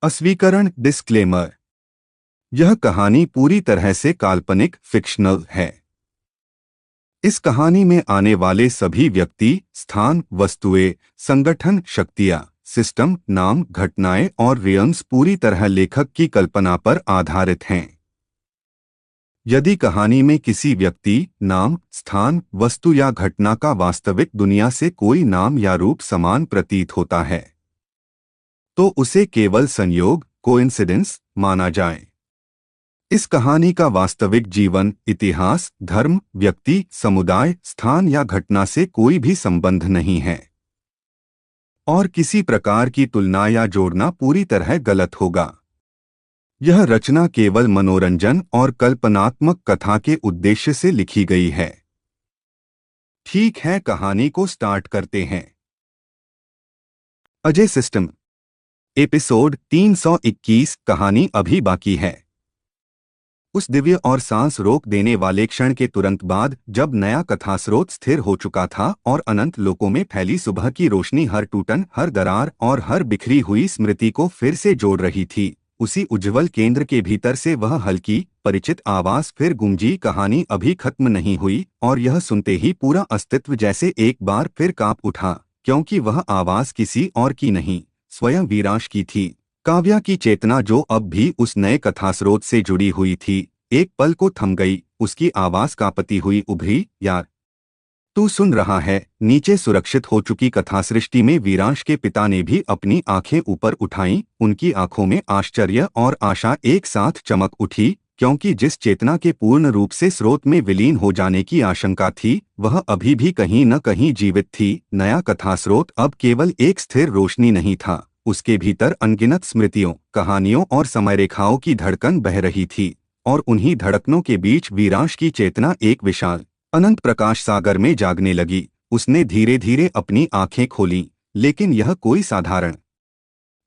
अस्वीकरण disclaimer. यह कहानी पूरी तरह से काल्पनिक फिक्शनल है। इस कहानी में आने वाले सभी व्यक्ति, स्थान, वस्तुएं, संगठन, शक्तियां, सिस्टम, नाम, घटनाएं और रियम्स पूरी तरह लेखक की कल्पना पर आधारित हैं। यदि कहानी में किसी व्यक्ति, नाम, स्थान, वस्तु या घटना का वास्तविक दुनिया से कोई नाम या रूप समान प्रतीत होता है, तो उसे केवल संयोग, कोइंसिडेंस माना जाए। इस कहानी का वास्तविक जीवन, इतिहास, धर्म, व्यक्ति, समुदाय, स्थान या घटना से कोई भी संबंध नहीं है, और किसी प्रकार की तुलना या जोड़ना पूरी तरह गलत होगा। यह रचना केवल मनोरंजन और कल्पनात्मक कथा के उद्देश्य से लिखी गई है। ठीक है, कहानी को स्टार्ट करते हैं। Ajay system, episode 321। कहानी अभी बाकी है। उस दिव्य और सांस रोक देने वाले क्षण के तुरंत बाद, जब नया कथास्रोत स्थिर हो चुका था और अनंत लोकों में फैली सुबह की रोशनी हर टूटन, हर दरार और हर बिखरी हुई स्मृति को फिर से जोड़ रही थी, उसी उज्ज्वल केंद्र के भीतर से वह हल्की, परिचित आवाज फिर गूंजी। कहानी अभी खत्म नहीं हुई, और यह सुनते ही पूरा अस्तित्व जैसे एक बार फिर कांप उठा, क्योंकि वह आवाज किसी और की नहीं, स्वयं वीरांश की थी। काव्या की चेतना, जो अब भी उस नए कथास्रोत से जुड़ी हुई थी, एक पल को थम गई। उसकी आवाज कांपती हुई उभरी, यार, तू सुन रहा है? नीचे सुरक्षित हो चुकी कथा सृष्टि में वीरांश के पिता ने भी अपनी आंखें ऊपर उठाईं। उनकी आंखों में आश्चर्य और आशा एक साथ चमक उठी, क्योंकि जिस चेतना के पूर्ण रूप से स्रोत में विलीन हो जाने की आशंका थी, वह अभी भी कहीं न कहीं जीवित थी। नया कथास्रोत अब केवल एक स्थिर रोशनी नहीं था, उसके भीतर अनगिनत स्मृतियों, कहानियों और समयरेखाओं की धड़कन बह रही थी, और उन्हीं धड़कनों के बीच वीरांश की चेतना एक विशाल, अनंत प्रकाश सागर में जागने लगी। उसने धीरे धीरे अपनी आंखें खोलीं, लेकिन यह कोई साधारण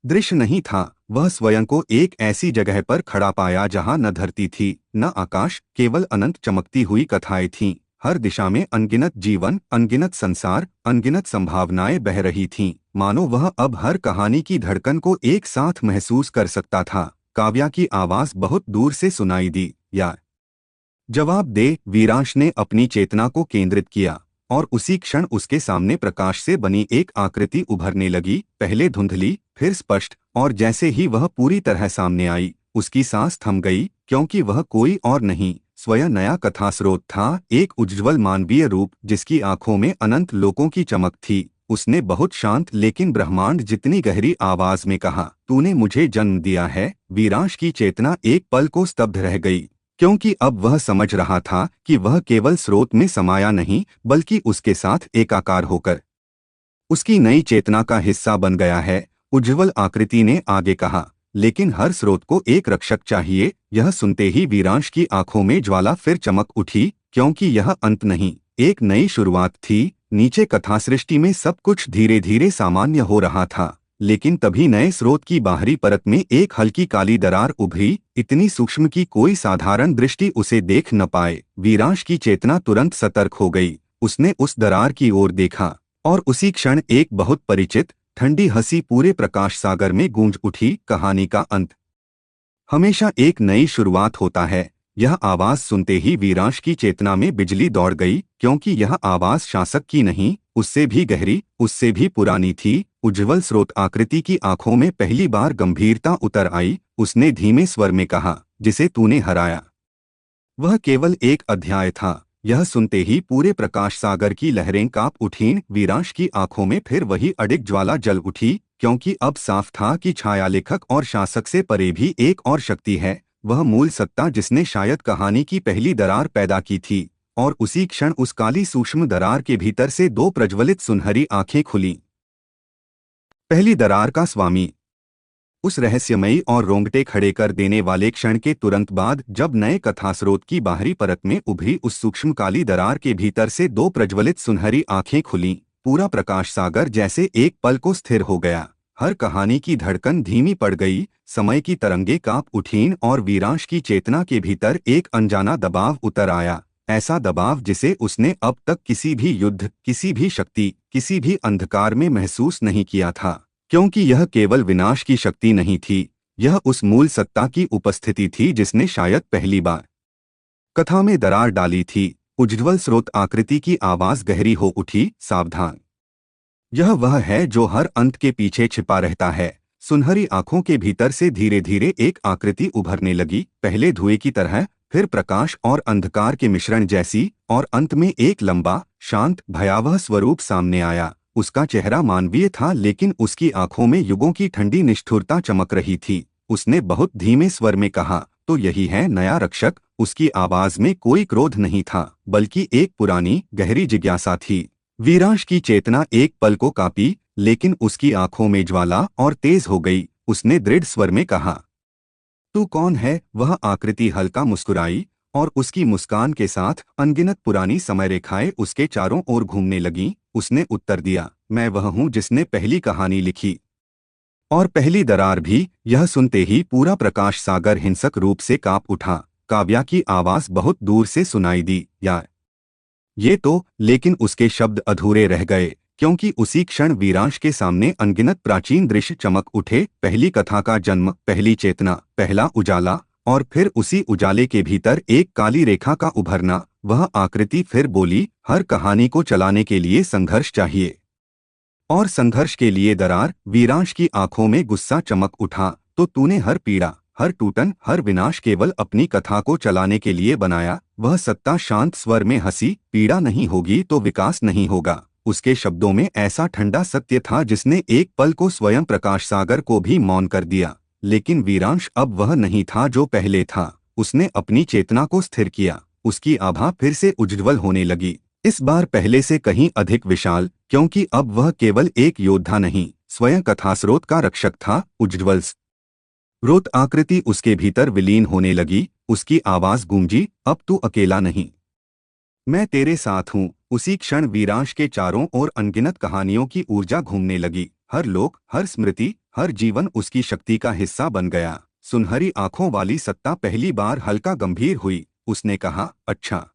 दृश्य नहीं था। वह स्वयं को एक ऐसी जगह पर खड़ा पाया जहां न धरती थी, न आकाश, केवल अनंत चमकती हुई कथाएं थीं। हर दिशा में अनगिनत जीवन, अनगिनत संसार, अनगिनत संभावनाएं बह रही थीं, मानो वह अब हर कहानी की धड़कन को एक साथ महसूस कर सकता था। काव्या की आवाज बहुत दूर से सुनाई दी, यार, जवाब दे। वीरांश ने अपनी चेतना को केंद्रित किया, और उसी क्षण उसके सामने प्रकाश से बनी एक आकृति उभरने लगी, पहले धुंधली, फिर स्पष्ट, और जैसे ही वह पूरी तरह सामने आई, उसकी सांस थम गई, क्योंकि वह कोई और नहीं, स्वयं नया कथास्रोत था। एक उज्ज्वल मानवीय रूप, जिसकी आंखों में अनंत लोकों की चमक थी। उसने बहुत शांत लेकिन ब्रह्मांड जितनी गहरी आवाज में कहा, तूने मुझे जन्म दिया है। वीरांश की चेतना एक पल को स्तब्ध रह गई, क्योंकि अब वह समझ रहा था कि वह केवल स्रोत में समाया नहीं, बल्कि उसके साथ एकाकार होकर उसकी नई चेतना का हिस्सा बन गया है। उज्ज्वल आकृति ने आगे कहा, लेकिन हर स्रोत को एक रक्षक चाहिए। यह सुनते ही वीरांश की आंखों में ज्वाला फिर चमक उठी, क्योंकि यह अंत नहीं, एक नई शुरुआत थी। नीचे कथा सृष्टि में सब कुछ धीरे धीरे सामान्य हो रहा था, लेकिन तभी नए स्रोत की बाहरी परत में एक हल्की काली दरार उभरी, इतनी सूक्ष्म कि कोई साधारण दृष्टि उसे देख न पाए। वीरांश की चेतना तुरंत सतर्क हो गई। उसने उस दरार की ओर देखा, और उसी क्षण एक बहुत परिचित, ठंडी हंसी पूरे प्रकाश सागर में गूंज उठी। कहानी का अंत हमेशा एक नई शुरुआत होता है। यह आवाज सुनते ही वीरांश की चेतना में बिजली दौड़ गई, क्योंकि यह आवाज शासक की नहीं, उससे भी गहरी, उससे भी पुरानी थी। उज्ज्वल स्रोत आकृति की आंखों में पहली बार गंभीरता उतर आई। उसने धीमे स्वर में कहा, जिसे तूने हराया वह केवल एक अध्याय था। यह सुनते ही पूरे प्रकाश सागर की लहरें कांप उठीं। वीरांश की आंखों में फिर वही अडिग ज्वाला जल उठी, क्योंकि अब साफ था कि छाया लेखक और शासक से परे भी एक और शक्ति है, वह मूल सत्ता जिसने शायद कहानी की पहली दरार पैदा की थी। और उसी क्षण उस काली सूक्ष्म दरार के भीतर से दो प्रज्वलित सुनहरी आंखें खुलीं। पहली दरार का स्वामी, उस रहस्यमयी और रोंगटे खड़े कर देने वाले क्षण के तुरंत बाद, जब नए कथास्रोत की बाहरी परत में उभरी उस सूक्ष्म काली दरार के भीतर से दो प्रज्वलित सुनहरी आंखें खुलीं, पूरा प्रकाश सागर जैसे एक पल को स्थिर हो गया। हर कहानी की धड़कन धीमी पड़ गई, समय की तरंगे कांप उठीं, और वीरांश की चेतना के भीतर एक अनजाना दबाव उतर आया। ऐसा दबाव जिसे उसने अब तक किसी भी युद्ध, किसी भी शक्ति, किसी भी अंधकार में महसूस नहीं किया था, क्योंकि यह केवल विनाश की शक्ति नहीं थी, यह उस मूल सत्ता की उपस्थिति थी जिसने शायद पहली बार कथा में दरार डाली थी। उज्ज्वल स्रोत आकृति की आवाज गहरी हो उठी, सावधान। यह वह है जो हर अंत के पीछे छिपा रहता है। सुनहरी आंखों के भीतर से धीरे धीरे एक आकृति उभरने लगी, पहले धुएं की तरह, फिर प्रकाश और अंधकार के मिश्रण जैसी, और अंत में एक लंबा, शांत, भयावह स्वरूप सामने आया। उसका चेहरा मानवीय था, लेकिन उसकी आंखों में युगों की ठंडी निष्ठुरता चमक रही थी। उसने बहुत धीमे स्वर में कहा, तो यही है नया रक्षक। उसकी आवाज में कोई क्रोध नहीं था, बल्कि एक पुरानी, गहरी जिज्ञासा थी। वीरांश की चेतना एक पल को कांपी, लेकिन उसकी आंखों में ज्वाला और तेज हो गई। उसने दृढ़ स्वर में कहा, तू कौन है? वह आकृति हल्का मुस्कुराई, और उसकी मुस्कान के साथ अनगिनत पुरानी समय रेखाएं उसके चारों ओर घूमने लगीं। उसने उत्तर दिया, मैं वह हूँ जिसने पहली कहानी लिखी, और पहली दरार भी। यह सुनते ही पूरा प्रकाश सागर हिंसक रूप से कांप उठा। काव्या की आवाज बहुत दूर से सुनाई दी, या ये तो, लेकिन उसके शब्द अधूरे रह गए, क्योंकि उसी क्षण वीरांश के सामने अनगिनत प्राचीन दृश्य चमक उठे। पहली कथा का जन्म, पहली चेतना, पहला उजाला, और फिर उसी उजाले के भीतर एक काली रेखा का उभरना। वह आकृति फिर बोली, हर कहानी को चलाने के लिए संघर्ष चाहिए, और संघर्ष के लिए दरार। वीरांश की आंखों में गुस्सा चमक उठा, तो तूने हर पीड़ा, हर टूटन, हर विनाश केवल अपनी कथा को चलाने के लिए बनाया। वह सत्ता शांत स्वर में हंसी, पीड़ा नहीं होगी तो विकास नहीं होगा। उसके शब्दों में ऐसा ठंडा सत्य था जिसने एक पल को स्वयं प्रकाश सागर को भी मौन कर दिया। लेकिन वीरांश अब वह नहीं था जो पहले था। उसने अपनी चेतना को स्थिर किया। उसकी आभा फिर से उज्ज्वल होने लगी, इस बार पहले से कहीं अधिक विशाल, क्योंकि अब वह केवल एक योद्धा नहीं, स्वयं कथास्रोत का रक्षक था। उज्ज्वल स्रोत आकृति उसके भीतर विलीन होने लगी। उसकी आवाज गूंजी, अब तू अकेला नहीं, मैं तेरे साथ हूँ। उसी क्षण वीरांश के चारों ओर अनगिनत कहानियों की ऊर्जा घूमने लगी। हर लोक, हर स्मृति, हर जीवन उसकी शक्ति का हिस्सा बन गया। सुनहरी आंखों वाली सत्ता पहली बार हल्का गंभीर हुई। उसने कहा, अच्छा,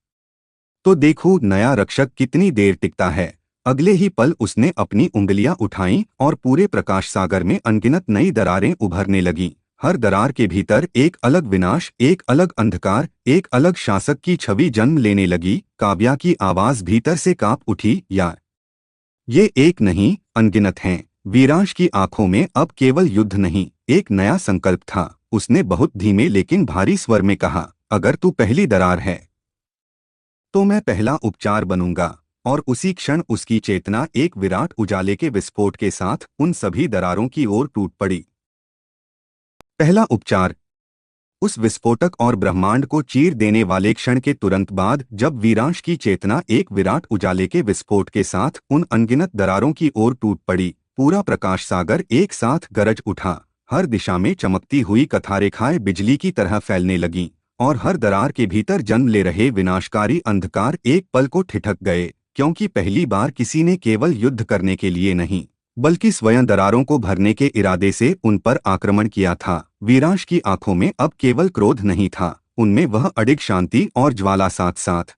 तो देखो नया रक्षक कितनी देर टिकता है। अगले ही पल उसने अपनी उंगलियां उठाईं और पूरे प्रकाश सागर में अनगिनत नई दरारें उभरने लगीं। हर दरार के भीतर एक अलग विनाश, एक अलग अंधकार, एक अलग शासक की छवि जन्म लेने लगी। काव्या की आवाज भीतर से कांप उठी, या ये एक नहीं, अनगिनत हैं। वीरांश की आंखों में अब केवल युद्ध नहीं, एक नया संकल्प था। उसने बहुत धीमे लेकिन भारी स्वर में कहा, अगर तू पहली दरार है तो मैं पहला उपचार बनूंगा। और उसी क्षण उसकी चेतना एक विराट उजाले के विस्फोट के साथ उन सभी दरारों की ओर टूट पड़ी। पहला उपचार। उस विस्फोटक और ब्रह्मांड को चीर देने वाले क्षण के तुरंत बाद, जब वीरांश की चेतना एक विराट उजाले के विस्फोट के साथ उन अनगिनत दरारों की ओर टूट पड़ी, पूरा प्रकाश सागर एक साथ गरज उठा। हर दिशा में चमकती हुई कथारेखाएं बिजली की तरह फैलने लगीं, और हर दरार के भीतर जन्म ले रहे विनाशकारी अंधकार एक पल को ठिठक गए, क्योंकि पहली बार किसी ने केवल युद्ध करने के लिए नहीं, बल्कि स्वयं दरारों को भरने के इरादे से उन पर आक्रमण किया था। वीरांश की आंखों में अब केवल क्रोध नहीं था, उनमें वह अडिग शांति और ज्वाला साथ साथ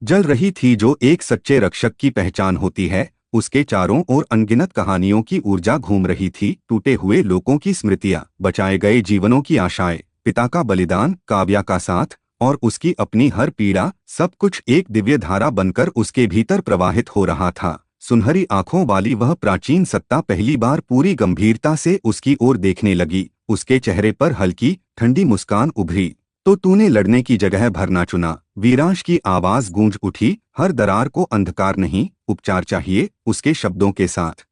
जल रही थी जो एक सच्चे रक्षक की पहचान होती है। उसके चारों ओर अनगिनत कहानियों की ऊर्जा घूम रही थी, टूटे हुए लोगों की स्मृतियां, बचाए गए जीवनों की आशाएं, पिता का बलिदान, काव्या का साथ, और उसकी अपनी हर पीड़ा, सब कुछ एक दिव्य धारा बनकर उसके भीतर प्रवाहित हो रहा था। सुनहरी आंखों वाली वह प्राचीन सत्ता पहली बार पूरी गंभीरता से उसकी ओर देखने लगी। उसके चेहरे पर हल्की, ठंडी मुस्कान उभरी। तो तूने लड़ने की जगह भरना चुना। वीरांश की आवाज गूंज उठी, हर दरार को अंधकार नहीं, उपचार चाहिए। उसके शब्दों के साथ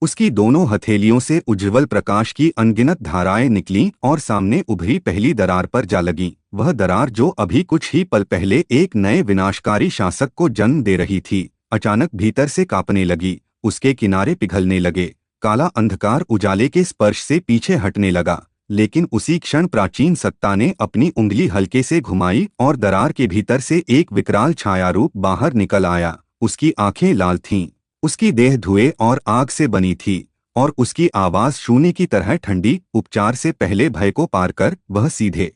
उसकी दोनों हथेलियों से उज्ज्वल प्रकाश की अनगिनत धाराएं निकलीं और सामने उभरी पहली दरार पर जा लगीं। वह दरार जो अभी कुछ ही पल पहले एक नए विनाशकारी शासक को जन्म दे रही थी, अचानक भीतर से कांपने लगी। उसके किनारे पिघलने लगे, काला अंधकार उजाले के स्पर्श से पीछे हटने लगा। लेकिन उसी क्षण प्राचीन सत्ता ने अपनी उंगली हल्के से घुमाई और दरार के भीतर से एक विकराल छायारूप बाहर निकल आया। उसकी आंखें लाल थीं, उसकी देह धुएं और आग से बनी थी, और उसकी आवाज शून्य की तरह ठंडी। उपचार से पहले भय को पार कर वह सीधे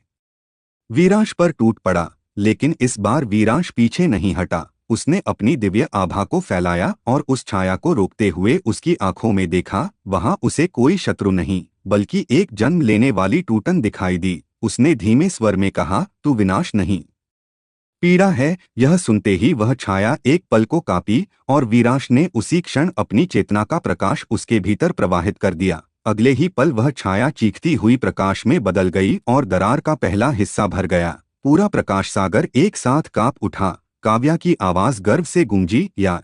वीरांश पर टूट पड़ा। लेकिन इस बार वीरांश पीछे नहीं हटा। उसने अपनी दिव्य आभा को फैलाया और उस छाया को रोकते हुए उसकी आंखों में देखा। वहां उसे कोई शत्रु नहीं, बल्कि एक जन्म लेने वाली टूटन दिखाई दी। उसने धीमे स्वर में कहा, तू विनाश नहीं, पीड़ा है। यह सुनते ही वह छाया एक पल को कांपी और वीरांश ने उसी क्षण अपनी चेतना का प्रकाश उसके भीतर प्रवाहित कर दिया। अगले ही पल वह छाया चीखती हुई प्रकाश में बदल गई और दरार का पहला हिस्सा भर गया। पूरा प्रकाश सागर एक साथ कांप उठा। काव्या की आवाज गर्व से गूंजी, या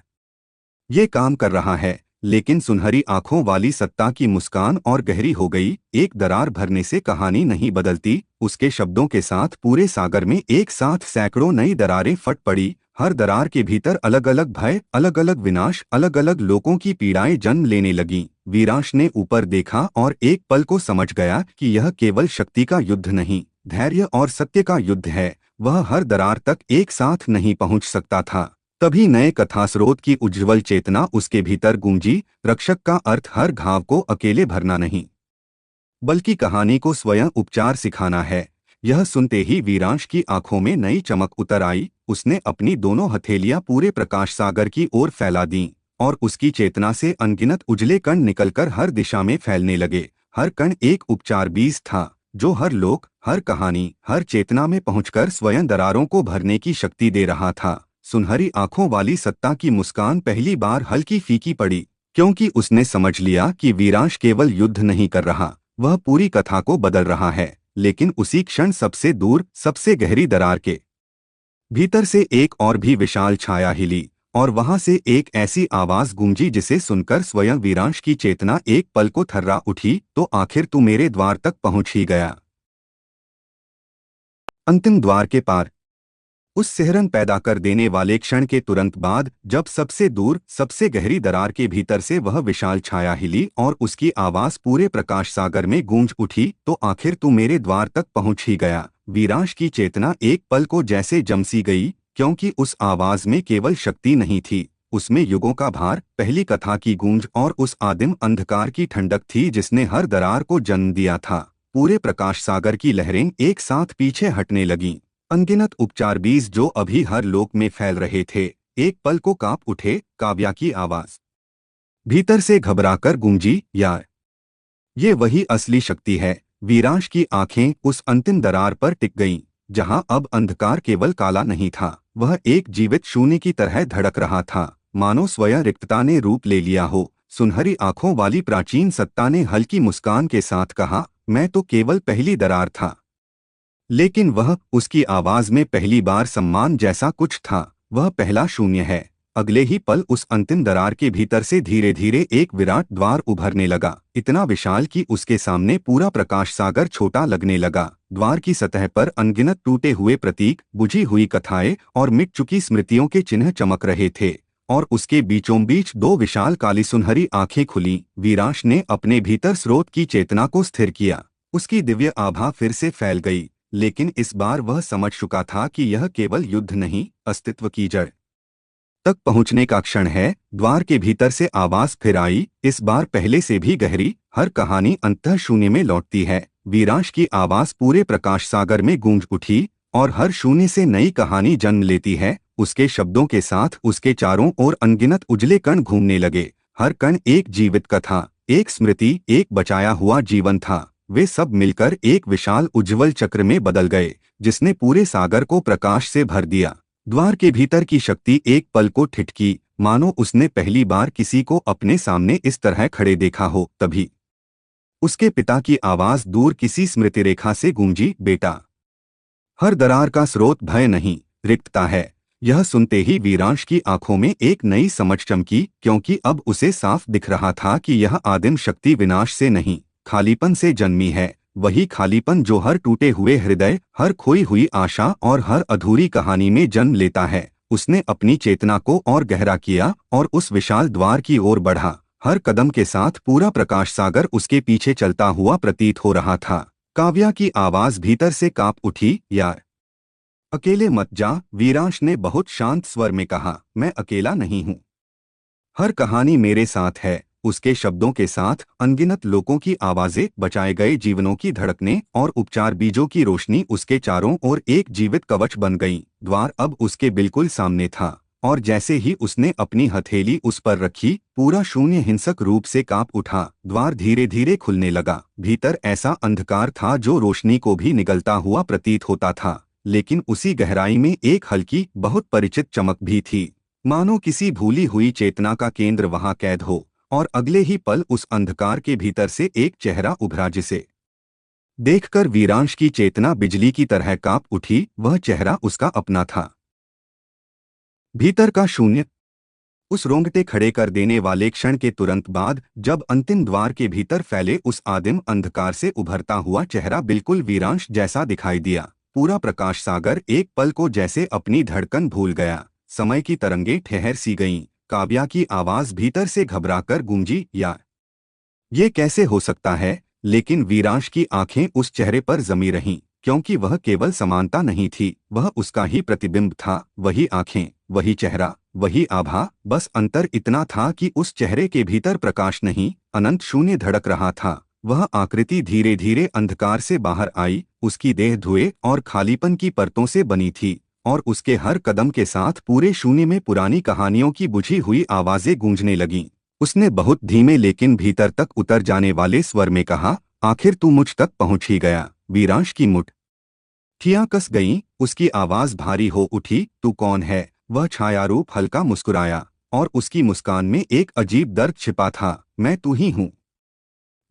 ये काम कर रहा है। लेकिन सुनहरी आंखों वाली सत्ता की मुस्कान और गहरी हो गई। एक दरार भरने से कहानी नहीं बदलती। उसके शब्दों के साथ पूरे सागर में एक साथ सैकड़ों नई दरारें फट पड़ी। हर दरार के भीतर अलग अलग भय, अलग अलग विनाश, अलग अलग लोगों की पीड़ाएं जन्म लेने लगीं। वीरांश ने ऊपर देखा और एक पल को समझ गया कि यह केवल शक्ति का युद्ध नहीं, धैर्य और सत्य का युद्ध है। वह हर दरार तक एक साथ नहीं पहुंच सकता था। तभी नए कथास्रोत की उज्ज्वल चेतना उसके भीतर गूंजी। रक्षक का अर्थ हर घाव को अकेले भरना नहीं, बल्कि कहानी को स्वयं उपचार सिखाना है। यह सुनते ही वीरांश की आंखों में नई चमक उतर आई। उसने अपनी दोनों हथेलियां पूरे प्रकाश सागर की ओर फैला दीं और उसकी चेतना से अनगिनत उजले कण निकलकर हर दिशा में फैलने लगे। हर कण एक उपचार बीज था, जो हर लोक, हर कहानी, हर चेतना में पहुंचकर स्वयं दरारों को भरने की शक्ति दे रहा था। सुनहरी आंखों वाली सत्ता की मुस्कान पहली बार हल्की फीकी पड़ी, क्योंकि उसने समझ लिया कि वीरांश केवल युद्ध नहीं कर रहा, वह पूरी कथा को बदल रहा है। लेकिन उसी क्षण सबसे दूर, सबसे गहरी दरार के भीतर से एक और भी विशाल छाया हिली और वहां से एक ऐसी आवाज गूंजी जिसे सुनकर स्वयं वीरांश की चेतना एक पल को थर्रा उठी, तो आखिर तू मेरे द्वार तक पहुंच ही गया। अंतिम द्वार के पार। उस सिहरन पैदा कर देने वाले क्षण के तुरंत बाद, जब सबसे दूर, सबसे गहरी दरार के भीतर से वह विशाल छाया हिली और उसकी आवाज पूरे प्रकाश सागर में गूंज उठी, तो आखिर तू मेरे द्वार तक पहुंच ही गया। वीरांश की चेतना एक पल को जैसे जमसी गई, क्योंकि उस आवाज में केवल शक्ति नहीं थी, उसमें युगों का भार, पहली कथा की गूंज और उस आदिम अंधकार की ठंडक थी जिसने हर दरार को जन्म दिया था। पूरे प्रकाश सागर की लहरें एक साथ पीछे हटने लगीं। अनगिनत उपचार बीज जो अभी हर लोक में फैल रहे थे, एक पल को कांप उठे। काव्या की आवाज भीतर से घबराकर गूंजी, यार ये वही असली शक्ति है। वीरांश की आंखें उस अंतिम दरार पर टिक गईं, जहां अब अंधकार केवल काला नहीं था, वह एक जीवित शून्य की तरह धड़क रहा था, मानो स्वयं रिक्तता ने रूप ले लिया हो। सुनहरी आंखों वाली प्राचीन सत्ता ने हल्की मुस्कान के साथ कहा, मैं तो केवल पहली दरार था। लेकिन वह, उसकी आवाज में पहली बार सम्मान जैसा कुछ था, वह पहला शून्य है। अगले ही पल उस अंतिम दरार के भीतर से धीरे धीरे एक विराट द्वार उभरने लगा, इतना विशाल कि उसके सामने पूरा प्रकाश सागर छोटा लगने लगा। द्वार की सतह पर अनगिनत टूटे हुए प्रतीक, बुझी हुई कथाएं और मिट चुकी स्मृतियों के चिन्ह चमक रहे थे, और उसके बीचों बीच दो विशाल काली सुनहरी आंखें खुली। वीरांश ने अपने भीतर स्रोत की चेतना को स्थिर किया। उसकी दिव्य आभा फिर से फैल गई, लेकिन इस बार वह समझ चुका था कि यह केवल युद्ध नहीं, अस्तित्व की जड़ तक पहुंचने का क्षण है। द्वार के भीतर से आवाज फिर आई, इस बार पहले से भी गहरी, हर कहानी अंतः शून्य में लौटती है। वीरांश की आवाज पूरे प्रकाश सागर में गूंज उठी और हर शून्य से नई कहानी जन्म लेती है। उसके शब्दों के साथ उसके चारों ओर अनगिनत उजले कण घूमने लगे। हर कण एक जीवित कथा, एक स्मृति, एक बचाया हुआ जीवन था। वे सब मिलकर एक विशाल उज्ज्वल चक्र में बदल गए, जिसने पूरे सागर को प्रकाश से भर दिया। द्वार के भीतर की शक्ति एक पल को ठिठकी, मानो उसने पहली बार किसी को अपने सामने इस तरह खड़े देखा हो। तभी उसके पिता की आवाज दूर किसी स्मृति रेखा से गूंजी, बेटा, हर दरार का स्रोत भय नहीं, रिक्तता है। यह सुनते ही वीरांश की आंखों में एक नई समझ चमकी, क्योंकि अब उसे साफ दिख रहा था कि यह आदिम शक्ति विनाश से नहीं, खालीपन से जन्मी है। वही खालीपन जो हर टूटे हुए हृदय, हर खोई हुई आशा और हर अधूरी कहानी में जन्म लेता है। उसने अपनी चेतना को और गहरा किया और उस विशाल द्वार की ओर बढ़ा। हर कदम के साथ पूरा प्रकाश सागर उसके पीछे चलता हुआ प्रतीत हो रहा था। काव्या की आवाज भीतर से कांप उठी, यार अकेले मत जा। वीरांश ने बहुत शांत स्वर में कहा, मैं अकेला नहीं हूँ, हर कहानी मेरे साथ है। उसके शब्दों के साथ अनगिनत लोगों की आवाजें, बचाए गए जीवनों की धड़कनें और उपचार बीजों की रोशनी उसके चारों ओर एक जीवित कवच बन गई। द्वार अब उसके बिल्कुल सामने था और जैसे ही उसने अपनी हथेली उस पर रखी, पूरा शून्य हिंसक रूप से कांप उठा। द्वार धीरे धीरे खुलने लगा। भीतर ऐसा अंधकार था जो रोशनी को भी निगलता हुआ प्रतीत होता था, लेकिन उसी गहराई में एक हल्की, बहुत परिचित चमक भी थी, मानो किसी भूली हुई चेतना का केंद्र वहां कैद हो। और अगले ही पल उस अंधकार के भीतर से एक चेहरा उभरा जिसे देखकर वीरांश की चेतना बिजली की तरह कांप उठी। वह चेहरा उसका अपना था। भीतर का शून्य। उस रोंगटे खड़े कर देने वाले क्षण के तुरंत बाद, जब अंतिम द्वार के भीतर फैले उस आदिम अंधकार से उभरता हुआ चेहरा बिल्कुल वीरांश जैसा दिखाई दिया। पूरा प्रकाश सागर एक पल को जैसे अपनी धड़कन भूल गया। समय की तरंगें ठहर सी गईं। काव्या की आवाज भीतर से घबराकर गूंजी, या ये कैसे हो सकता है? लेकिन वीरांश की आंखें उस चेहरे पर जमी रहीं, क्योंकि वह केवल समानता नहीं थी, वह उसका ही प्रतिबिंब था। वही आंखें, वही चेहरा, वही आभा। बस अंतर इतना था कि उस चेहरे के भीतर प्रकाश नहीं, अनंत शून्य धड़क रहा था। वह आकृति धीरे धीरे अंधकार से बाहर आई। उसकी देह धुएं और खालीपन की परतों से बनी थी, और उसके हर कदम के साथ पूरे शून्य में पुरानी कहानियों की बुझी हुई आवाजें गूंजने लगीं। उसने बहुत धीमे लेकिन भीतर तक उतर जाने वाले स्वर में कहा, आखिर तू मुझ तक पहुंच ही गया। वीरांश की मुट्ठियां कस गईं। उसकी आवाज भारी हो उठी। तू कौन है? वह छायारूप हल्का मुस्कुराया, और उसकी मुस्कान में एक अजीब दर्द छिपा था। मैं तू ही हूँ,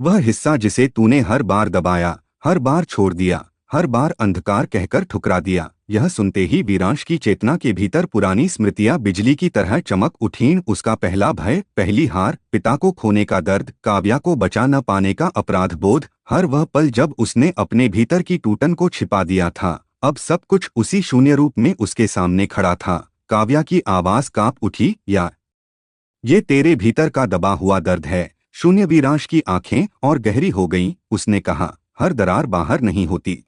वह हिस्सा जिसे तूने हर बार दबाया, हर बार छोड़ दिया, हर बार अंधकार कहकर ठुकरा दिया। यह सुनते ही वीरांश की चेतना के भीतर पुरानी स्मृतियां बिजली की तरह चमक उठीं। उसका पहला भय, पहली हार, पिता को खोने का दर्द, काव्या को बचा न पाने का अपराध बोध, हर वह पल जब उसने अपने भीतर की टूटन को छिपा दिया था। अब सब कुछ उसी शून्य रूप में उसके सामने खड़ा था। काव्या की आवाज कांप उठी, या ये तेरे भीतर का दबा हुआ दर्द है? शून्य। वीरांश की आंखें और गहरी हो गईं। उसने कहा, हर दरार बाहर नहीं होती,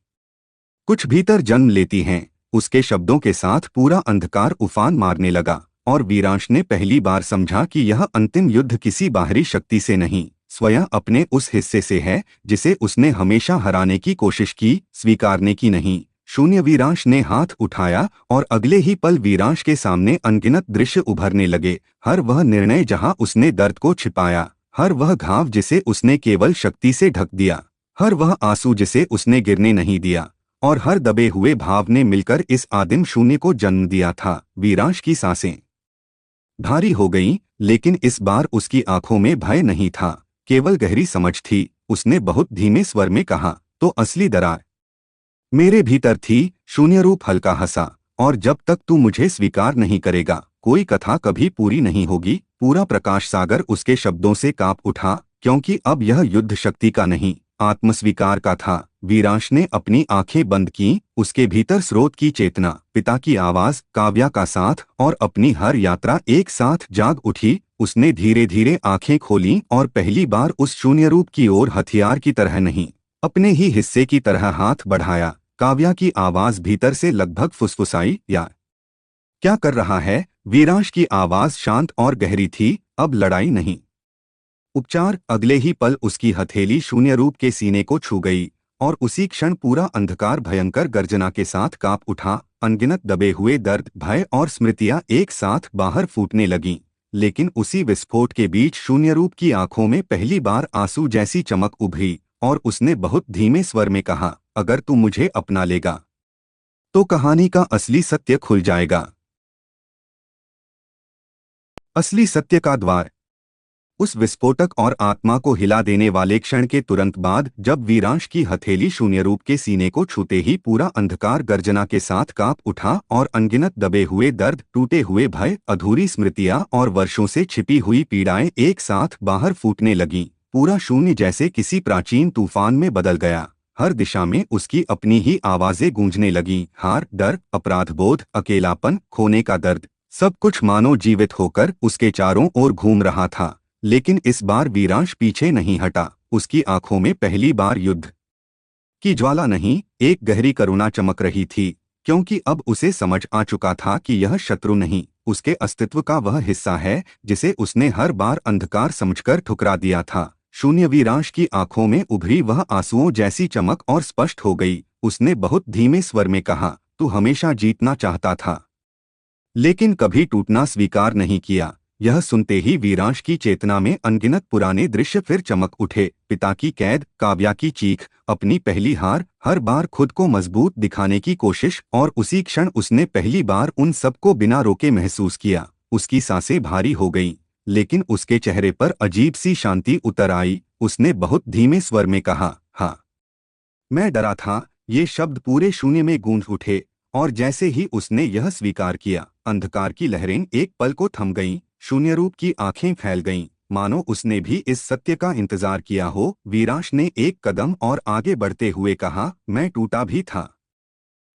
कुछ भीतर जन्म लेती हैं। उसके शब्दों के साथ पूरा अंधकार उफान मारने लगा, और वीरांश ने पहली बार समझा कि यह अंतिम युद्ध किसी बाहरी शक्ति से नहीं, स्वयं अपने उस हिस्से से है जिसे उसने हमेशा हराने की कोशिश की, स्वीकारने की नहीं। शून्य। वीरांश ने हाथ उठाया, और अगले ही पल वीरांश के सामने अनगिनत दृश्य उभरने लगे। हर वह निर्णय जहां उसने दर्द को छिपाया, हर वह घाव जिसे उसने केवल शक्ति से ढक दिया, हर वह आंसू जिसे उसने गिरने नहीं दिया, और हर दबे हुए भाव ने मिलकर इस आदिम शून्य को जन्म दिया था। वीरांश की सांसें भारी हो गईं, लेकिन इस बार उसकी आंखों में भय नहीं था, केवल गहरी समझ थी। उसने बहुत धीमे स्वर में कहा, तो असली दरार मेरे भीतर थी। शून्य रूप हल्का हंसा, और जब तक तू मुझे स्वीकार नहीं करेगा, कोई कथा कभी पूरी नहीं होगी। पूरा प्रकाश सागर उसके शब्दों से कांप उठा, क्योंकि अब यह युद्ध शक्ति का नहीं, आत्मस्वीकार का था। वीरांश ने अपनी आंखें बंद कीं। उसके भीतर स्रोत की चेतना, पिता की आवाज, काव्या का साथ, और अपनी हर यात्रा एक साथ जाग उठी। उसने धीरे धीरे आंखें खोलीं, और पहली बार उस शून्य रूप की ओर हथियार की तरह नहीं, अपने ही हिस्से की तरह हाथ बढ़ाया। काव्या की आवाज भीतर से लगभग फुसफुसाई, या क्या कर रहा है? वीरांश की आवाज शांत और गहरी थी, अब लड़ाई नहीं, उपचार। अगले ही पल उसकी हथेली शून्य रूप के सीने को छू गई, और उसी क्षण पूरा अंधकार भयंकर गर्जना के साथ कांप उठा। अनगिनत दबे हुए दर्द, भय और स्मृतियां एक साथ बाहर फूटने लगीं। लेकिन उसी विस्फोट के बीच शून्य रूप की आंखों में पहली बार आंसू जैसी चमक उभरी, और उसने बहुत धीमे स्वर में कहा, अगर तू मुझे अपना लेगा तो कहानी का असली सत्य खुल जाएगा। असली सत्य का द्वार। उस विस्फोटक और आत्मा को हिला देने वाले क्षण के तुरंत बाद, जब वीरांश की हथेली शून्य रूप के सीने को छूते ही पूरा अंधकार गर्जना के साथ कांप उठा, और अनगिनत दबे हुए दर्द, टूटे हुए भय, अधूरी स्मृतियां और वर्षों से छिपी हुई पीड़ाएं एक साथ बाहर फूटने लगीं। पूरा शून्य जैसे किसी प्राचीन तूफान में बदल गया। हर दिशा में उसकी अपनी ही आवाजें गूंजने लगीं। हार, डर, अपराधबोध, अकेलापन, खोने का दर्द, सब कुछ मानो जीवित होकर उसके चारों ओर घूम रहा था। लेकिन इस बार वीरांश पीछे नहीं हटा। उसकी आंखों में पहली बार युद्ध की ज्वाला नहीं, एक गहरी करुणा चमक रही थी, क्योंकि अब उसे समझ आ चुका था कि यह शत्रु नहीं, उसके अस्तित्व का वह हिस्सा है जिसे उसने हर बार अंधकार समझकर ठुकरा दिया था। शून्य। वीरांश की आंखों में उभरी वह आंसुओं जैसी चमक और स्पष्ट हो गई। उसने बहुत धीमे स्वर में कहा, तू हमेशा जीतना चाहता था, लेकिन कभी टूटना स्वीकार नहीं किया। यह सुनते ही वीरांश की चेतना में अनगिनत पुराने दृश्य फिर चमक उठे। पिता की कैद, काव्या की चीख, अपनी पहली हार, हर बार खुद को मजबूत दिखाने की कोशिश, और उसी क्षण उसने पहली बार उन सबको बिना रोके महसूस किया। उसकी सांसें भारी हो गईं, लेकिन उसके चेहरे पर अजीब सी शांति उतर आई। उसने बहुत धीमे स्वर में कहा, हाँ, मैं डरा था। ये शब्द पूरे शून्य में गूंज उठे, और जैसे ही उसने यह स्वीकार किया, अंधकार की लहरें एक पल को थम गईं, शून्य रूप की आंखें फैल गईं, मानो उसने भी इस सत्य का इंतजार किया हो। वीरांश ने एक कदम और आगे बढ़ते हुए कहा, मैं टूटा भी था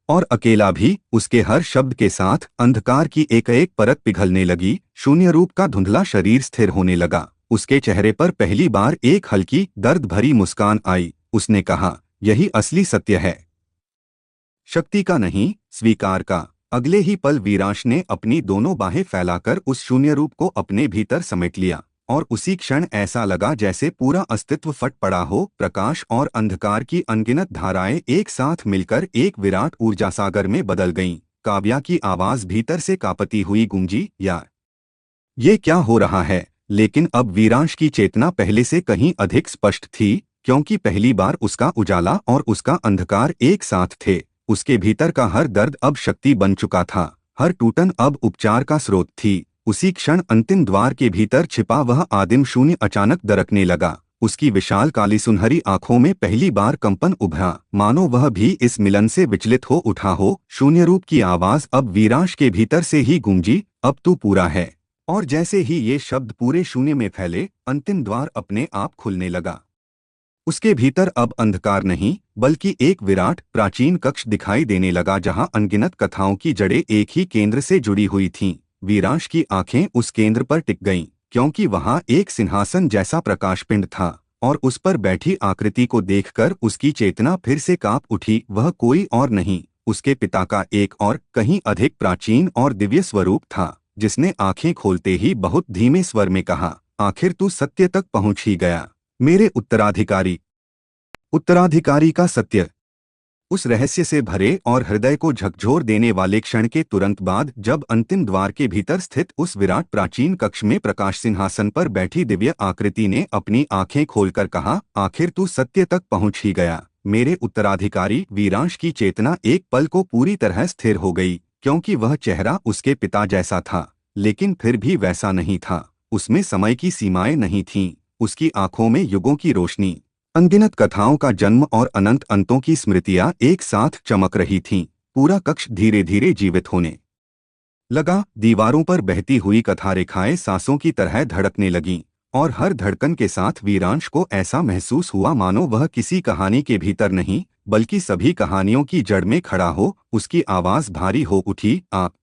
और अकेला भी। उसके हर शब्द के साथ अंधकार की एक एक परत पिघलने लगी। शून्य रूप का धुंधला शरीर स्थिर होने लगा। उसके चेहरे पर पहली बार एक हल्की दर्द भरी मुस्कान आई। उसने कहा, यही असली सत्य है, शक्ति का नहीं, स्वीकार का। अगले ही पल वीरांश ने अपनी दोनों बाहें फैलाकर उस शून्य रूप को अपने भीतर समेट लिया, और उसी क्षण ऐसा लगा जैसे पूरा अस्तित्व फट पड़ा हो। प्रकाश और अंधकार की अनगिनत धाराएं एक साथ मिलकर एक विराट ऊर्जा सागर में बदल गईं। काव्या की आवाज भीतर से कांपती हुई गूंजी, या ये क्या हो रहा है? लेकिन अब वीरांश की चेतना पहले से कहीं अधिक स्पष्ट थी, क्योंकि पहली बार उसका उजाला और उसका अंधकार एक साथ थे। उसके भीतर का हर दर्द अब शक्ति बन चुका था, हर टूटन अब उपचार का स्रोत थी। उसी क्षण अंतिम द्वार के भीतर छिपा वह आदिम शून्य अचानक दरकने लगा। उसकी विशाल काली सुनहरी आंखों में पहली बार कंपन उभरा, मानो वह भी इस मिलन से विचलित हो उठा हो। शून्य रूप की आवाज अब वीरांश के भीतर से ही गूंजी, अब तू पूरा है। और जैसे ही ये शब्द पूरे शून्य में फैले, अंतिम द्वार अपने आप खुलने लगा। उसके भीतर अब अंधकार नहीं, बल्कि एक विराट प्राचीन कक्ष दिखाई देने लगा, जहां अनगिनत कथाओं की जड़ें एक ही केंद्र से जुड़ी हुई थीं। वीरांश की आंखें उस केंद्र पर टिक गईं, क्योंकि वहां एक सिंहासन जैसा प्रकाश पिंड था, और उस पर बैठी आकृति को देखकर उसकी चेतना फिर से कांप उठी। वह कोई और नहीं, उसके पिता का एक और कहीं अधिक प्राचीन और दिव्य स्वरूप था, जिसने आंखें खोलते ही बहुत धीमे स्वर में कहा, आखिर तू सत्य तक पहुंच ही गया, मेरे उत्तराधिकारी। उत्तराधिकारी का सत्य। उस रहस्य से भरे और हृदय को झकझोर देने वाले क्षण के तुरंत बाद, जब अंतिम द्वार के भीतर स्थित उस विराट प्राचीन कक्ष में प्रकाश सिंहासन पर बैठी दिव्य आकृति ने अपनी आंखें खोलकर कहा, आखिर तू सत्य तक पहुंच ही गया, मेरे उत्तराधिकारी। वीरांश की चेतना एक पल को पूरी तरह स्थिर हो गई, क्योंकि वह चेहरा उसके पिता जैसा था, लेकिन फिर भी वैसा नहीं था। उसमें समय की सीमाएं नहीं थीं, उसकी आंखों में युगों की रोशनी, अनगिनत कथाओं का जन्म और अनंत अंतों की स्मृतियां एक साथ चमक रही थीं। पूरा कक्ष धीरे धीरे जीवित होने लगा। दीवारों पर बहती हुई कथा रेखाएं सांसों की तरह धड़कने लगीं, और हर धड़कन के साथ वीरांश को ऐसा महसूस हुआ मानो वह किसी कहानी के भीतर नहीं, बल्कि सभी कहानियों की जड़ में खड़ा हो। उसकी आवाज भारी हो उठी, आप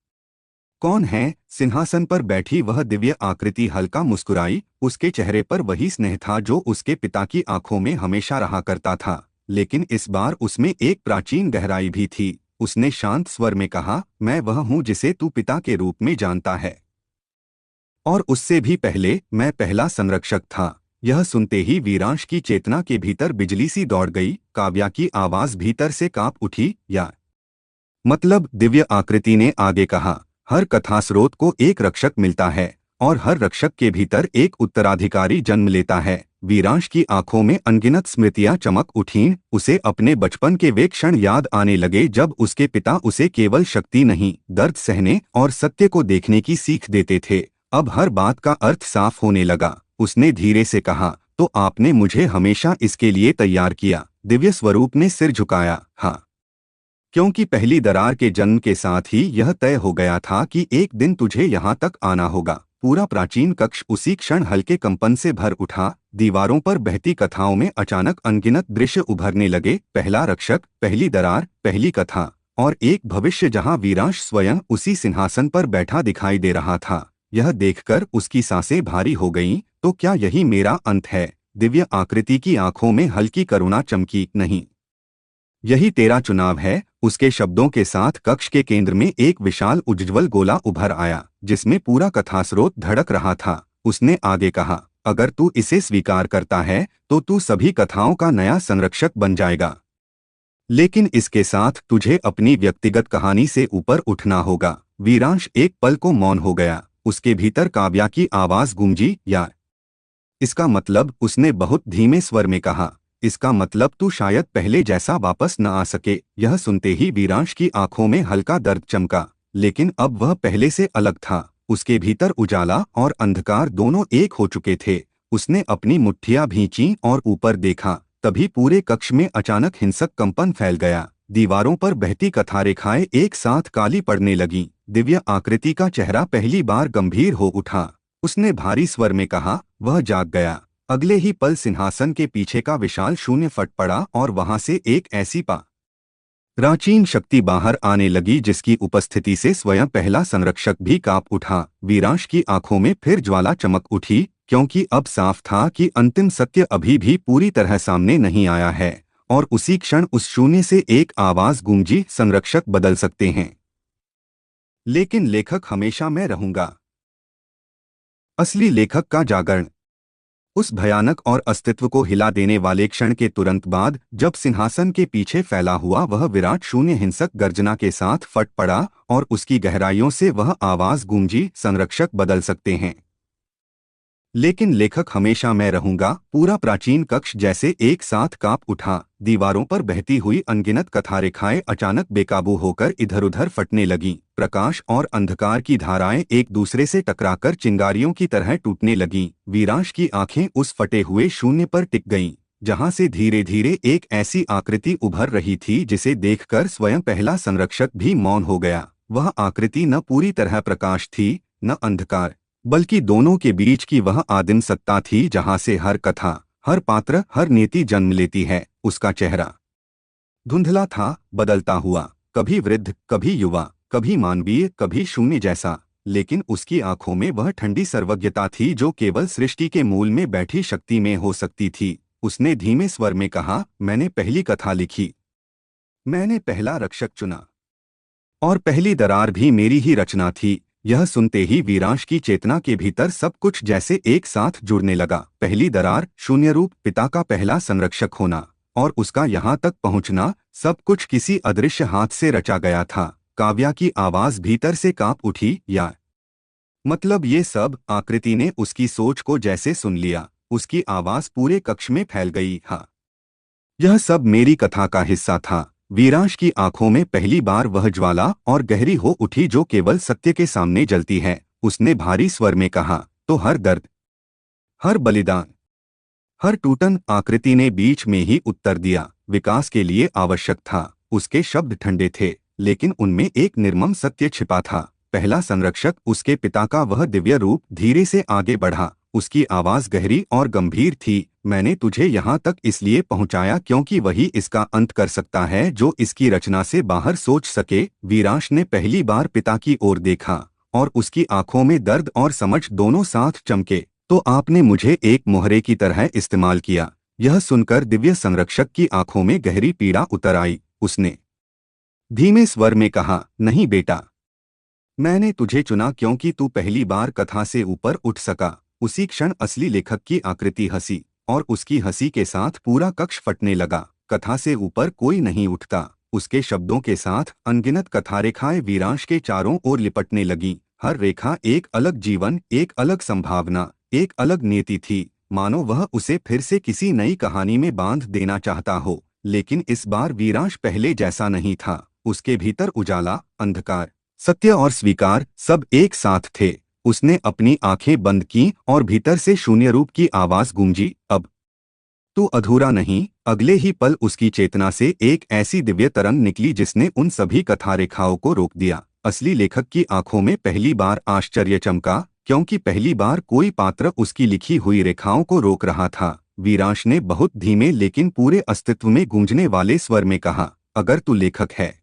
कौन हैं? सिंहासन पर बैठी वह दिव्य आकृति हल्का मुस्कुराई। उसके चेहरे पर वही स्नेह था जो उसके पिता की आंखों में हमेशा रहा करता था, लेकिन इस बार उसमें एक प्राचीन गहराई भी थी। उसने शांत स्वर में कहा, मैं वह हूँ जिसे तू पिता के रूप में जानता है, और उससे भी पहले मैं पहला संरक्षक था। यह सुनते ही वीरांश की चेतना के भीतर बिजली सी दौड़ गई। काव्या की आवाज भीतर से कांप उठी, या मतलब? दिव्य आकृति ने आगे कहा, हर कथा स्रोत को एक रक्षक मिलता है, और हर रक्षक के भीतर एक उत्तराधिकारी जन्म लेता है। वीरांश की आंखों में अनगिनत स्मृतियां चमक उठीं। उसे अपने बचपन के वे क्षण याद आने लगे जब उसके पिता उसे केवल शक्ति नहीं, दर्द सहने और सत्य को देखने की सीख देते थे। अब हर बात का अर्थ साफ होने लगा। उसने धीरे से कहा, तो आपने मुझे हमेशा इसके लिए तैयार किया? दिव्य स्वरूप ने सिर झुकाया, हाँ, क्योंकि पहली दरार के जन्म के साथ ही यह तय हो गया था कि एक दिन तुझे यहाँ तक आना होगा। पूरा प्राचीन कक्ष उसी क्षण हल्के कंपन से भर उठा। दीवारों पर बहती कथाओं में अचानक अनगिनत दृश्य उभरने लगे। पहला रक्षक, पहली दरार, पहली कथा, और एक भविष्य जहाँ वीरांश स्वयं उसी सिंहासन पर बैठा दिखाई दे रहा था। यह देखकर उसकी सांसें भारी हो गईं। तो क्या यही मेरा अंत है? दिव्य आकृति की आंखों में हल्की करुणा चमकी। नहीं, यही तेरा चुनाव है। उसके शब्दों के साथ कक्ष के केंद्र में एक विशाल उज्ज्वल गोला उभर आया, जिसमें पूरा कथास्रोत धड़क रहा था। उसने आगे कहा, अगर तू इसे स्वीकार करता है तो तू सभी कथाओं का नया संरक्षक बन जाएगा, लेकिन इसके साथ तुझे अपनी व्यक्तिगत कहानी से ऊपर उठना होगा। वीरांश एक पल को मौन हो गया। उसके भीतर काव्या की आवाज गूंजी, या इसका मतलब, उसने बहुत धीमे स्वर में कहा, इसका मतलब तू शायद पहले जैसा वापस न आ सके। यह सुनते ही वीरांश की आंखों में हल्का दर्द चमका, लेकिन अब वह पहले से अलग था। उसके भीतर उजाला और अंधकार दोनों एक हो चुके थे। उसने अपनी मुट्ठियां भींची और ऊपर देखा, तभी पूरे कक्ष में अचानक हिंसक कंपन फैल गया। दीवारों पर बहती कथारेखाएं एक साथ काली पड़ने लगीं। दिव्य आकृति का चेहरा पहली बार गंभीर हो उठा। उसने भारी स्वर में कहा, वह जाग गया। अगले ही पल सिंहासन के पीछे का विशाल शून्य फट पड़ा और वहां से एक ऐसी प्राचीन शक्ति बाहर आने लगी जिसकी उपस्थिति से स्वयं पहला संरक्षक भी कांप उठा। वीरांश की आंखों में फिर ज्वाला चमक उठी, क्योंकि अब साफ था कि अंतिम सत्य अभी भी पूरी तरह सामने नहीं आया है। और उसी क्षण उस शून्य से एक आवाज गूंजी, संरक्षक बदल सकते हैं, लेकिन लेखक हमेशा मैं रहूंगा। असली लेखक का जागरण। उस भयानक और अस्तित्व को हिला देने वाले क्षण के तुरंत बाद, जब सिंहासन के पीछे फैला हुआ वह विराट शून्य हिंसक गर्जना के साथ फट पड़ा और उसकी गहराइयों से वह आवाज गूंजी, संरक्षक बदल सकते हैं, लेकिन लेखक हमेशा मैं रहूंगा। पूरा प्राचीन कक्ष जैसे एक साथ कांप उठा। दीवारों पर बहती हुई अनगिनत कथारेखाएं अचानक बेकाबू होकर इधर-उधर फटने लगीं। प्रकाश और अंधकार की धाराएं एक दूसरे से टकराकर चिंगारियों की तरह टूटने लगीं। वीरांश की आंखें उस फटे हुए शून्य पर टिक गईं, जहां से धीरे-धीरे एक ऐसी आकृति उभर रही थी जिसे देखकर स्वयं पहला संरक्षक भी मौन हो गया। वह आकृति न पूरी तरह प्रकाश थी, न अंधकार, बल्कि दोनों के बीच की वह आदिम सत्ता थी जहां से हर कथा, हर पात्र, हर नीति जन्म लेती है। उसका चेहरा धुंधला था, बदलता हुआ, कभी वृद्ध, कभी युवा, कभी मानवीय, कभी शून्य जैसा, लेकिन उसकी आंखों में वह ठंडी सर्वज्ञता थी जो केवल सृष्टि के मूल में बैठी शक्ति में हो सकती थी। उसने धीमे स्वर में कहा, मैंने पहली कथा लिखी, मैंने पहला रक्षक चुना, और पहली दरार भी मेरी ही रचना थी। यह सुनते ही वीरांश की चेतना के भीतर सब कुछ जैसे एक साथ जुड़ने लगा। पहली दरार, शून्य रूप, पिता का पहला संरक्षक होना, और उसका यहाँ तक पहुँचना, सब कुछ किसी अदृश्य हाथ से रचा गया था। काव्या की आवाज भीतर से कांप उठी, या मतलब ये सब। आकृति ने उसकी सोच को जैसे सुन लिया। उसकी आवाज पूरे कक्ष में फैल गई, हाँ, यह सब मेरी कथा का हिस्सा था। वीरांश की आंखों में पहली बार वह ज्वाला और गहरी हो उठी जो केवल सत्य के सामने जलती है। उसने भारी स्वर में कहा, तो हर दर्द, हर बलिदान, हर टूटन, आकृति ने बीच में ही उत्तर दिया, विकास के लिए आवश्यक था। उसके शब्द ठंडे थे, लेकिन उनमें एक निर्मम सत्य छिपा था। पहला संरक्षक, उसके पिता का वह दिव्य रूप, धीरे से आगे बढ़ा। उसकी आवाज गहरी और गंभीर थी, मैंने तुझे यहाँ तक इसलिए पहुँचाया क्योंकि वही इसका अंत कर सकता है जो इसकी रचना से बाहर सोच सके। वीरांश ने पहली बार पिता की ओर देखा, और उसकी आंखों में दर्द और समझ दोनों साथ चमके। तो आपने मुझे एक मोहरे की तरह इस्तेमाल किया। यह सुनकर दिव्य संरक्षक की आंखों में गहरी पीड़ा उतर आई। उसने धीमे स्वर में कहा, नहीं बेटा, मैंने तुझे चुना क्योंकि तू पहली बार कथा से ऊपर उठ सका। उसी क्षण असली लेखक की आकृति हंसी, और उसकी हंसी के साथ पूरा कक्ष फटने लगा। कथा से ऊपर कोई नहीं उठता। उसके शब्दों के साथ अनगिनत कथारेखाएं वीरांश के चारों ओर लिपटने लगीं। हर रेखा एक अलग जीवन, एक अलग संभावना, एक अलग नीति थी, मानो वह उसे फिर से किसी नई कहानी में बांध देना चाहता हो। लेकिन इस बार वीरांश पहले जैसा नहीं था। उसके भीतर उजाला, अंधकार, सत्य और स्वीकार सब एक साथ थे। उसने अपनी आंखें बंद की और भीतर से शून्य रूप की आवाज गूंजी, अब तू अधूरा नहीं। अगले ही पल उसकी चेतना से एक ऐसी दिव्य तरंग निकली जिसने उन सभी कथारेखाओं को रोक दिया। असली लेखक की आंखों में पहली बार आश्चर्य चमका, क्योंकि पहली बार कोई पात्र उसकी लिखी हुई रेखाओं को रोक रहा था। वीरांश ने बहुत धीमे लेकिन पूरे अस्तित्व में गूंजने वाले स्वर में कहा, अगर तू लेखक है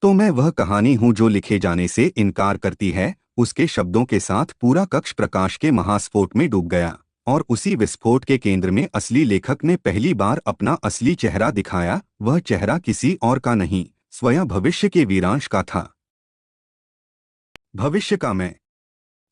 तो मैं वह कहानी हूँ जो लिखे जाने से इनकार करती है। उसके शब्दों के साथ पूरा कक्ष प्रकाश के महास्फोट में डूब गया, और उसी विस्फोट के केंद्र में असली लेखक ने पहली बार अपना असली चेहरा दिखाया। वह चेहरा किसी और का नहीं, स्वयं भविष्य के वीरांश का था। भविष्य का मैं।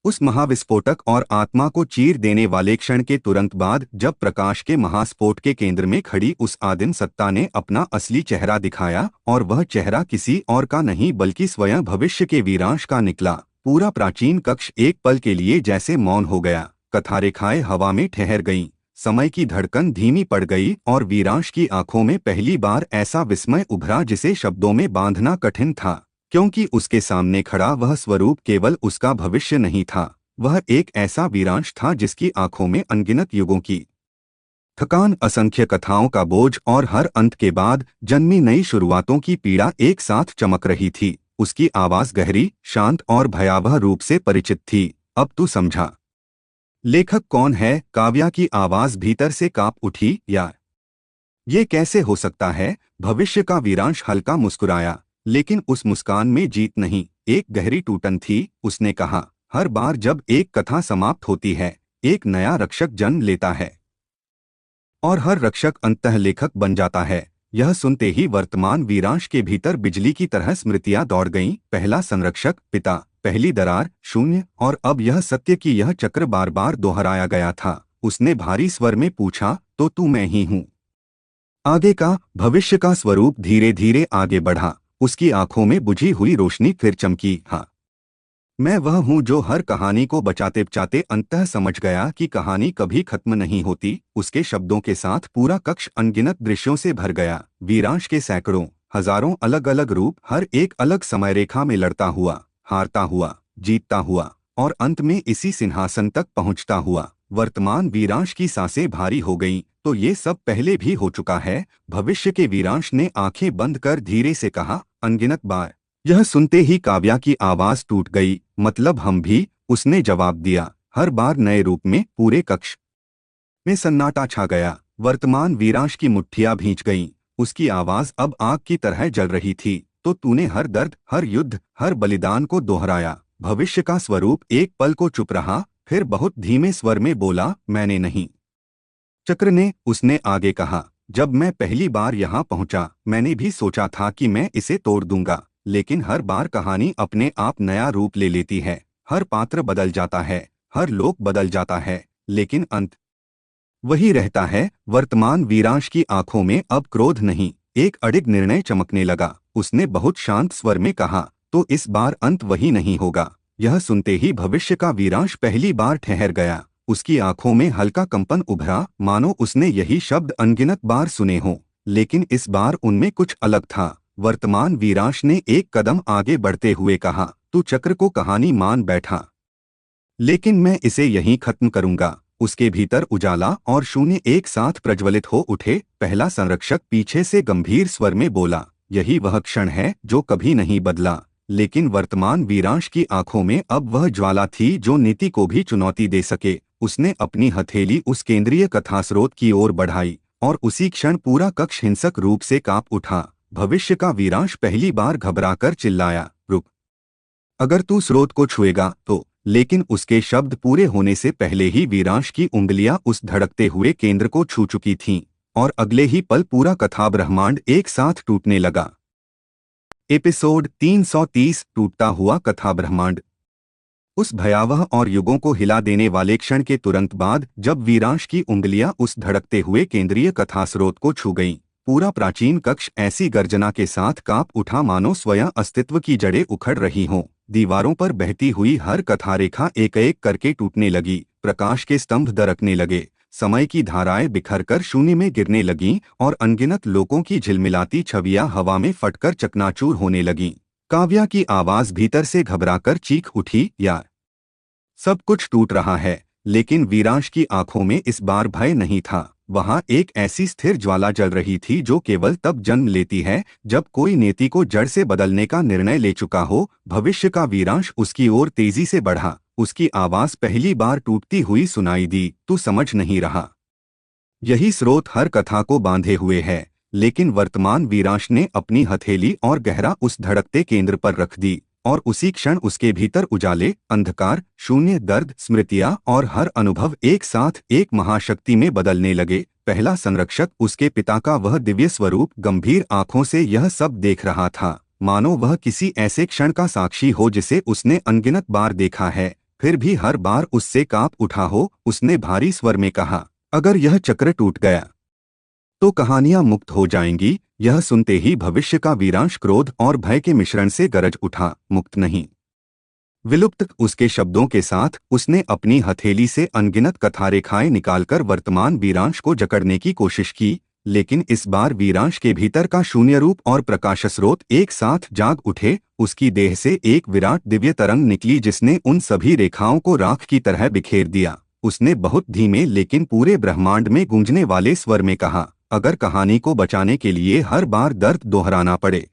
उस महाविस्फोटक और आत्मा को चीर देने वाले क्षण के तुरंत बाद जब प्रकाश के महास्फोट के केंद्र में खड़ी उस आदिम सत्ता ने अपना असली चेहरा दिखाया और वह चेहरा किसी और का नहीं बल्कि स्वयं भविष्य के वीरांश का निकला, पूरा प्राचीन कक्ष एक पल के लिए जैसे मौन हो गया। कथारेखाएं हवा में ठहर गईं, समय की धड़कन धीमी पड़ गई और वीरांश की आंखों में पहली बार ऐसा विस्मय उभरा जिसे शब्दों में बांधना कठिन था, क्योंकि उसके सामने खड़ा वह स्वरूप केवल उसका भविष्य नहीं था, वह एक ऐसा वीरांश था जिसकी आंखों में अनगिनत युगों की थकान, असंख्य कथाओं का बोझ और हर अंत के बाद जन्मी नई शुरुआतों की पीड़ा एक साथ चमक रही थी। उसकी आवाज गहरी, शांत और भयावह रूप से परिचित थी। अब तू समझा लेखक कौन है? काव्या की आवाज भीतर से कांप उठी। या ये कैसे हो सकता है? भविष्य का वीरांश हल्का मुस्कुराया, लेकिन उस मुस्कान में जीत नहीं, एक गहरी टूटन थी। उसने कहा, हर बार जब एक कथा समाप्त होती है, एक नया रक्षक जन्म लेता है और हर रक्षक अंततः लेखक बन जाता है। यह सुनते ही वर्तमान वीरांश के भीतर बिजली की तरह स्मृतियां दौड़ गईं। पहला संरक्षक, पिता, पहली दरार, शून्य, और अब यह सत्य कि यह चक्र बार बार दोहराया गया था। उसने भारी स्वर में पूछा, तो तू मैं ही हूँ? आगे का भविष्य का स्वरूप धीरे धीरे आगे बढ़ा। उसकी आंखों में बुझी हुई रोशनी फिर चमकी। हाँ, मैं वह हूँ जो हर कहानी को बचाते बचाते अंततः समझ गया कि कहानी कभी खत्म नहीं होती। उसके शब्दों के साथ पूरा कक्ष अनगिनत दृश्यों से भर गया। वीरांश के सैकड़ों, हजारों अलग अलग रूप, हर एक अलग समय रेखा में लड़ता हुआ, हारता हुआ, जीतता हुआ और अंत में इसी सिंहासन तक पहुंचता हुआ। वर्तमान वीरांश की सांसें भारी हो गईं। तो ये सब पहले भी हो चुका है? भविष्य के वीरांश ने आंखें बंद कर धीरे से कहा, अनगिनत बार। यह सुनते ही काव्या की आवाज टूट गई। मतलब हम भी? उसने जवाब दिया, हर बार नए रूप में। पूरे कक्ष में सन्नाटा छा गया। वर्तमान वीरांश की मुट्ठियां भींच गईं। उसकी आवाज अब आग की तरह जल रही थी। तो तूने हर दर्द, हर युद्ध, हर बलिदान को दोहराया। भविष्य का स्वरूप एक पल को चुप रहा, फिर बहुत धीमे स्वर में बोला, मैंने नहीं, चक्र ने। उसने आगे कहा, जब मैं पहली बार यहाँ पहुंचा, मैंने भी सोचा था कि मैं इसे तोड़ दूंगा, लेकिन हर बार कहानी अपने आप नया रूप ले लेती है। हर पात्र बदल जाता है, हर लोक बदल जाता है, लेकिन अंत वही रहता है। वर्तमान वीरांश की आंखों में अब क्रोध नहीं, एक अडिग निर्णय चमकने लगा। उसने बहुत शांत स्वर में कहा, तो इस बार अंत वही नहीं होगा। यह सुनते ही भविष्य का वीरांश पहली बार ठहर गया। उसकी आंखों में हल्का कंपन उभरा, मानो उसने यही शब्द अनगिनत बार सुने हों, लेकिन इस बार उनमें कुछ अलग था। वर्तमान वीरांश ने एक कदम आगे बढ़ते हुए कहा, तू चक्र को कहानी मान बैठा, लेकिन मैं इसे यहीं खत्म करूंगा। उसके भीतर उजाला और शून्य एक साथ प्रज्वलित हो उठे। पहला संरक्षक पीछे से गंभीर स्वर में बोला, यही वह क्षण है जो कभी नहीं बदला। लेकिन वर्तमान वीरांश की आंखों में अब वह ज्वाला थी जो नीति को भी चुनौती दे सके। उसने अपनी हथेली उस केंद्रीय कथास्रोत की ओर बढ़ाई और उसी क्षण पूरा कक्ष हिंसक रूप से कांप उठा। भविष्य का वीरांश पहली बार घबराकर चिल्लाया, रुक, अगर तू स्रोत को छुएगा तो। लेकिन उसके शब्द पूरे होने से पहले ही वीरांश की उंगलियां उस धड़कते हुए केंद्र को छू चुकी थीं और अगले ही पल पूरा कथा ब्रह्मांड एक साथ टूटने लगा। एपिसोड 330, टूटता हुआ कथा ब्रह्मांड। उस भयावह और युगों को हिला देने वाले क्षण के तुरंत बाद जब वीरांश की उंगलियां उस धड़कते हुए केंद्रीय कथास्रोत को छू गईं, पूरा प्राचीन कक्ष ऐसी गर्जना के साथ कांप उठा मानो स्वयं अस्तित्व की जड़ें उखड़ रही हों। दीवारों पर बहती हुई हर कथारेखा एक एक करके टूटने लगी, प्रकाश के स्तंभ दरकने लगे, समय की धाराएं बिखरकर शून्य में गिरने लगीं और अनगिनत लोगों की झिलमिलाती छवियां हवा में फटकर चकनाचूर होने लगीं। काव्या की आवाज भीतर से घबराकर चीख उठी, या सब कुछ टूट रहा है। लेकिन वीरांश की आंखों में इस बार भय नहीं था। वहां एक ऐसी स्थिर ज्वाला जल रही थी जो केवल तब जन्म लेती है जब कोई नीति को जड़ से बदलने का निर्णय ले चुका हो। भविष्य का वीरांश उसकी ओर तेजी से बढ़ा। उसकी आवाज पहली बार टूटती हुई सुनाई दी, तू समझ नहीं रहा। यही स्रोत हर कथा को बांधे हुए है। लेकिन वर्तमान वीरांश ने अपनी हथेली और गहरा उस धड़कते केंद्र पर रख दी और उसी क्षण उसके भीतर उजाले, अंधकार, शून्य, दर्द, स्मृतियां और हर अनुभव एक साथ एक महाशक्ति में बदलने लगे। पहला संरक्षक, उसके पिता का वह दिव्य स्वरूप, गंभीर आंखों से यह सब देख रहा था, मानो वह किसी ऐसे क्षण का साक्षी हो जिसे उसने अनगिनत बार देखा है। फिर भी हर बार उससे कांप उठा हो। उसने भारी स्वर में कहा, अगर यह चक्र टूट गया तो कहानियां मुक्त हो जाएंगी। यह सुनते ही भविष्य का वीरांश क्रोध और भय के मिश्रण से गरज उठा। मुक्त नहीं, विलुप्त। उसके शब्दों के साथ उसने अपनी हथेली से अनगिनत कथारेखाएं निकालकर वर्तमान वीरांश को जकड़ने की कोशिश की, लेकिन इस बार वीरांश के भीतर का शून्य रूप और प्रकाश स्रोत एक साथ जाग उठे। उसकी देह से एक विराट दिव्य तरंग निकली जिसने उन सभी रेखाओं को राख की तरह बिखेर दिया। उसने बहुत धीमे लेकिन पूरे ब्रह्मांड में गूंजने वाले स्वर में कहा, अगर कहानी को बचाने के लिए हर बार दर्द दोहराना पड़े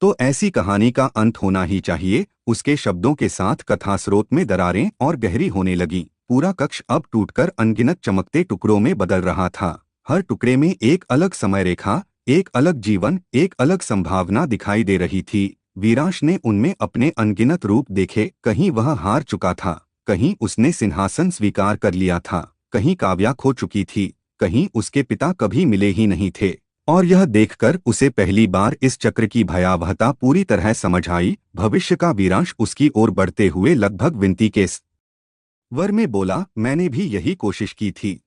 तो ऐसी कहानी का अंत होना ही चाहिए। उसके शब्दों के साथ कथा स्रोत में दरारें और गहरी होने लगी। पूरा कक्ष अब टूटकर अनगिनत चमकते टुकड़ों में बदल रहा था। हर टुकड़े में एक अलग समय रेखा, एक अलग जीवन, एक अलग संभावना दिखाई दे रही थी। वीरांश ने उनमें अपने अनगिनत रूप देखे। कहीं वह हार चुका था, कहीं उसने सिंहासन स्वीकार कर लिया था, कहीं काव्या खो चुकी थी, कहीं उसके पिता कभी मिले ही नहीं थे। और यह देखकर उसे पहली बार इस चक्र की भयावहता पूरी तरह समझ आई। भविष्य का वीरांश उसकी ओर बढ़ते हुए लगभग विनती के स्वर में बोला, मैंने भी यही कोशिश की थी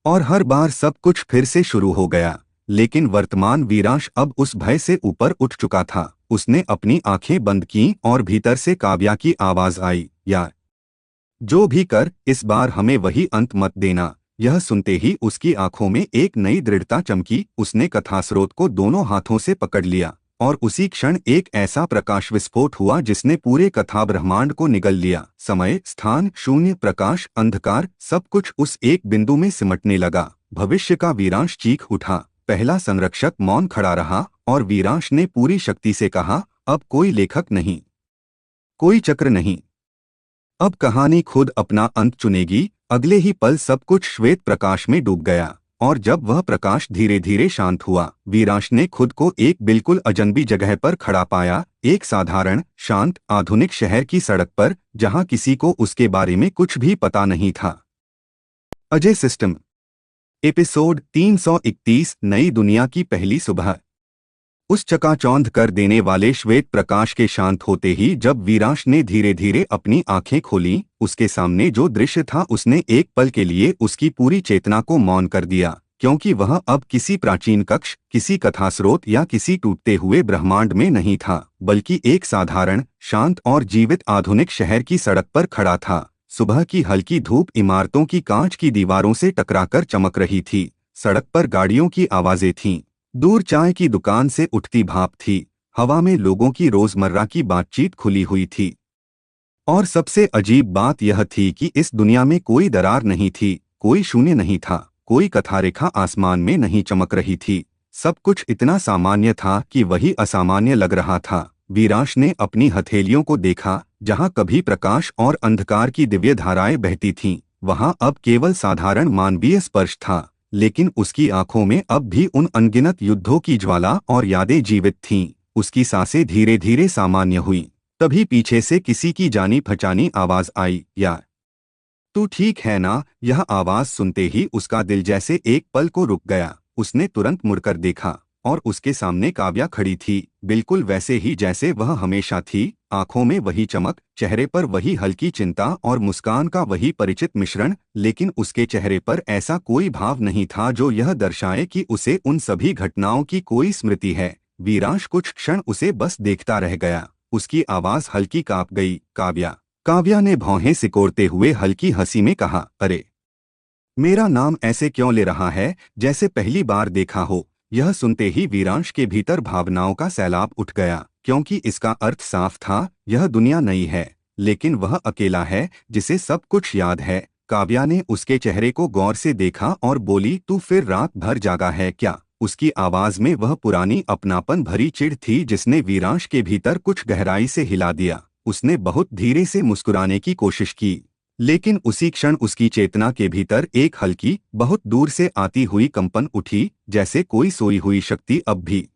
और हर बार सब कुछ फिर से शुरू हो गया। लेकिन वर्तमान वीरांश अब उस भय से ऊपर उठ चुका था। उसने अपनी आंखें बंद कीं और भीतर से काव्या की आवाज आई, यार, जो भी कर, इस बार हमें वही अंत मत देना। यह सुनते ही उसकी आंखों में एक नई दृढ़ता चमकी। उसने कथास्रोत को दोनों हाथों से पकड़ लिया और उसी क्षण एक ऐसा प्रकाश विस्फोट हुआ जिसने पूरे कथा ब्रह्मांड को निगल लिया। समय, स्थान, शून्य, प्रकाश, अंधकार, सब कुछ उस एक बिंदु में सिमटने लगा। भविष्य का वीरांश चीख उठा। पहला संरक्षक मौन खड़ा रहा और वीरांश ने पूरी शक्ति से कहा, अब कोई लेखक नहीं, कोई चक्र नहीं, अब कहानी खुद अपना अंत चुनेगी। अगले ही पल सब कुछ श्वेत प्रकाश में डूब गया और जब वह प्रकाश धीरे धीरे शांत हुआ, वीरांश ने खुद को एक बिल्कुल अजनबी जगह पर खड़ा पाया। एक साधारण, शांत, आधुनिक शहर की सड़क पर, जहां किसी को उसके बारे में कुछ भी पता नहीं था। अजय सिस्टम, एपिसोड 331, नई दुनिया की पहली सुबह। उस चकाचौंध कर देने वाले श्वेत प्रकाश के शांत होते ही जब वीरांश ने धीरे धीरे अपनी आंखें खोलीं, उसके सामने जो दृश्य था उसने एक पल के लिए उसकी पूरी चेतना को मौन कर दिया। क्योंकि वह अब किसी प्राचीन कक्ष, किसी कथास्रोत या किसी टूटते हुए ब्रह्मांड में नहीं था, बल्कि एक साधारण, शांत और जीवित आधुनिक शहर की सड़क पर खड़ा था। सुबह की हल्की धूप इमारतों की कांच की दीवारों से टकराकर चमक रही थी। सड़क पर गाड़ियों की आवाजें थीं, दूर चाय की दुकान से उठती भाप थी। हवा में लोगों की रोजमर्रा की बातचीत खुली हुई थी। और सबसे अजीब बात यह थी कि इस दुनिया में कोई दरार नहीं थी, कोई शून्य नहीं था, कोई कथारेखा आसमान में नहीं चमक रही थी। सब कुछ इतना सामान्य था कि वही असामान्य लग रहा था। वीरांश ने अपनी हथेलियों को देखा। जहां कभी प्रकाश और अंधकार की दिव्य धाराएं बहती थीं, वहां अब केवल साधारण मानवीय स्पर्श था। लेकिन उसकी आंखों में अब भी उन अनगिनत युद्धों की ज्वाला और यादें जीवित थीं। उसकी सांसें धीरे धीरे सामान्य हुईं। तभी पीछे से किसी की जानी पहचानी आवाज आई, यार, तू ठीक है ना? यह आवाज सुनते ही उसका दिल जैसे एक पल को रुक गया। उसने तुरंत मुड़कर देखा और उसके सामने काव्या खड़ी थी, बिल्कुल वैसे ही जैसे वह हमेशा थी। आंखों में वही चमक, चेहरे पर वही हल्की चिंता और मुस्कान का वही परिचित मिश्रण। लेकिन उसके चेहरे पर ऐसा कोई भाव नहीं था जो यह दर्शाए कि उसे उन सभी घटनाओं की कोई स्मृति है। वीरांश कुछ क्षण उसे बस देखता रह गया। उसकी आवाज हल्की कांप गई, काव्या। काव्या ने भौहें सिकोड़ते हुए हल्की हंसी में कहा, अरे, मेरा नाम ऐसे क्यों ले रहा है जैसे पहली बार देखा हो? यह सुनते ही वीरांश के भीतर भावनाओं का सैलाब उठ गया, क्योंकि इसका अर्थ साफ था, यह दुनिया नई है, लेकिन वह अकेला है जिसे सब कुछ याद है। काव्या ने उसके चेहरे को गौर से देखा और बोली, तू फिर रात भर जागा है क्या? उसकी आवाज में वह पुरानी अपनापन भरी चिढ़ थी जिसने वीरांश के भीतर कुछ गहराई से हिला दिया। उसने बहुत धीरे से मुस्कुराने की कोशिश की, लेकिन उसी क्षण उसकी चेतना के भीतर एक हल्की, बहुत दूर से आती हुई कंपन उठी, जैसे कोई सोई हुई शक्ति अब भी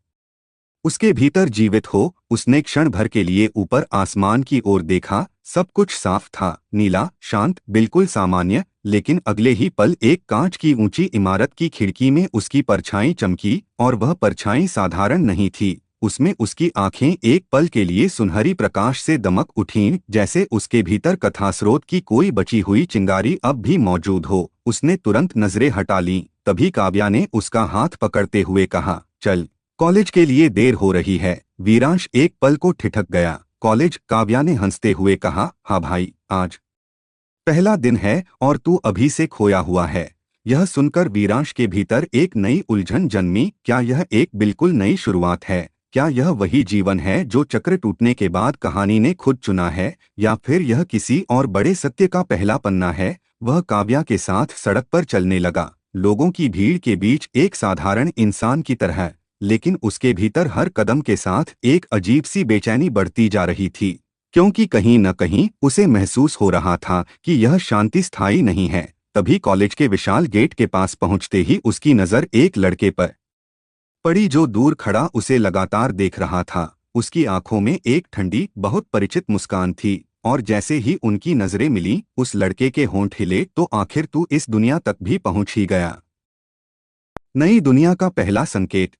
उसके भीतर जीवित हो। उसने क्षण भर के लिए ऊपर आसमान की ओर देखा। सब कुछ साफ था, नीला, शांत, बिल्कुल सामान्य। लेकिन अगले ही पल एक कांच की ऊंची इमारत की खिड़की में उसकी परछाई चमकी और वह परछाई साधारण नहीं थी। उसमें उसकी आंखें एक पल के लिए सुनहरी प्रकाश से दमक उठीं, जैसे उसके भीतर कथास्रोत की कोई बची हुई चिंगारी अब भी मौजूद हो। उसने तुरंत नजरें हटा लीं। तभी काव्या ने उसका हाथ पकड़ते हुए कहा, चल, कॉलेज के लिए देर हो रही है। वीरांश एक पल को ठिठक गया। कॉलेज? काव्या ने हंसते हुए कहा, हाँ भाई, आज पहला दिन है और तू अभी से खोया हुआ है। यह सुनकर वीरांश के भीतर एक नई उलझन जन्मी। क्या यह एक बिल्कुल नई शुरुआत है? क्या यह वही जीवन है जो चक्र टूटने के बाद कहानी ने खुद चुना है, या फिर यह किसी और बड़े सत्य का पहला पन्ना है? वह काव्या के साथ सड़क पर चलने लगा, लोगों की भीड़ के बीच एक साधारण इंसान की तरह। लेकिन उसके भीतर हर कदम के साथ एक अजीब सी बेचैनी बढ़ती जा रही थी, क्योंकि कहीं न कहीं उसे महसूस हो रहा था कि यह शांति स्थायी नहीं है। तभी कॉलेज के विशाल गेट के पास पहुंचते ही उसकी नज़र एक लड़के पर पड़ी जो दूर खड़ा उसे लगातार देख रहा था। उसकी आंखों में एक ठंडी, बहुत परिचित मुस्कान थी, और जैसे ही उनकी नजरें मिली, उस लड़के के होंठ हिले। तो आखिर तू इस दुनिया तक भी पहुंच ही गया। नई दुनिया का पहला संकेत।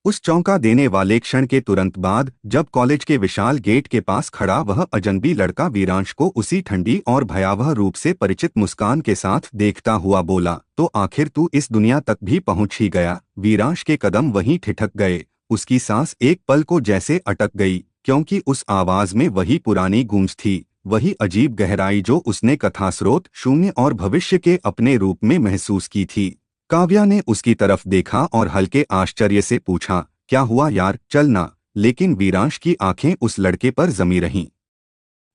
उस चौंका देने वाले क्षण के तुरंत बाद, जब कॉलेज के विशाल गेट के पास खड़ा वह अजनबी लड़का वीरांश को उसी ठंडी और भयावह रूप से परिचित मुस्कान के साथ देखता हुआ बोला, तो आखिर तू इस दुनिया तक भी पहुंच ही गया। वीरांश के कदम वहीं ठिठक गए। उसकी सांस एक पल को जैसे अटक गई, क्योंकि उस आवाज में वही पुरानी गूंज थी, वही अजीब गहराई जो उसने कथास्रोत, शून्य और भविष्य के अपने रूप में महसूस की थी। काव्या ने उसकी तरफ देखा और हल्के आश्चर्य से पूछा, क्या हुआ यार, चलना। लेकिन वीरांश की आंखें उस लड़के पर जमी रहीं।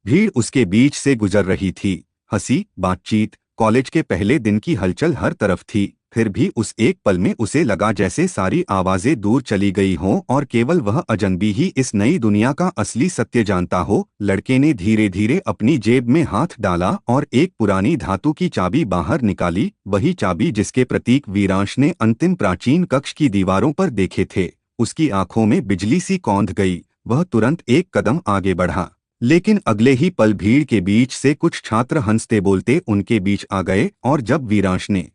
भीड़ उसके बीच से गुजर रही थी, हंसी, बातचीत, कॉलेज के पहले दिन की हलचल हर तरफ थी। फिर भी उस एक पल में उसे लगा जैसे सारी आवाजें दूर चली गई हों और केवल वह अजनबी ही इस नई दुनिया का असली सत्य जानता हो। लड़के ने धीरे धीरे अपनी जेब में हाथ डाला और एक पुरानी धातु की चाबी बाहर निकाली, वही चाबी जिसके प्रतीक वीरांश ने अंतिम प्राचीन कक्ष की दीवारों पर देखे थे। उसकी आंखों में बिजली सी कौंध गई। वह तुरंत एक कदम आगे बढ़ा, लेकिन अगले ही पल भीड़ के बीच से कुछ छात्र हंसते बोलते उनके बीच आ गए, और जब वीरांश ने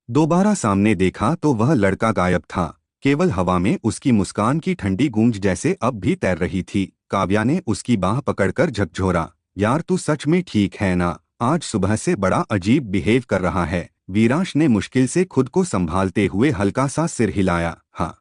दोबारा सामने देखा तो वह लड़का गायब था। केवल हवा में उसकी मुस्कान की ठंडी गूंज जैसे अब भी तैर रही थी। काव्या ने उसकी बाह पकड़कर झकझोरा, यार तू सच में ठीक है ना? आज सुबह से बड़ा अजीब बिहेव कर रहा है। वीरांश ने मुश्किल से खुद को संभालते हुए हल्का सा सिर हिलाया, हाँ,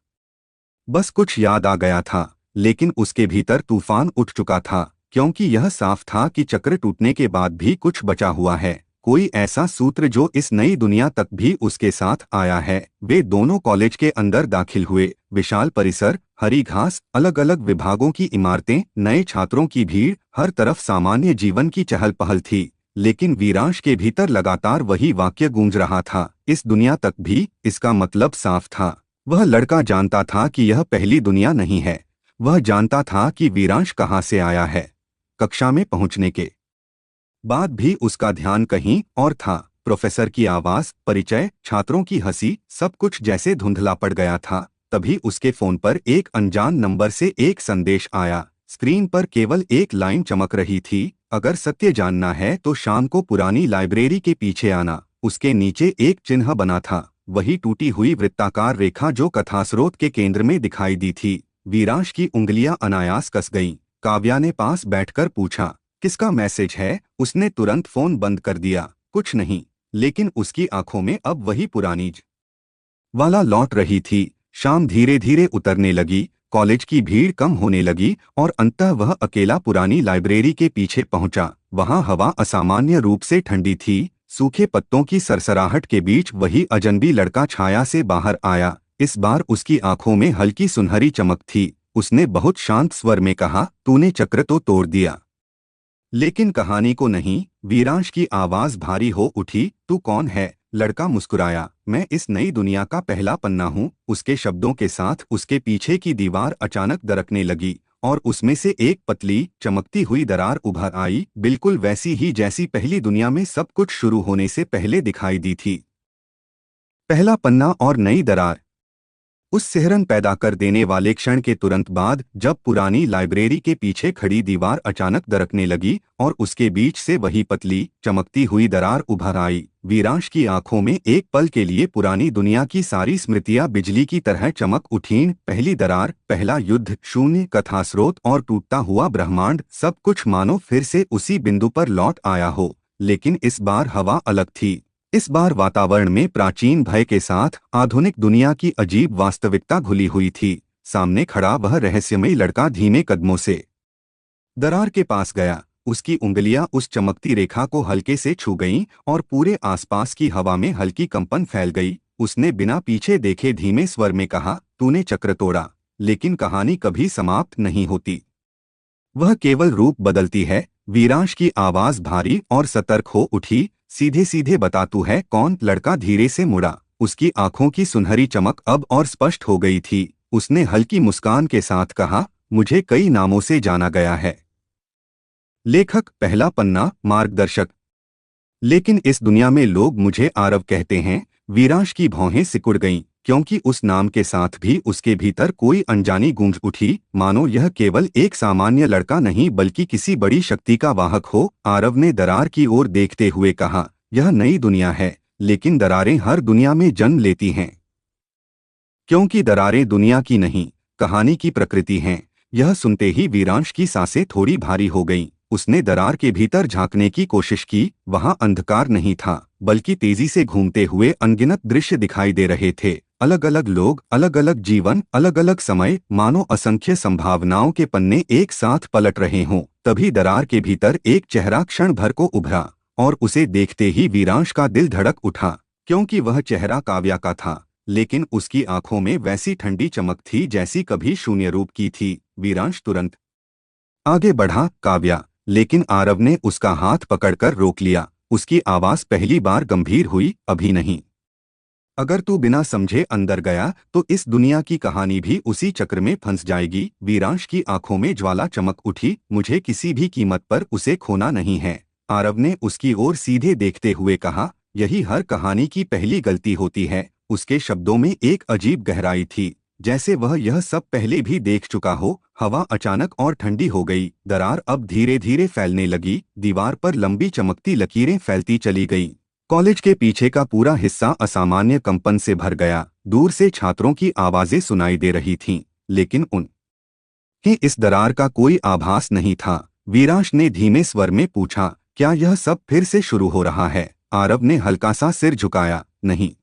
बस कुछ याद आ गया था। लेकिन उसके भीतर तूफान उठ चुका था, क्योंकि यह साफ था कि चक्र टूटने के बाद भी कुछ बचा हुआ है, कोई ऐसा सूत्र जो इस नई दुनिया तक भी उसके साथ आया है। वे दोनों कॉलेज के अंदर दाखिल हुए। विशाल परिसर, हरी घास, अलग अलग विभागों की इमारतें, नए छात्रों की भीड़, हर तरफ सामान्य जीवन की चहल पहल थी। लेकिन वीरांश के भीतर लगातार वही वाक्य गूंज रहा था, इस दुनिया तक भी। इसका मतलब साफ था। वह लड़का जानता था कि यह पहली दुनिया नहीं है। वह जानता था कि वीरांश कहाँ से आया है। कक्षा में पहुंचने के बाद भी उसका ध्यान कहीं और था। प्रोफेसर की आवाज, परिचय, छात्रों की हंसी, सब कुछ जैसे धुंधला पड़ गया था। तभी उसके फोन पर एक अनजान नंबर से एक संदेश आया। स्क्रीन पर केवल एक लाइन चमक रही थी, अगर सत्य जानना है तो शाम को पुरानी लाइब्रेरी के पीछे आना। उसके नीचे एक चिन्ह बना था, वही टूटी हुई वृत्ताकार रेखा जो कथास्रोत के केंद्र में दिखाई दी थी। वीरांश की उंगलियां अनायास कस गईं। काव्या ने पास बैठकर पूछा, किसका मैसेज है? उसने तुरंत फोन बंद कर दिया। कुछ नहीं। लेकिन उसकी आंखों में अब वही पुरानी वाला लौट रही थी। शाम धीरे धीरे उतरने लगी, कॉलेज की भीड़ कम होने लगी, और अंततः वह अकेला पुरानी लाइब्रेरी के पीछे पहुंचा। वहां हवा असामान्य रूप से ठंडी थी। सूखे पत्तों की सरसराहट के बीच वही अजनबी लड़का छाया से बाहर आया। इस बार उसकी आंखों में हल्की सुनहरी चमक थी। उसने बहुत शांत स्वर में कहा, तूने चक्र तो तोड़ दिया, लेकिन कहानी को नहीं। वीरांश की आवाज भारी हो उठी। तू कौन है? लड़का मुस्कुराया, मैं इस नई दुनिया का पहला पन्ना हूँ। उसके शब्दों के साथ उसके पीछे की दीवार अचानक दरकने लगी, और उसमें से एक पतली, चमकती हुई दरार उभर आई, बिल्कुल वैसी ही जैसी पहली दुनिया में सब कुछ शुरू होने से पहले दिखाई दी थी। पहला पन्ना और नई दरार। उस सिहरन पैदा कर देने वाले क्षण के तुरंत बाद जब पुरानी लाइब्रेरी के पीछे खड़ी दीवार अचानक दरकने लगी और उसके बीच से वही पतली चमकती हुई दरार उभर आई, वीरांश की आंखों में एक पल के लिए पुरानी दुनिया की सारी स्मृतियां बिजली की तरह चमक उठीं। पहली दरार, पहला युद्ध, शून्य, कथास्रोत और टूटता हुआ ब्रह्मांड, सब कुछ मानो फिर से उसी बिंदु पर लौट आया हो। लेकिन इस बार हवा अलग थी। इस बार वातावरण में प्राचीन भय के साथ आधुनिक दुनिया की अजीब वास्तविकता घुली हुई थी। सामने खड़ा वह रहस्यमयी लड़का धीमे कदमों से दरार के पास गया। उसकी उंगलियां उस चमकती रेखा को हल्के से छू गईं और पूरे आसपास की हवा में हल्की कंपन फैल गई। उसने बिना पीछे देखे धीमे स्वर में कहा, तूने चक्र तोड़ा, लेकिन कहानी कभी समाप्त नहीं होती। वह केवल रूप बदलती है। वीरांश की आवाज भारी और सतर्क हो उठी। सीधे सीधे बता, तू है कौन? लड़का धीरे से मुड़ा। उसकी आंखों की सुनहरी चमक अब और स्पष्ट हो गई थी। उसने हल्की मुस्कान के साथ कहा, मुझे कई नामों से जाना गया है। लेखक, पहला पन्ना, मार्गदर्शक। लेकिन इस दुनिया में लोग मुझे आरव कहते हैं। वीरांश की भौहें सिकुड़ गईं, क्योंकि उस नाम के साथ भी उसके भीतर कोई अनजानी गूंज उठी, मानो यह केवल एक सामान्य लड़का नहीं बल्कि किसी बड़ी शक्ति का वाहक हो। आरव ने दरार की ओर देखते हुए कहा, यह नई दुनिया है, लेकिन दरारें हर दुनिया में जन्म लेती हैं, क्योंकि दरारें दुनिया की नहीं, कहानी की प्रकृति हैं। यह सुनते ही वीरांश की सांसें थोड़ी भारी हो गईं। उसने दरार के भीतर झांकने की कोशिश की। वहां अंधकार नहीं था, बल्कि तेजी से घूमते हुए अनगिनत दृश्य दिखाई दे रहे थे। अलग अलग लोग, अलग अलग जीवन, अलग अलग समय, मानो असंख्य संभावनाओं के पन्ने एक साथ पलट रहे हों। तभी दरार के भीतर एक चेहरा क्षण भर को उभरा और उसे देखते ही वीरांश का दिल धड़क उठा, क्योंकि वह चेहरा काव्या का था। लेकिन उसकी आंखों में वैसी ठंडी चमक थी जैसी कभी शून्य रूप की थी। वीरांश तुरंत आगे बढ़ा, काव्या। लेकिन आरव ने उसका हाथ पकड़कर रोक लिया। उसकी आवाज पहली बार गंभीर हुई, अभी नहीं। अगर तू बिना समझे अंदर गया तो इस दुनिया की कहानी भी उसी चक्र में फंस जाएगी। वीरांश की आंखों में ज्वाला चमक उठी। मुझे किसी भी कीमत पर उसे खोना नहीं है। आरव ने उसकी ओर सीधे देखते हुए कहा, यही हर कहानी की पहली गलती होती है। उसके शब्दों में एक अजीब गहराई थी, जैसे वह यह सब पहले भी देख चुका हो। हवा अचानक और ठंडी हो गई। दरार अब धीरे धीरे फैलने लगी। दीवार पर लंबी चमकती लकीरें फैलती चली गईं। कॉलेज के पीछे का पूरा हिस्सा असामान्य कंपन से भर गया। दूर से छात्रों की आवाजें सुनाई दे रही थीं, लेकिन उन्हें इस दरार का कोई आभास नहीं था। वीरांश ने धीमे स्वर में पूछा, क्या यह सब फिर से शुरू हो रहा है? आरव ने हल्का सा सिर झुकाया, नहीं,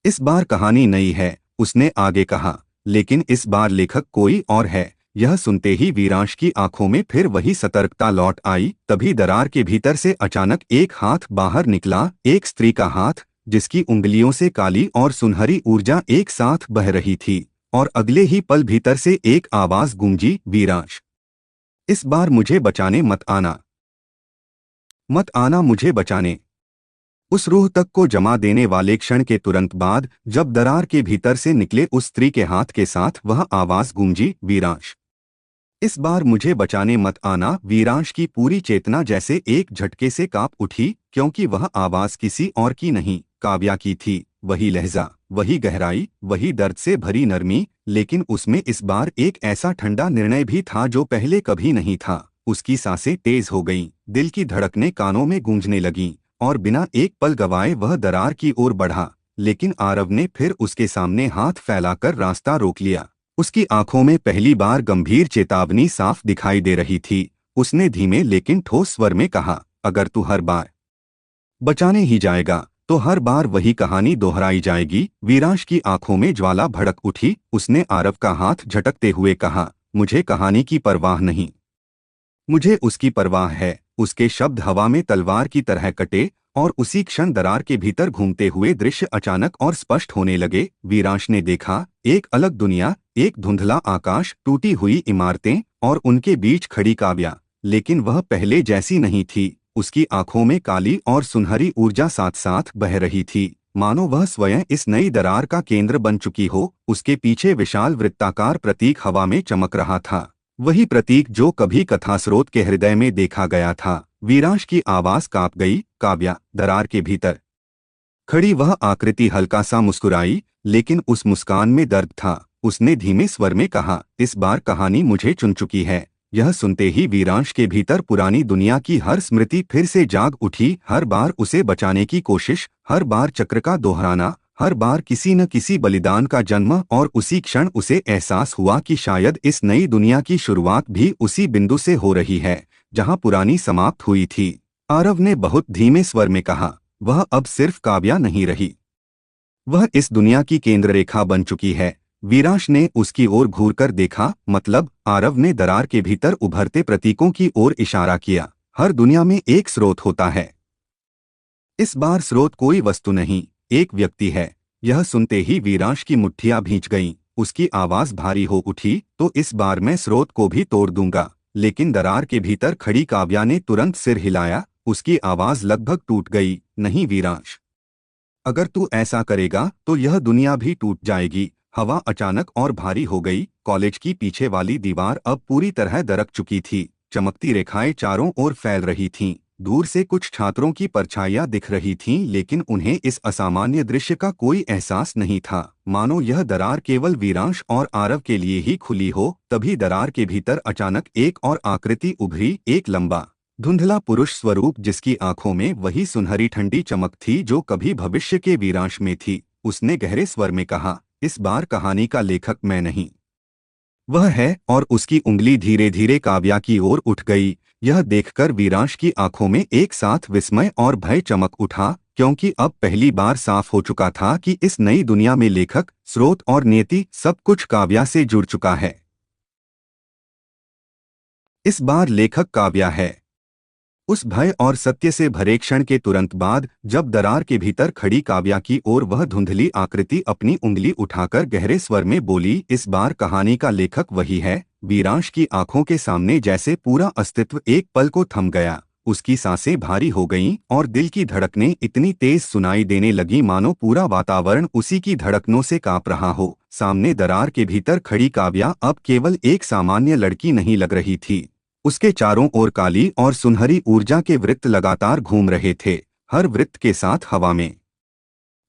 इस बार कहानी नई है। उसने आगे कहा, लेकिन इस बार लेखक कोई और है। यह सुनते ही वीरांश की आंखों में फिर वही सतर्कता लौट आई। तभी दरार के भीतर से अचानक एक हाथ बाहर निकला, एक स्त्री का हाथ, जिसकी उंगलियों से काली और सुनहरी ऊर्जा एक साथ बह रही थी। और अगले ही पल भीतर से एक आवाज गूंजी, वीरांश, इस बार मुझे बचाने मत आना, मत आना मुझे बचाने। उस रूह तक को जमा देने वाले क्षण के तुरंत बाद जब दरार के भीतर से निकले उस स्त्री के हाथ के साथ वह आवाज गूंजी, वीरांश, इस बार मुझे बचाने मत आना। वीरांश की पूरी चेतना जैसे एक झटके से कांप उठी, क्योंकि वह आवाज किसी और की नहीं, काव्या की थी। वही लहजा, वही गहराई, वही दर्द से भरी नरमी, लेकिन उसमें इस बार एक ऐसा ठंडा निर्णय भी था जो पहले कभी नहीं था। उसकी सांसें तेज हो गईं, दिल की धड़कनें कानों में गूंजने लगीं, और बिना एक पल गवाए वह दरार की ओर बढ़ा। लेकिन आरव ने फिर उसके सामने हाथ फैलाकर रास्ता रोक लिया। उसकी आंखों में पहली बार गंभीर चेतावनी साफ दिखाई दे रही थी। उसने धीमे लेकिन ठोस स्वर में कहा, अगर तू हर बार बचाने ही जाएगा तो हर बार वही कहानी दोहराई जाएगी। वीरांश की आंखों में ज्वाला भड़क उठी। उसने आरव का हाथ झटकते हुए कहा, मुझे कहानी की परवाह नहीं, मुझे उसकी परवाह है। उसके शब्द हवा में तलवार की तरह कटे और उसी क्षण दरार के भीतर घूमते हुए दृश्य अचानक और स्पष्ट होने लगे। वीरांश ने देखा, एक अलग दुनिया, एक धुंधला आकाश, टूटी हुई इमारतें और उनके बीच खड़ी काव्या। लेकिन वह पहले जैसी नहीं थी। उसकी आंखों में काली और सुनहरी ऊर्जा साथ साथ बह रही थी, मानो वह स्वयं इस नई दरार का केंद्र बन चुकी हो। उसके पीछे विशाल वृत्ताकार प्रतीक हवा में चमक रहा था, वही प्रतीक जो कभी कथास्रोत के हृदय में देखा गया था। वीरांश की आवाज कांप गई, काव्या। दरार के भीतर खड़ी वह आकृति हल्का सा मुस्कुराई, लेकिन उस मुस्कान में दर्द था। उसने धीमे स्वर में कहा, इस बार कहानी मुझे चुन चुकी है। यह सुनते ही वीरांश के भीतर पुरानी दुनिया की हर स्मृति फिर से जाग उठी। हर बार उसे बचाने की कोशिश, हर बार चक्र का दोहराना, हर बार किसी न किसी बलिदान का जन्म। और उसी क्षण उसे एहसास हुआ कि शायद इस नई दुनिया की शुरुआत भी उसी बिंदु से हो रही है जहां पुरानी समाप्त हुई थी। आरव ने बहुत धीमे स्वर में कहा, वह अब सिर्फ काव्या नहीं रही, वह इस दुनिया की केंद्र रेखा बन चुकी है। वीरांश ने उसकी ओर घूरकर देखा। मतलब? आरव ने दरार के भीतर उभरते प्रतीकों की ओर इशारा किया। हर दुनिया में एक स्रोत होता है। इस बार स्रोत कोई वस्तु नहीं, एक व्यक्ति है। यह सुनते ही वीरांश की मुट्ठियां भींच गईं। उसकी आवाज भारी हो उठी, तो इस बार मैं स्रोत को भी तोड़ दूंगा। लेकिन दरार के भीतर खड़ी काव्या ने तुरंत सिर हिलाया। उसकी आवाज लगभग टूट गई। नहीं वीरांश, अगर तू ऐसा करेगा तो यह दुनिया भी टूट जाएगी। हवा अचानक और भारी हो गई। कॉलेज की पीछे वाली दीवार अब पूरी तरह दरक चुकी थी। चमकती रेखाएं चारों ओर फैल रही थीं। दूर से कुछ छात्रों की परछाइयां दिख रही थीं, लेकिन उन्हें इस असामान्य दृश्य का कोई एहसास नहीं था। मानो यह दरार केवल वीरांश और आरव के लिए ही खुली हो। तभी दरार के भीतर अचानक एक और आकृति उभरी, एक लंबा धुंधला पुरुष स्वरूप, जिसकी आंखों में वही सुनहरी ठंडी चमक थी जो कभी भविष्य के वीरांश में थी। उसने गहरे स्वर में कहा, इस बार कहानी का लेखक मैं नहीं, वह है। और उसकी उंगली धीरे धीरे काव्या की ओर उठ गई। यह देखकर वीरांश की आंखों में एक साथ विस्मय और भय चमक उठा, क्योंकि अब पहली बार साफ हो चुका था कि इस नई दुनिया में लेखक, स्रोत और नियति सब कुछ काव्या से जुड़ चुका है। इस बार लेखक काव्या है। उस भय और सत्य से भरे क्षण के तुरंत बाद, जब दरार के भीतर खड़ी काव्या की ओर वह धुंधली आकृति अपनी उंगली उठाकर गहरे स्वर में बोली, इस बार कहानी का लेखक वही है। वीरांश की आंखों के सामने जैसे पूरा अस्तित्व एक पल को थम गया। उसकी सांसें भारी हो गईं और दिल की धड़कनें इतनी तेज सुनाई देने लगी मानो पूरा वातावरण उसी की धड़कनों से कांप रहा हो। सामने दरार के भीतर खड़ी काव्या अब केवल एक सामान्य लड़की नहीं लग रही थी। उसके चारों ओर काली और सुनहरी ऊर्जा के वृत्त लगातार घूम रहे थे। हर वृत्त के साथ हवा में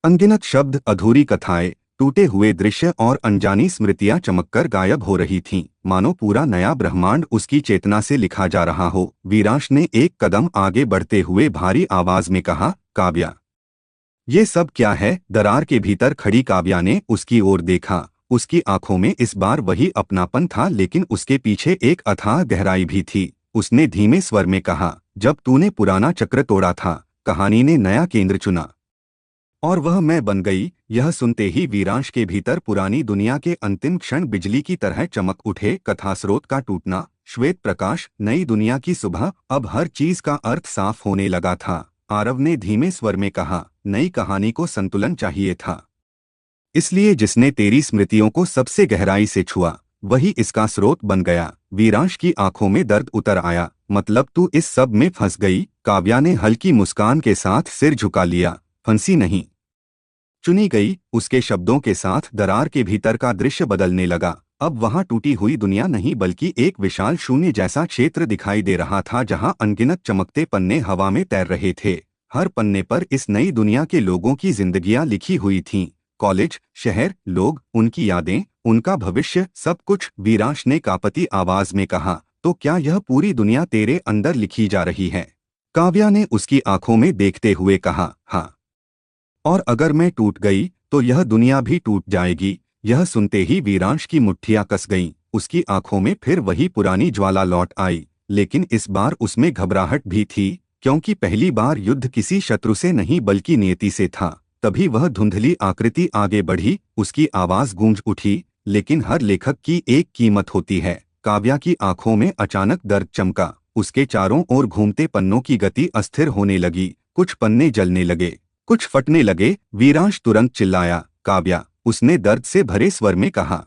अनगिनत शब्द, अधूरी कथाएं, टूटे हुए दृश्य और अनजानी स्मृतियां चमककर गायब हो रही थीं, मानो पूरा नया ब्रह्मांड उसकी चेतना से लिखा जा रहा हो। वीरांश ने एक कदम आगे बढ़ते हुए भारी आवाज में कहा, काव्या, ये सब क्या है? दरार के भीतर खड़ी काव्या ने उसकी ओर देखा। उसकी आंखों में इस बार वही अपनापन था, लेकिन उसके पीछे एक अथाह गहराई भी थी। उसने धीमे स्वर में कहा, जब तूने पुराना चक्र तोड़ा था, कहानी ने नया केंद्र चुना, और वह मैं बन गई। यह सुनते ही वीरांश के भीतर पुरानी दुनिया के अंतिम क्षण बिजली की तरह चमक उठे। कथास्रोत का टूटना, श्वेत प्रकाश, नई दुनिया की सुबह। अब हर चीज का अर्थ साफ होने लगा था। आरव ने धीमे स्वर में कहा, नई कहानी को संतुलन चाहिए था, इसलिए जिसने तेरी स्मृतियों को सबसे गहराई से छुआ, वही इसका स्रोत बन गया। वीरांश की आंखों में दर्द उतर आया। मतलब तू इस सब में फंस गई? काव्या ने हल्की मुस्कान के साथ सिर झुका लिया। फंसी नहीं, चुनी गई। उसके शब्दों के साथ दरार के भीतर का दृश्य बदलने लगा। अब वहां टूटी हुई दुनिया नहीं, बल्कि एक विशाल शून्य जैसा क्षेत्र दिखाई दे रहा था, जहां अनगिनत चमकते पन्ने हवा में तैर रहे थे। हर पन्ने पर इस नई दुनिया के लोगों की जिंदगियां लिखी हुई थीं। कॉलेज, शहर, लोग, उनकी यादें, उनका भविष्य, सब कुछ। वीरांश ने कांपती आवाज में कहा, तो क्या यह पूरी दुनिया तेरे अंदर लिखी जा रही है? काव्या ने उसकी आंखों में देखते हुए कहा, हाँ। और अगर मैं टूट गई तो यह दुनिया भी टूट जाएगी। यह सुनते ही वीरांश की मुट्ठियां कस गईं। उसकी आंखों में फिर वही पुरानी ज्वाला लौट आई, लेकिन इस बार उसमें घबराहट भी थी, क्योंकि पहली बार युद्ध किसी शत्रु से नहीं बल्कि नियति से था। तभी वह धुंधली आकृति आगे बढ़ी। उसकी आवाज गूंज उठी, लेकिन हर लेखक की एक कीमत होती है। काव्या की आंखों में अचानक दर्द चमका। उसके चारों ओर घूमते पन्नों की गति अस्थिर होने लगी। कुछ पन्ने जलने लगे, कुछ फटने लगे। वीरांश तुरंत चिल्लाया, काव्या, उसने दर्द से भरे स्वर में कहा।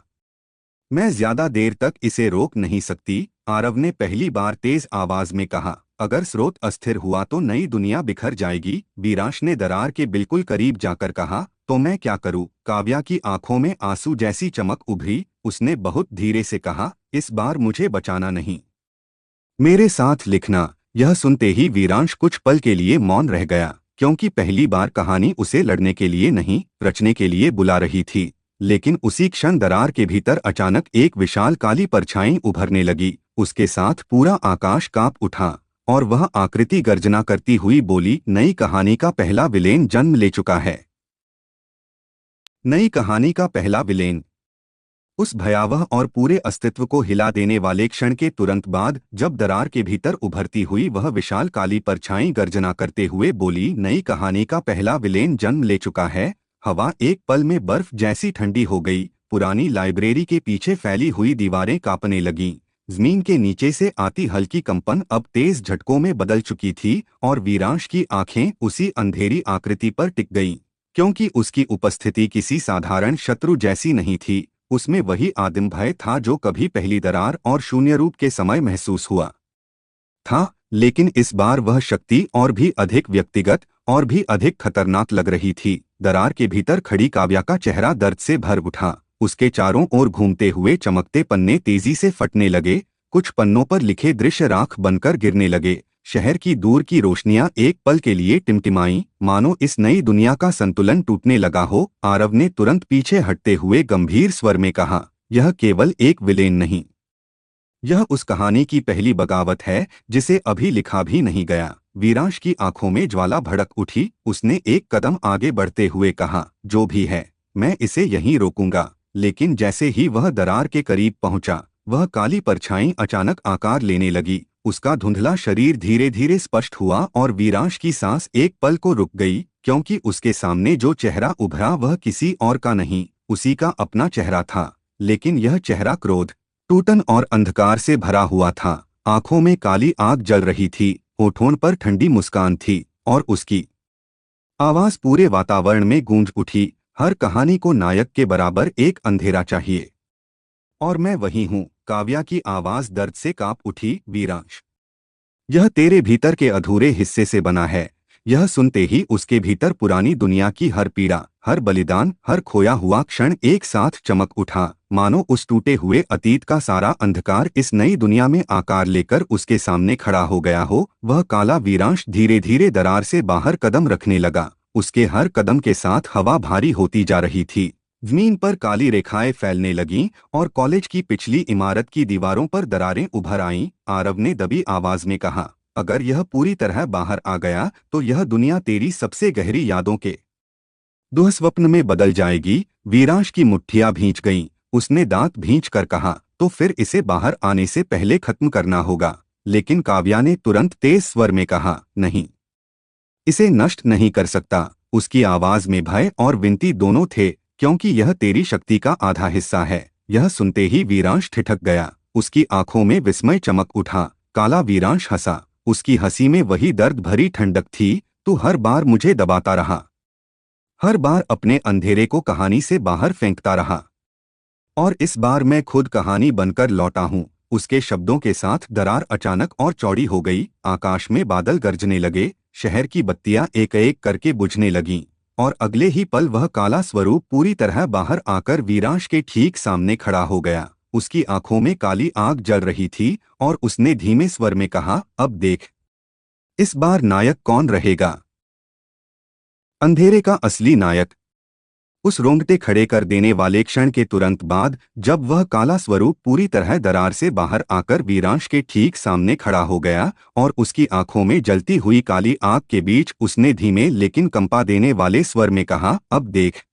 मैं ज्यादा देर तक इसे रोक नहीं सकती, आरव ने पहली बार तेज आवाज में कहा। अगर स्रोत अस्थिर हुआ तो नई दुनिया बिखर जाएगी। वीरांश ने दरार के बिल्कुल करीब जाकर कहा, तो मैं क्या करूं? काव्या की आंखों में आंसू जैसी चमक उभरी। उसने बहुत धीरे से कहा, इस बार मुझे बचाना नहीं, मेरे साथ लिखना। यह सुनते ही वीरांश कुछ पल के लिए मौन रह गया, क्योंकि पहली बार कहानी उसे लड़ने के लिए नहीं, रचने के लिए बुला रही थी। लेकिन उसी क्षण दरार के भीतर अचानक एक विशाल काली परछाई उभरने लगी। उसके साथ पूरा आकाश कांप उठा और वह आकृति गर्जना करती हुई बोली, नई कहानी का पहला विलेन जन्म ले चुका है। नई कहानी का पहला विलेन। उस भयावह और पूरे अस्तित्व को हिला देने वाले क्षण के तुरंत बाद जब दरार के भीतर उभरती हुई वह विशाल काली परछाई गर्जना करते हुए बोली, नई कहानी का पहला विलेन जन्म ले चुका है, हवा एक पल में बर्फ जैसी ठंडी हो गई। पुरानी लाइब्रेरी के पीछे फैली हुई दीवारें कांपने लगीं। जमीन के नीचे से आती हल्की कंपन अब तेज झटकों में बदल चुकी थी और वीरांश की आंखें उसी अंधेरी आकृति पर टिक गईं, क्योंकि उसकी उपस्थिति किसी साधारण शत्रु जैसी नहीं थी। उसमें वही आदिम भय था जो कभी पहली दरार और शून्य रूप के समय महसूस हुआ था, लेकिन इस बार वह शक्ति और भी अधिक व्यक्तिगत और भी अधिक खतरनाक लग रही थी। दरार के भीतर खड़ी काव्या का चेहरा दर्द से भर उठा। उसके चारों ओर घूमते हुए चमकते पन्ने तेजी से फटने लगे। कुछ पन्नों पर लिखे दृश्य राख बनकर गिरने लगे। शहर की दूर की रोशनियां एक पल के लिए टिमटिमाईं, मानो इस नई दुनिया का संतुलन टूटने लगा हो। आरव ने तुरंत पीछे हटते हुए गंभीर स्वर में कहा, यह केवल एक विलेन नहीं, यह उस कहानी की पहली बगावत है जिसे अभी लिखा भी नहीं गया। वीरांश की आंखों में ज्वाला भड़क उठी। उसने एक कदम आगे बढ़ते हुए कहा, जो भी है मैं इसे यहीं रोकूंगा। लेकिन जैसे ही वह दरार के करीब पहुंचा, वह काली परछाई अचानक आकार लेने लगी। उसका धुंधला शरीर धीरे धीरे स्पष्ट हुआ और वीरांश की सांस एक पल को रुक गई, क्योंकि उसके सामने जो चेहरा उभरा वह किसी और का नहीं, उसी का अपना चेहरा था। लेकिन यह चेहरा क्रोध, टूटन और अंधकार से भरा हुआ था। आंखों में काली आग जल रही थी, होठों पर ठंडी मुस्कान थी और उसकी आवाज पूरे वातावरण में गूंज उठी, हर कहानी को नायक के बराबर एक अंधेरा चाहिए, और मैं वही हूँ। काव्या की आवाज दर्द से कांप उठी, वीरांश, यह तेरे भीतर के अधूरे हिस्से से बना है। यह सुनते ही उसके भीतर पुरानी दुनिया की हर पीड़ा, हर बलिदान, हर खोया हुआ क्षण एक साथ चमक उठा, मानो उस टूटे हुए अतीत का सारा अंधकार इस नई दुनिया में आकार लेकर उसके सामने खड़ा हो गया हो। वह काला वीरांश धीरे धीरे दरार से बाहर कदम रखने लगा। उसके हर कदम के साथ हवा भारी होती जा रही थी। जमीन पर काली रेखाएं फैलने लगीं और कॉलेज की पिछली इमारत की दीवारों पर दरारें उभर आईं। आरव ने दबी आवाज में कहा, अगर यह पूरी तरह बाहर आ गया तो यह दुनिया तेरी सबसे गहरी यादों के दुःस्वप्न में बदल जाएगी। वीरांश की मुट्ठियां भींच गईं। उसने दांत भींच कर कहा, तो फिर इसे बाहर आने से पहले खत्म करना होगा। लेकिन काव्या ने तुरंत तेज स्वर में कहा, नहीं, इसे नष्ट नहीं कर सकता। उसकी आवाज में भय और विनती दोनों थे, क्योंकि यह तेरी शक्ति का आधा हिस्सा है। यह सुनते ही वीरांश ठिठक गया। उसकी आंखों में विस्मय चमक उठा। काला वीरांश हंसा। उसकी हंसी में वही दर्द भरी ठंडक थी। तू हर बार मुझे दबाता रहा, हर बार अपने अंधेरे को कहानी से बाहर फेंकता रहा, और इस बार मैं खुद कहानी बनकर लौटा हूँ। उसके शब्दों के साथ दरार अचानक और चौड़ी हो गई। आकाश में बादल गरजने लगे। शहर की बत्तियां एक एक करके बुझने लगीं और अगले ही पल वह काला स्वरूप पूरी तरह बाहर आकर वीरांश के ठीक सामने खड़ा हो गया। उसकी आंखों में काली आग जल रही थी और उसने धीमे स्वर में कहा, अब देख, इस बार नायक कौन रहेगा, अंधेरे का असली नायक। उस रोंगटे खड़े कर देने वाले क्षण के तुरंत बाद जब वह काला स्वरूप पूरी तरह दरार से बाहर आकर वीरांश के ठीक सामने खड़ा हो गया और उसकी आंखों में जलती हुई काली आग के बीच उसने धीमे लेकिन कंपा देने वाले स्वर में कहा, अब देख,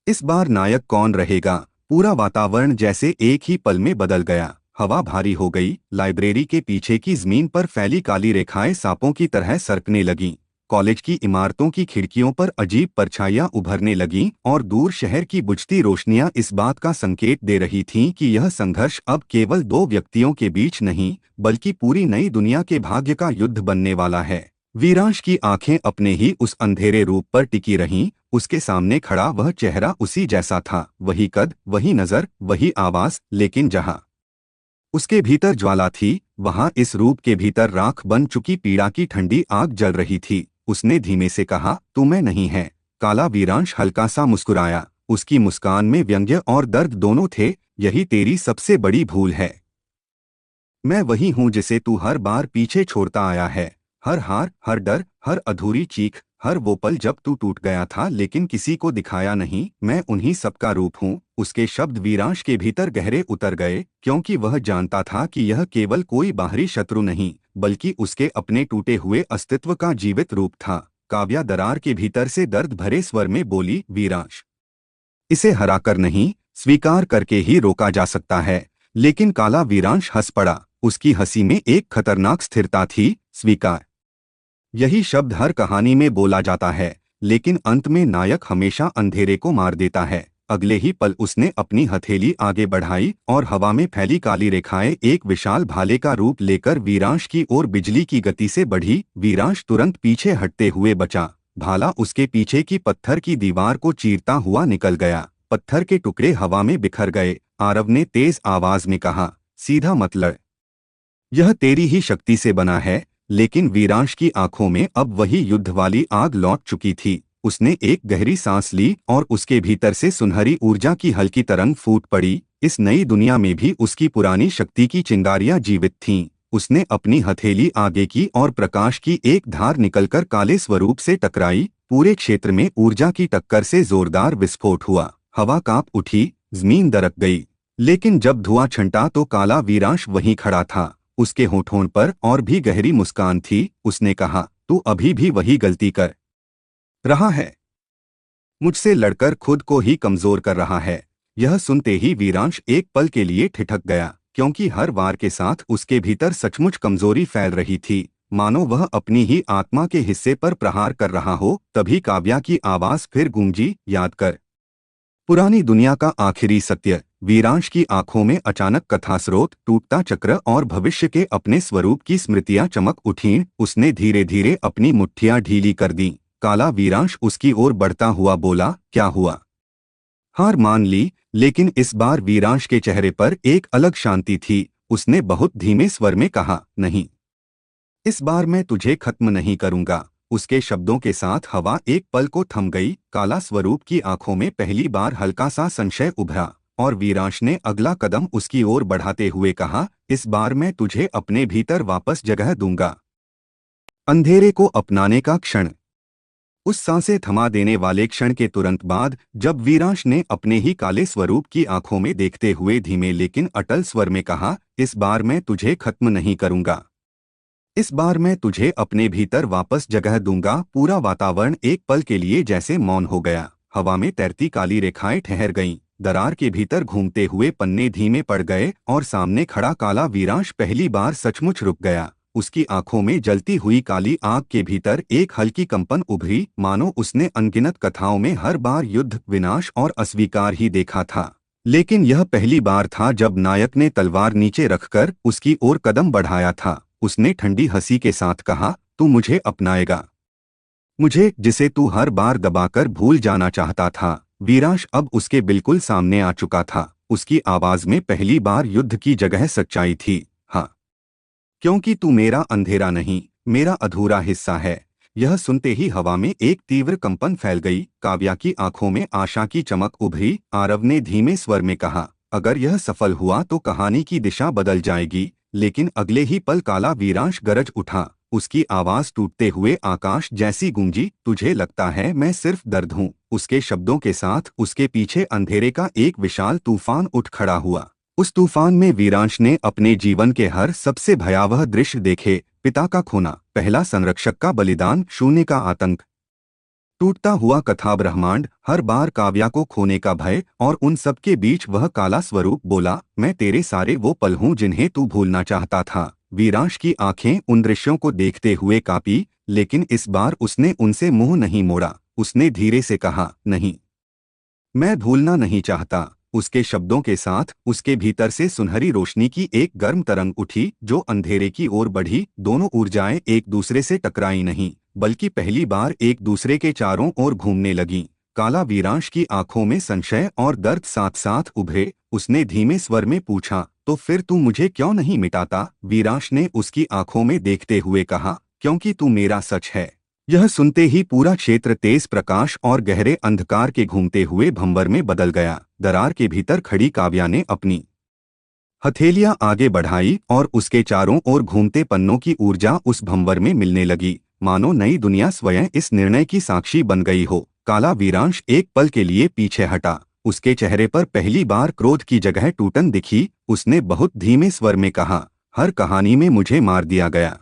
इस बार नायक कौन रहेगा। पूरा वातावरण जैसे एक ही पल में बदल गया। हवा भारी हो गई। लाइब्रेरी के पीछे की जमीन पर फैली काली रेखाएं सांपों की तरह सरकने लगीं। कॉलेज की इमारतों की खिड़कियों पर अजीब परछाइयां उभरने लगीं और दूर शहर की बुझती रोशनियां इस बात का संकेत दे रही थीं कि यह संघर्ष अब केवल दो व्यक्तियों के बीच नहीं, बल्कि पूरी नई दुनिया के भाग्य का युद्ध बनने वाला है। वीरांश की आंखें अपने ही उस अंधेरे रूप पर टिकी रहीं। उसके सामने खड़ा वह चेहरा उसी जैसा था, वही कद, वही नजर, वही आवाज, लेकिन जहां उसके भीतर ज्वाला थी, वहां इस रूप के भीतर राख बन चुकी पीड़ा की ठंडी आग जल रही थी। उसने धीमे से कहा, तू मैं नहीं है। काला वीरांश हल्का सा मुस्कुराया। उसकी मुस्कान में व्यंग्य और दर्द दोनों थे। यही तेरी सबसे बड़ी भूल है। मैं वही हूं जिसे तू हर बार पीछे छोड़ता आया है। हर हार, हर डर, हर अधूरी चीख, हर वो पल जब तू टूट गया था लेकिन किसी को दिखाया नहीं, मैं उन्हीं सबका रूप हूँ। उसके शब्द वीरांश के भीतर गहरे उतर गए, क्योंकि वह जानता था कि यह केवल कोई बाहरी शत्रु नहीं बल्कि उसके अपने टूटे हुए अस्तित्व का जीवित रूप था। काव्या दरार के भीतर से दर्द भरे स्वर में बोली, वीरांश, इसे हराकर नहीं, स्वीकार करके ही रोका जा सकता है। लेकिन काला वीरांश हंस पड़ा। उसकी हंसी में एक खतरनाक स्थिरता थी। स्वीकार, यही शब्द हर कहानी में बोला जाता है, लेकिन अंत में नायक हमेशा अंधेरे को मार देता है। अगले ही पल उसने अपनी हथेली आगे बढ़ाई और हवा में फैली काली रेखाएं एक विशाल भाले का रूप लेकर वीरांश की ओर बिजली की गति से बढ़ी। वीरांश तुरंत पीछे हटते हुए बचा। भाला उसके पीछे की पत्थर की दीवार को चीरता हुआ निकल गया। पत्थर के टुकड़े हवा में बिखर गए। आरव ने तेज आवाज में कहा, सीधा मत लड़, यह तेरी ही शक्ति से बना है। लेकिन वीरांश की आंखों में अब वही युद्ध वाली आग लौट चुकी थी। उसने एक गहरी सांस ली और उसके भीतर से सुनहरी ऊर्जा की हल्की तरंग फूट पड़ी। इस नई दुनिया में भी उसकी पुरानी शक्ति की चिंगारियां जीवित थीं। उसने अपनी हथेली आगे की और प्रकाश की एक धार निकलकर काले स्वरूप से टकराई। पूरे क्षेत्र में ऊर्जा की टक्कर से जोरदार विस्फोट हुआ। हवा कांप उठी, जमीन दरक गई। लेकिन जब धुआं छंटा तो काला वीरांश वहीं खड़ा था। उसके होठों पर और भी गहरी मुस्कान थी। उसने कहा, तू अभी भी वही गलती कर रहा है, मुझसे लड़कर खुद को ही कमजोर कर रहा है। यह सुनते ही वीरांश एक पल के लिए ठिठक गया, क्योंकि हर वार के साथ उसके भीतर सचमुच कमजोरी फैल रही थी, मानो वह अपनी ही आत्मा के हिस्से पर प्रहार कर रहा हो। तभी काव्या की आवाज फिर गूंजी, याद कर पुरानी दुनिया का आखिरी सत्य। वीरांश की आंखों में अचानक कथा स्रोत, टूटता चक्र और भविष्य के अपने स्वरूप की स्मृतियां चमक उठीं। उसने धीरे धीरे अपनी मुट्ठियां ढीली कर दीं। काला वीरांश उसकी ओर बढ़ता हुआ बोला, क्या हुआ? हार मान ली? लेकिन इस बार वीरांश के चेहरे पर एक अलग शांति थी। उसने बहुत धीमे स्वर में कहा, नहीं, इस बार मैं तुझे खत्म नहीं करूंगा। उसके शब्दों के साथ हवा एक पल को थम गई। काला स्वरूप की आंखों में पहली बार हल्का सा संशय उभरा और वीरांश ने अगला कदम उसकी ओर बढ़ाते हुए कहा, इस बार मैं तुझे अपने भीतर वापस जगह दूंगा। अंधेरे को अपनाने का क्षण। उस सांसें थमा देने वाले क्षण के तुरंत बाद जब वीरांश ने अपने ही काले स्वरूप की आंखों में देखते हुए धीमे लेकिन अटल स्वर में कहा, इस बार मैं तुझे खत्म नहीं करूंगा, इस बार मैं तुझे अपने भीतर वापस जगह दूंगा। पूरा वातावरण एक पल के लिए जैसे मौन हो गया। हवा में तैरती काली रेखाएं ठहर गईं। दरार के भीतर घूमते हुए पन्ने धीमे पड़ गए और सामने खड़ा काला वीरांश पहली बार सचमुच रुक गया। उसकी आंखों में जलती हुई काली आग के भीतर एक हल्की कंपन उभरी, मानो उसने अनगिनत कथाओं में हर बार युद्ध, विनाश और अस्वीकार ही देखा था। लेकिन यह पहली बार था जब नायक ने तलवार नीचे रखकर उसकी ओर कदम बढ़ाया था। उसने ठंडी हंसी के साथ कहा, तू मुझे अपनाएगा, मुझे जिसे तू हर बार दबाकर भूल जाना चाहता था। वीरांश अब उसके बिल्कुल सामने आ चुका था। उसकी आवाज में पहली बार युद्ध की जगह सच्चाई थी। हाँ, क्योंकि तू मेरा अंधेरा नहीं, मेरा अधूरा हिस्सा है। यह सुनते ही हवा में एक तीव्र कंपन फैल गई। काव्या की आंखों में आशा की चमक उभरी। आरव ने धीमे स्वर में कहा, अगर यह सफल हुआ तो कहानी की दिशा बदल जाएगी। लेकिन अगले ही पल काला वीरांश गरज उठा। उसकी आवाज टूटते हुए आकाश जैसी गूंजी, तुझे लगता है मैं सिर्फ दर्द हूँ? उसके शब्दों के साथ उसके पीछे अंधेरे का एक विशाल तूफान उठ खड़ा हुआ। उस तूफान में वीरांश ने अपने जीवन के हर सबसे भयावह दृश्य देखे। पिता का खोना, पहला संरक्षक का बलिदान, शून्य का आतंक, टूटता हुआ कथा ब्रह्मांड, हर बार काव्या को खोने का भय, और उन सब के बीच वह काला स्वरूप बोला, मैं तेरे सारे वो पल हूँ जिन्हें तू भूलना चाहता था। वीरांश की आंखें उन दृश्यों को देखते हुए कांपी, लेकिन इस बार उसने उनसे मुंह नहीं मोड़ा। उसने धीरे से कहा, नहीं, मैं भूलना नहीं चाहता। उसके शब्दों के साथ उसके भीतर से सुनहरी रोशनी की एक गर्म तरंग उठी जो अंधेरे की ओर बढ़ी। दोनों ऊर्जाएं एक दूसरे से टकराई नहीं, बल्कि पहली बार एक दूसरे के चारों ओर घूमने लगीं। काला वीरांश की आंखों में संशय और दर्द साथ साथ उभरे। उसने धीमे स्वर में पूछा, तो फिर तू मुझे क्यों नहीं मिटाता? वीरांश ने उसकी आंखों में देखते हुए कहा, क्योंकि तू मेरा सच है। यह सुनते ही पूरा क्षेत्र तेज प्रकाश और गहरे अंधकार के घूमते हुए भंवर में बदल गया। दरार के भीतर खड़ी काव्या ने अपनी हथेलियां आगे बढ़ाई और उसके चारों ओर घूमते पन्नों की ऊर्जा उस भंवर में मिलने लगी। मानो नई दुनिया स्वयं इस निर्णय की साक्षी बन गई हो। काला वीरांश एक पल के लिए पीछे हटा। उसके चेहरे पर पहली बार क्रोध की जगह टूटन दिखी। उसने बहुत धीमे स्वर में कहा, हर कहानी में मुझे मार दिया गया।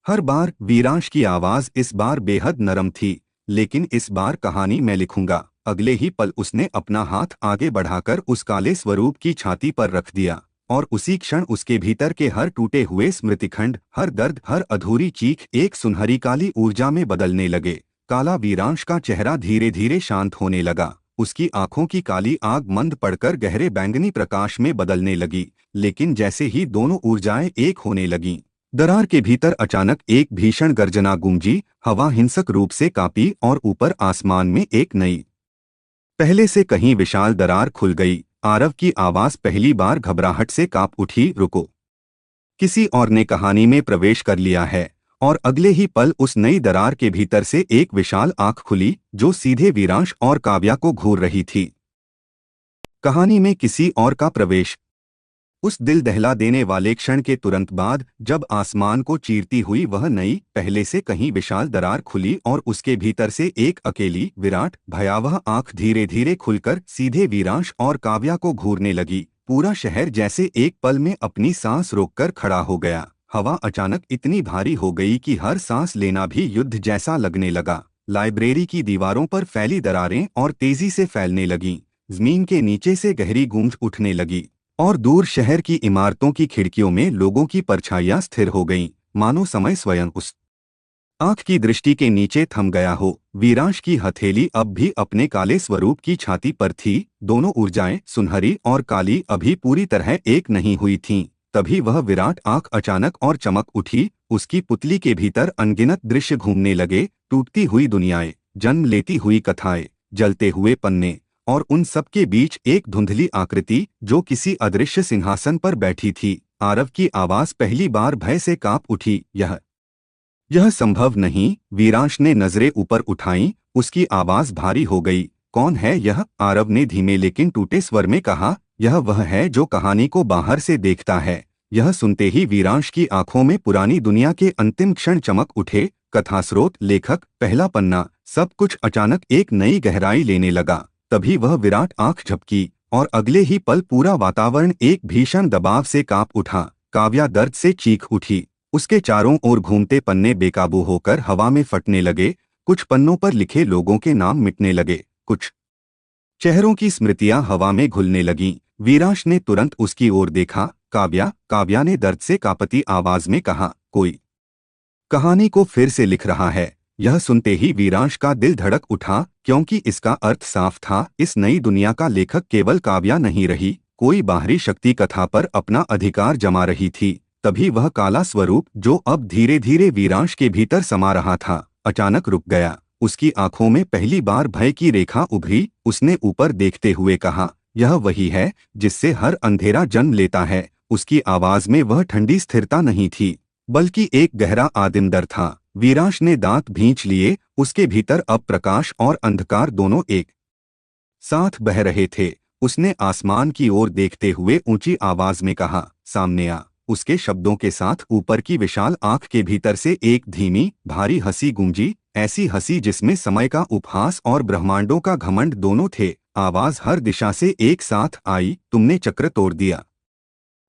हर बार। वीरांश की आवाज इस बार बेहद नरम थी। लेकिन इस बार कहानी मैं लिखूंगा। अगले ही पल उसने अपना हाथ आगे बढ़ाकर उस काले स्वरूप की छाती पर रख दिया और उसी क्षण उसके भीतर के हर टूटे हुए स्मृतिखंड, हर दर्द, हर अधूरी चीख एक सुनहरी काली ऊर्जा में बदलने लगे। काला वीरांश का चेहरा धीरे धीरे शांत होने लगा। उसकी आंखों की काली आग मंद पड़कर गहरे बैंगनी प्रकाश में बदलने लगी। लेकिन जैसे ही दोनों ऊर्जाएं एक होने लगीं, दरार के भीतर अचानक एक भीषण गर्जना गूंजी। हवा हिंसक रूप से कांपी और ऊपर आसमान में एक नई, पहले से कहीं विशाल दरार खुल गई। आरव की आवाज पहली बार घबराहट से कांप उठी, रुको, किसी और ने कहानी में प्रवेश कर लिया है। और अगले ही पल उस नई दरार के भीतर से एक विशाल आंख खुली जो सीधे वीरांश और काव्या को घूर रही थी। कहानी में किसी और का प्रवेश। उस दिल दहला देने वाले क्षण के तुरंत बाद जब आसमान को चीरती हुई वह नई, पहले से कहीं विशाल दरार खुली और उसके भीतर से एक अकेली, विराट, भयावह आंख धीरे धीरे खुलकर सीधे वीरांश और काव्या को घूरने लगी। पूरा शहर जैसे एक पल में अपनी सांस रोककर खड़ा हो गया। हवा अचानक इतनी भारी हो गई कि हर सांस लेना भी युद्ध जैसा लगने लगा। लाइब्रेरी की दीवारों पर फैली दरारें और तेजी से फैलने लगीं। जमीन के नीचे से गहरी गूंज उठने लगी और दूर शहर की इमारतों की खिड़कियों में लोगों की परछाइयां स्थिर हो गईं, मानो समय स्वयं उस आंख की दृष्टि के नीचे थम गया हो। वीरांश की हथेली अब भी अपने काले स्वरूप की छाती पर थी। दोनों ऊर्जाएं, सुनहरी और काली, अभी पूरी तरह एक नहीं हुई थीं। तभी वह विराट आंख अचानक और चमक उठी। उसकी पुतली के भीतर अनगिनत दृश्य घूमने लगे, टूटती हुई दुनियाएं, जन्म लेती हुई कथाएं, जलते हुए पन्ने, और उन सब के बीच एक धुंधली आकृति जो किसी अदृश्य सिंहासन पर बैठी थी। आरव की आवाज पहली बार भय से कांप उठी, यह संभव नहीं। वीरांश ने नजरें ऊपर उठाईं। उसकी आवाज भारी हो गई। कौन है यह? आरव ने धीमे लेकिन टूटे स्वर में कहा, यह वह है जो कहानी को बाहर से देखता है। यह सुनते ही वीरांश की आंखों में पुरानी दुनिया के अंतिम क्षण चमक उठे। कथा स्रोत, लेखक, पहला पन्ना, सब कुछ अचानक एक नई गहराई लेने लगा। तभी वह विराट आंख झपकी और अगले ही पल पूरा वातावरण एक भीषण दबाव से कांप उठा। काव्या दर्द से चीख उठी। उसके चारों ओर घूमते पन्ने बेकाबू होकर हवा में फटने लगे। कुछ पन्नों पर लिखे लोगों के नाम मिटने लगे, कुछ चेहरों की स्मृतियां हवा में घुलने लगीं। वीरांश ने तुरंत उसकी ओर देखा। काव्या, काव्या ने दर्द से कांपती आवाज में कहा, कोई कहानी को फिर से लिख रहा है। यह सुनते ही वीरांश का दिल धड़क उठा, क्योंकि इसका अर्थ साफ था, इस नई दुनिया का लेखक केवल काव्या नहीं रही, कोई बाहरी शक्ति कथा पर अपना अधिकार जमा रही थी। तभी वह काला स्वरूप जो अब धीरे धीरे वीरांश के भीतर समा रहा था, अचानक रुक गया। उसकी आंखों में पहली बार भय की रेखा उभरी। उसने ऊपर देखते हुए कहा, यह वही है जिससे हर अंधेरा जन्म लेता है। उसकी आवाज में वह ठंडी स्थिरता नहीं थी, बल्कि एक गहरा आदिम डर था। वीरांश ने दांत भींच लिए। उसके भीतर अब प्रकाश और अंधकार दोनों एक साथ बह रहे थे। उसने आसमान की ओर देखते हुए ऊंची आवाज में कहा, सामने आ। उसके शब्दों के साथ ऊपर की विशाल आंख के भीतर से एक धीमी, भारी हंसी गूंजी, ऐसी हंसी जिसमें समय का उपहास और ब्रह्मांडों का घमंड दोनों थे। आवाज हर दिशा से एक साथ आई, तुमने चक्र तोड़ दिया,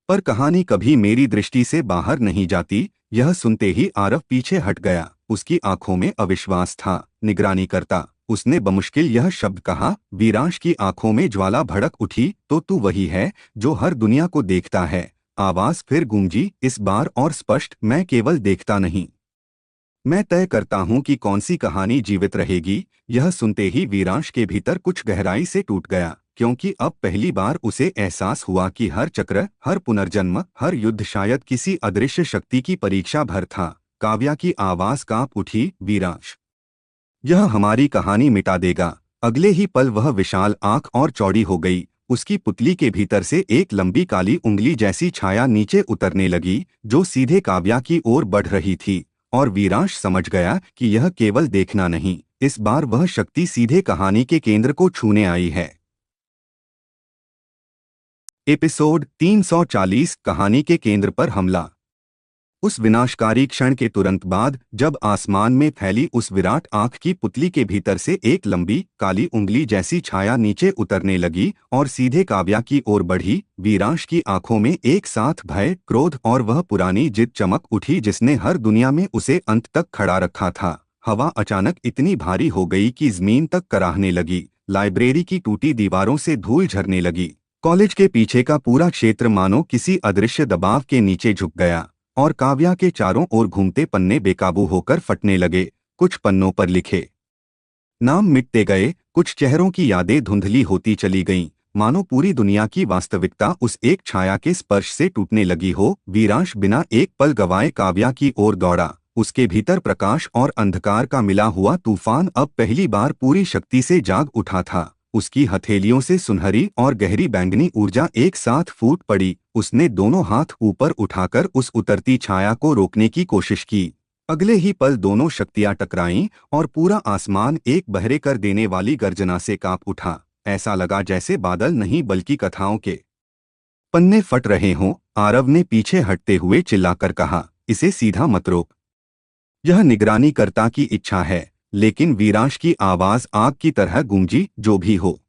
पर कहानी कभी मेरी दृष्टि से बाहर नहीं जाती। यह सुनते ही आरव पीछे हट गया। उसकी आंखों में अविश्वास था। निगरानी करता, उसने बमुश्किल यह शब्द कहा। वीरांश की आंखों में ज्वाला भड़क उठी, तो तू वही है जो हर दुनिया को देखता है। आवाज फिर गूंजी, इस बार और स्पष्ट, मैं केवल देखता नहीं, मैं तय करता हूं कि कौन सी कहानी जीवित रहेगी। यह सुनते ही वीरांश के भीतर कुछ गहराई से टूट गया, क्योंकि अब पहली बार उसे एहसास हुआ कि हर चक्र, हर पुनर्जन्म, हर युद्ध शायद किसी अदृश्य शक्ति की परीक्षा भर था। काव्या की आवाज कांप उठी, वीरांश, यह हमारी कहानी मिटा देगा। अगले ही पल वह विशाल आंख और चौड़ी हो गई। उसकी पुतली के भीतर से एक लंबी काली उंगली जैसी छाया नीचे उतरने लगी, जो सीधे काव्या की ओर बढ़ रही थी। और वीरांश समझ गया कि यह केवल देखना नहीं, इस बार वह शक्ति सीधे कहानी के केंद्र को छूने आई है। एपिसोड 340, कहानी के केंद्र पर हमला। उस विनाशकारी क्षण के तुरंत बाद जब आसमान में फैली उस विराट आंख की पुतली के भीतर से एक लंबी काली उंगली जैसी छाया नीचे उतरने लगी और सीधे काव्या की ओर बढ़ी, वीरांश की आंखों में एक साथ भय, क्रोध और वह पुरानी जिद चमक उठी जिसने हर दुनिया में उसे अंत तक खड़ा रखा था। हवा अचानक इतनी भारी हो गई कि जमीन तक कराहने लगी। लाइब्रेरी की टूटी दीवारों से धूल झरने लगी। कॉलेज के पीछे का पूरा क्षेत्र मानो किसी अदृश्य दबाव के नीचे झुक गया और काव्या के चारों ओर घूमते पन्ने बेकाबू होकर फटने लगे। कुछ पन्नों पर लिखे नाम मिटते गए, कुछ चेहरों की यादें धुंधली होती चली गईं, मानो पूरी दुनिया की वास्तविकता उस एक छाया के स्पर्श से टूटने लगी हो। वीरांश बिना एक पल गवाए काव्या की ओर दौड़ा। उसके भीतर प्रकाश और अंधकार का मिला हुआ तूफान अब पहली बार पूरी शक्ति से जाग उठा था। उसकी हथेलियों से सुनहरी और गहरी बैंगनी ऊर्जा एक साथ फूट पड़ी। उसने दोनों हाथ ऊपर उठाकर उस उतरती छाया को रोकने की कोशिश की। अगले ही पल दोनों शक्तियां टकराईं और पूरा आसमान एक बहरे कर देने वाली गर्जना से कांप उठा। ऐसा लगा जैसे बादल नहीं बल्कि कथाओं के पन्ने फट रहे हों। आरव ने पीछे हटते हुए चिल्लाकर कहा, इसे सीधा मत रोक। यह निगरानीकर्ता की इच्छा है। लेकिन वीरांश की आवाज आग की तरह गूंजी, जो भी हो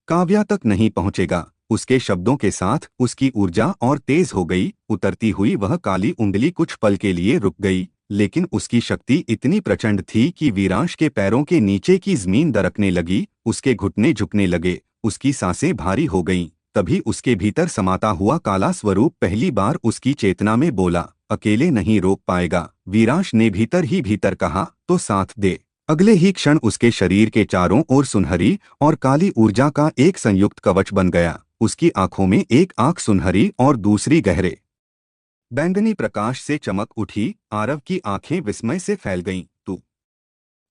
काव्या तक नहीं पहुंचेगा। उसके शब्दों के साथ उसकी ऊर्जा और तेज हो गई। उतरती हुई वह काली उंगली कुछ पल के लिए रुक गई, लेकिन उसकी शक्ति इतनी प्रचंड थी कि वीरांश के पैरों के नीचे की जमीन दरकने लगी। उसके घुटने झुकने लगे, उसकी सांसें भारी हो गईं। तभी उसके भीतर समाता हुआ काला स्वरूप पहली बार उसकी चेतना में बोला, अकेले नहीं रोक पाएगा। वीरांश ने भीतर ही भीतर कहा, तो साथ दे। अगले ही क्षण उसके शरीर के चारों ओर सुनहरी और काली ऊर्जा का एक संयुक्त कवच बन गया। उसकी आंखों में एक आंख सुनहरी और दूसरी गहरे बैंगनी प्रकाश से चमक उठी। आरव की आंखें विस्मय से फैल गईं। तू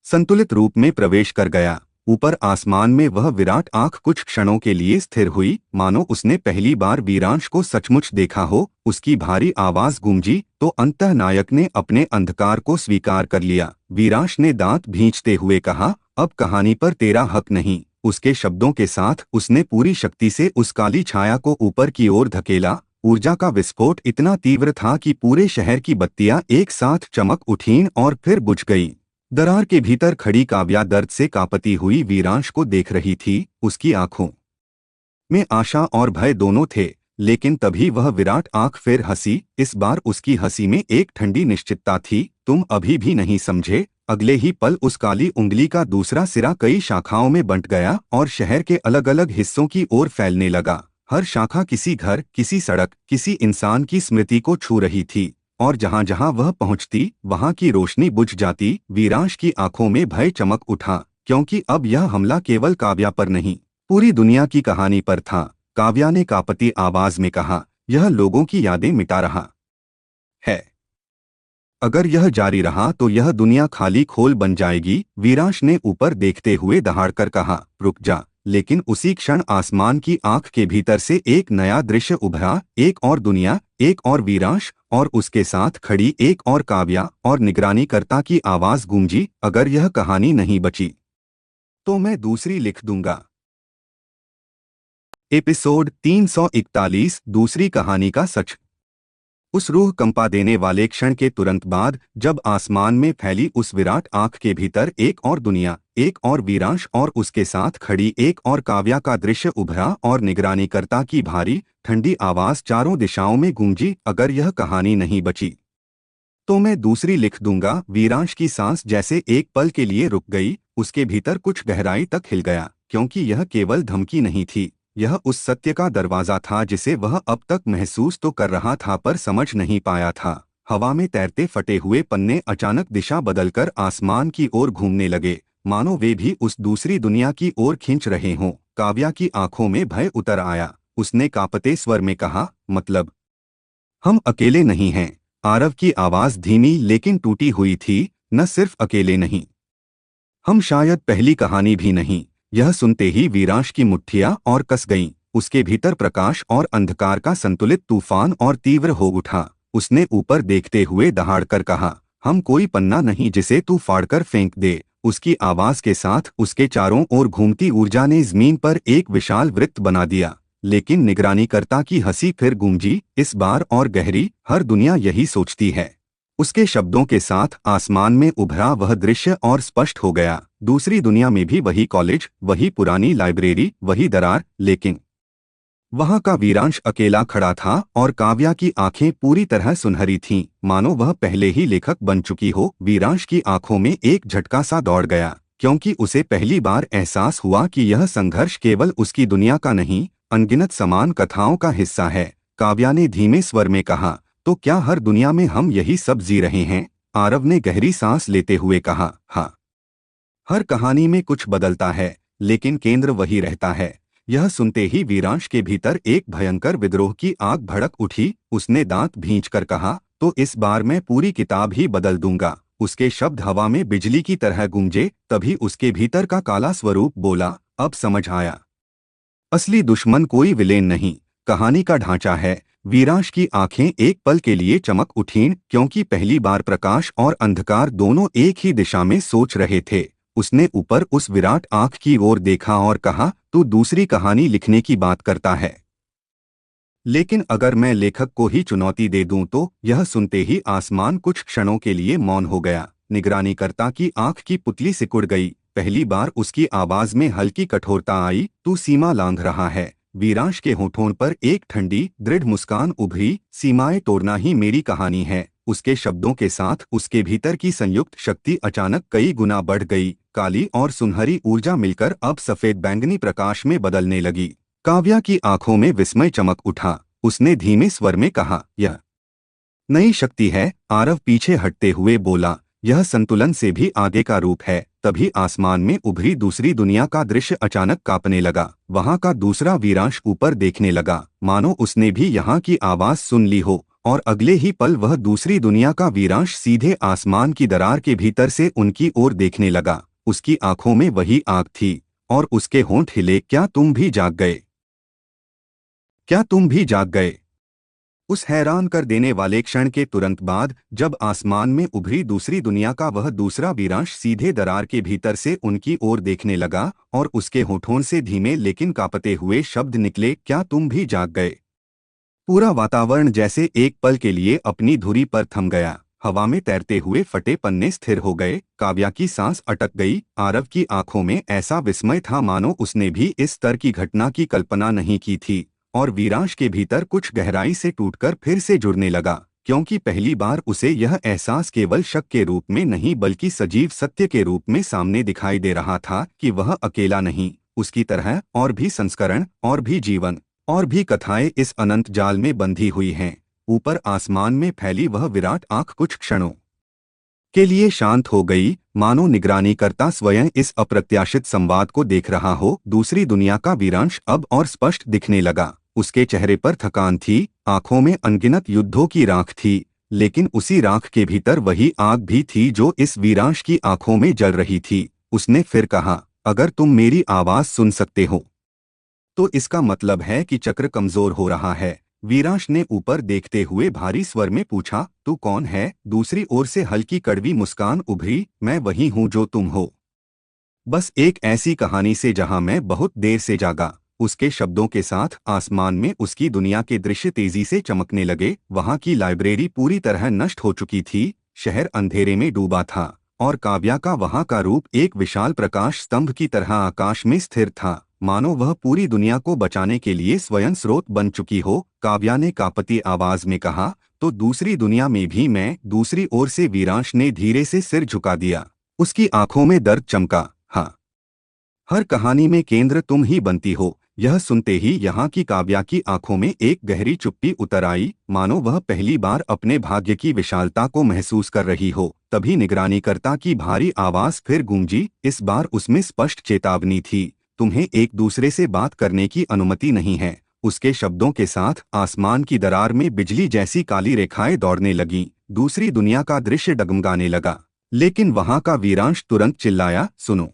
संतुलित रूप में प्रवेश कर गया। ऊपर आसमान में वह विराट आंख कुछ क्षणों के लिए स्थिर हुई, मानो उसने पहली बार वीरांश को सचमुच देखा हो। उसकी भारी आवाज गूंजी, तो अंतः नायक ने अपने अंधकार को स्वीकार कर लिया। वीरांश ने दांत भींचते हुए कहा, अब कहानी पर तेरा हक नहीं। उसके शब्दों के साथ उसने पूरी शक्ति से उस काली छाया को ऊपर की ओर धकेला। ऊर्जा का विस्फोट इतना तीव्र था कि पूरे शहर की बत्तियां एक साथ चमक उठीं और फिर बुझ गईं। दरार के भीतर खड़ी काव्या दर्द से कांपती हुई वीरांश को देख रही थी। उसकी आंखों में आशा और भय दोनों थे, लेकिन तभी वह विराट आंख फिर हंसी। इस बार उसकी हंसी में एक ठंडी निश्चितता थी। तुम अभी भी नहीं समझे। अगले ही पल उस काली उंगली का दूसरा सिरा कई शाखाओं में बंट गया और शहर के अलग अलग हिस्सों की ओर फैलने लगा। हर शाखा किसी घर, किसी सड़क, किसी इंसान की स्मृति को छू रही थी, और जहां जहां वह पहुंचती वहां की रोशनी बुझ जाती। वीरांश की आंखों में भय चमक उठा, क्योंकि अब यह हमला केवल काव्या पर नहीं, पूरी दुनिया की कहानी पर था। काव्या ने कांपती आवाज में कहा, यह लोगों की यादें मिटा रहा है। अगर यह जारी रहा तो यह दुनिया खाली खोल बन जाएगी। वीरांश ने ऊपर देखते हुए दहाड़कर कहा, रुक जा। लेकिन उसी क्षण आसमान की आंख के भीतर से एक नया दृश्य उभरा। एक और दुनिया, एक और वीरांश, और उसके साथ खड़ी एक और काव्या। और निगरानीकर्ता की आवाज गूंजी, अगर यह कहानी नहीं बची तो मैं दूसरी लिख दूंगा। एपिसोड 341, दूसरी कहानी का सच। उस रूह कंपा देने वाले क्षण के तुरंत बाद जब आसमान में फैली उस विराट आंख के भीतर एक और दुनिया, एक और वीरांश और उसके साथ खड़ी एक और काव्या का दृश्य उभरा और निगरानीकर्ता की भारी ठंडी आवाज चारों दिशाओं में गूंजी, अगर यह कहानी नहीं बची तो मैं दूसरी लिख दूंगा। वीरांश की सांस जैसे एक पल के लिए रुक गई। उसके भीतर कुछ गहराई तक हिल गया, क्योंकि यह केवल धमकी नहीं थी, यह उस सत्य का दरवाजा था जिसे वह अब तक महसूस तो कर रहा था पर समझ नहीं पाया था। हवा में तैरते फटे हुए पन्ने अचानक दिशा बदलकर आसमान की ओर घूमने लगे, मानो वे भी उस दूसरी दुनिया की ओर खींच रहे हों। काव्या की आंखों में भय उतर आया। उसने कांपते स्वर में कहा, मतलब हम अकेले नहीं हैं। आरव की आवाज धीमी लेकिन टूटी हुई थी, न सिर्फ अकेले नहीं, हम शायद पहली कहानी भी नहीं। यह सुनते ही वीरांश की मुट्ठियां और कस गईं। उसके भीतर प्रकाश और अंधकार का संतुलित तूफान और तीव्र हो उठा। उसने ऊपर देखते हुए दहाड़कर कहा, हम कोई पन्ना नहीं जिसे तू फाड़कर फेंक दे। उसकी आवाज के साथ उसके चारों ओर घूमती ऊर्जा ने जमीन पर एक विशाल वृत्त बना दिया। लेकिन निगरानीकर्ता की हंसी फिर गूंजी, इस बार और गहरी, हर दुनिया यही सोचती है। उसके शब्दों के साथ आसमान में उभरा वह दृश्य और स्पष्ट हो गया। दूसरी दुनिया में भी वही कॉलेज, वही पुरानी लाइब्रेरी, वही दरार, लेकिन वहां का वीरांश अकेला खड़ा था और काव्या की आंखें पूरी तरह सुनहरी थीं, मानो वह पहले ही लेखक बन चुकी हो। वीरांश की आंखों में एक झटका सा दौड़ गया, क्योंकि उसे पहली बार एहसास हुआ कि यह संघर्ष केवल उसकी दुनिया का नहीं, अनगिनत समान कथाओं का हिस्सा है। काव्या ने धीमे स्वर में कहा, तो क्या हर दुनिया में हम यही सब जी रहे हैं? आरव ने गहरी सांस लेते हुए कहा, हाँ। हर कहानी में कुछ बदलता है, लेकिन केंद्र वही रहता है। यह सुनते ही वीरांश के भीतर एक भयंकर विद्रोह की आग भड़क उठी। उसने दांत भींचकर कहा, तो इस बार मैं पूरी किताब ही बदल दूंगा। उसके शब्द हवा में बिजली की तरह गूंजे। तभी उसके भीतर का काला स्वरूप बोला, अब समझ आया। असली दुश्मन कोई विलेन नहीं, कहानी का ढांचा है। वीरांश की आंखें एक पल के लिए चमक उठीं, क्योंकि पहली बार प्रकाश और अंधकार दोनों एक ही दिशा में सोच रहे थे। उसने ऊपर उस विराट आंख की ओर देखा और कहा, तू दूसरी कहानी लिखने की बात करता है, लेकिन अगर मैं लेखक को ही चुनौती दे दूं तो? यह सुनते ही आसमान कुछ क्षणों के लिए मौन हो गया। निगरानीकर्ता की आंख की पुतली सिकुड़ गई। पहली बार उसकी आवाज में हल्की कठोरता आई, तू सीमा लांघ रहा है। वीरांश के होठों पर एक ठंडी, दृढ़ मुस्कान उभरी, सीमाएं तोड़ना ही मेरी कहानी है। उसके शब्दों के साथ उसके भीतर की संयुक्त शक्ति अचानक कई गुना बढ़ गई। काली और सुनहरी ऊर्जा मिलकर अब सफेद बैंगनी प्रकाश में बदलने लगी। काव्या की आंखों में विस्मय चमक उठा। उसने धीमे स्वर में कहा, यह नई शक्ति है। आरव पीछे हटते हुए बोला, यह संतुलन से भी आगे का रूप है। तभी आसमान में उभरी दूसरी दुनिया का दृश्य अचानक कांपने लगा। वहां का दूसरा वीरांश ऊपर देखने लगा, मानो उसने भी यहाँ की आवाज सुन ली हो। और अगले ही पल वह दूसरी दुनिया का वीरांश सीधे आसमान की दरार के भीतर से उनकी ओर देखने लगा। उसकी आंखों में वही आग थी और उसके होंठ हिले, क्या तुम भी जाग गए? क्या तुम भी जाग गए? उस हैरान कर देने वाले क्षण के तुरंत बाद, जब आसमान में उभरी दूसरी दुनिया का वह दूसरा वीरांश सीधे दरार के भीतर से उनकी ओर देखने लगा और उसके होठों से धीमे लेकिन कांपते हुए शब्द निकले, क्या तुम भी जाग गए? पूरा वातावरण जैसे एक पल के लिए अपनी धुरी पर थम गया। हवा में तैरते हुए फटे पन्ने स्थिर हो गए। काव्या की सांस अटक गई। आरव की आंखों में ऐसा विस्मय था मानो उसने भी इस स्तर की घटना की कल्पना नहीं की थी। और वीरांश के भीतर कुछ गहराई से टूटकर फिर से जुड़ने लगा, क्योंकि पहली बार उसे यह एहसास केवल शक के रूप में नहीं बल्कि सजीव सत्य के रूप में सामने दिखाई दे रहा था कि वह अकेला नहीं। उसकी तरह और भी संस्करण, और भी जीवन, और भी कथाएं इस अनंत जाल में बंधी हुई हैं। ऊपर आसमान में फैली वह विराट आंख कुछ क्षणों के लिए शांत हो गई, मानो निगरानीकर्ता स्वयं इस अप्रत्याशित संवाद को देख रहा हो। दूसरी दुनिया का वीरांश अब और स्पष्ट दिखने लगा। उसके चेहरे पर थकान थी, आंखों में अनगिनत युद्धों की राख थी, लेकिन उसी राख के भीतर वही आग भी थी जो इस वीरांश की आंखों में जल रही थी। उसने फिर कहा, अगर तुम मेरी आवाज सुन सकते हो तो इसका मतलब है कि चक्र कमजोर हो रहा है। वीरांश ने ऊपर देखते हुए भारी स्वर में पूछा, तू कौन है? दूसरी ओर से हल्की कड़वी मुस्कान उभरी, मैं वही हूँ जो तुम हो, बस एक ऐसी कहानी से जहां मैं बहुत देर से जागा। उसके शब्दों के साथ आसमान में उसकी दुनिया के दृश्य तेजी से चमकने लगे। वहां की लाइब्रेरी पूरी तरह नष्ट हो चुकी थी, शहर अंधेरे में डूबा था और काव्या का वहां का रूप एक विशाल प्रकाश स्तंभ की तरह आकाश में स्थिर था, मानो वह पूरी दुनिया को बचाने के लिए स्वयं स्रोत बन चुकी हो। काव्या ने कांपती आवाज में कहा, तो दूसरी दुनिया में भी मैं? दूसरी ओर से वीरांश ने धीरे से सिर झुका दिया। उसकी आंखों में दर्द चमका, हाँ, हर कहानी में केंद्र तुम ही बनती हो। यह सुनते ही यहाँ की काव्या की आंखों में एक गहरी चुप्पी उतर आई, मानो वह पहली बार अपने भाग्य की विशालता को महसूस कर रही हो। तभी निगरानीकर्ता की भारी आवाज फिर गूंजी। इस बार उसमें स्पष्ट चेतावनी थी, तुम्हें एक दूसरे से बात करने की अनुमति नहीं है। उसके शब्दों के साथ आसमान की दरार में बिजली जैसी काली रेखाएं दौड़ने लगीं। दूसरी दुनिया का दृश्य डगमगाने लगा, लेकिन वहां का वीरांश तुरंत चिल्लाया, सुनो,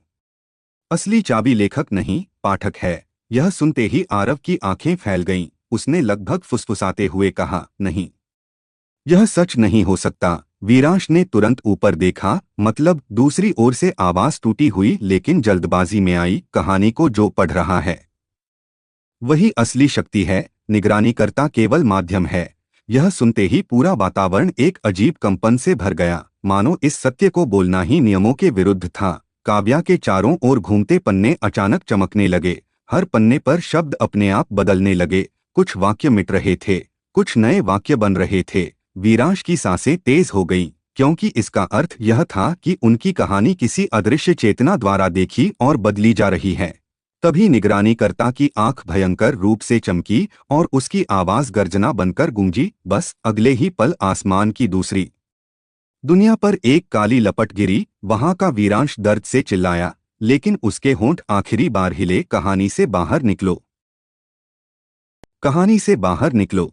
असली चाबी लेखक नहीं, पाठक है। यह सुनते ही आरव की आंखें फैल गईं। उसने लगभग फुसफुसाते हुए कहा, नहीं, यह सच नहीं हो सकता। वीरांश ने तुरंत ऊपर देखा, मतलब? दूसरी ओर से आवाज टूटी हुई लेकिन जल्दबाजी में आई, कहानी को जो पढ़ रहा है वही असली शक्ति है, निगरानीकर्ता केवल माध्यम है। यह सुनते ही पूरा वातावरण एक अजीब कंपन से भर गया, मानो इस सत्य को बोलना ही नियमों के विरुद्ध था। काव्या के चारों ओर घूमते पन्ने अचानक चमकने लगे। हर पन्ने पर शब्द अपने आप बदलने लगे। कुछ वाक्य मिट रहे थे, कुछ नए वाक्य बन रहे थे। वीरांश की सांसें तेज हो गईं, क्योंकि इसका अर्थ यह था कि उनकी कहानी किसी अदृश्य चेतना द्वारा देखी और बदली जा रही है। तभी निगरानीकर्ता की आंख भयंकर रूप से चमकी और उसकी आवाज गर्जना बनकर गूंजी। बस अगले ही पल आसमान की दूसरी दुनिया पर एक काली लपट गिरी। वहां का वीरांश दर्द से चिल्लाया, लेकिन उसके होंठ आखिरी बार हिले। कहानी से बाहर निकलो, कहानी से बाहर निकलो।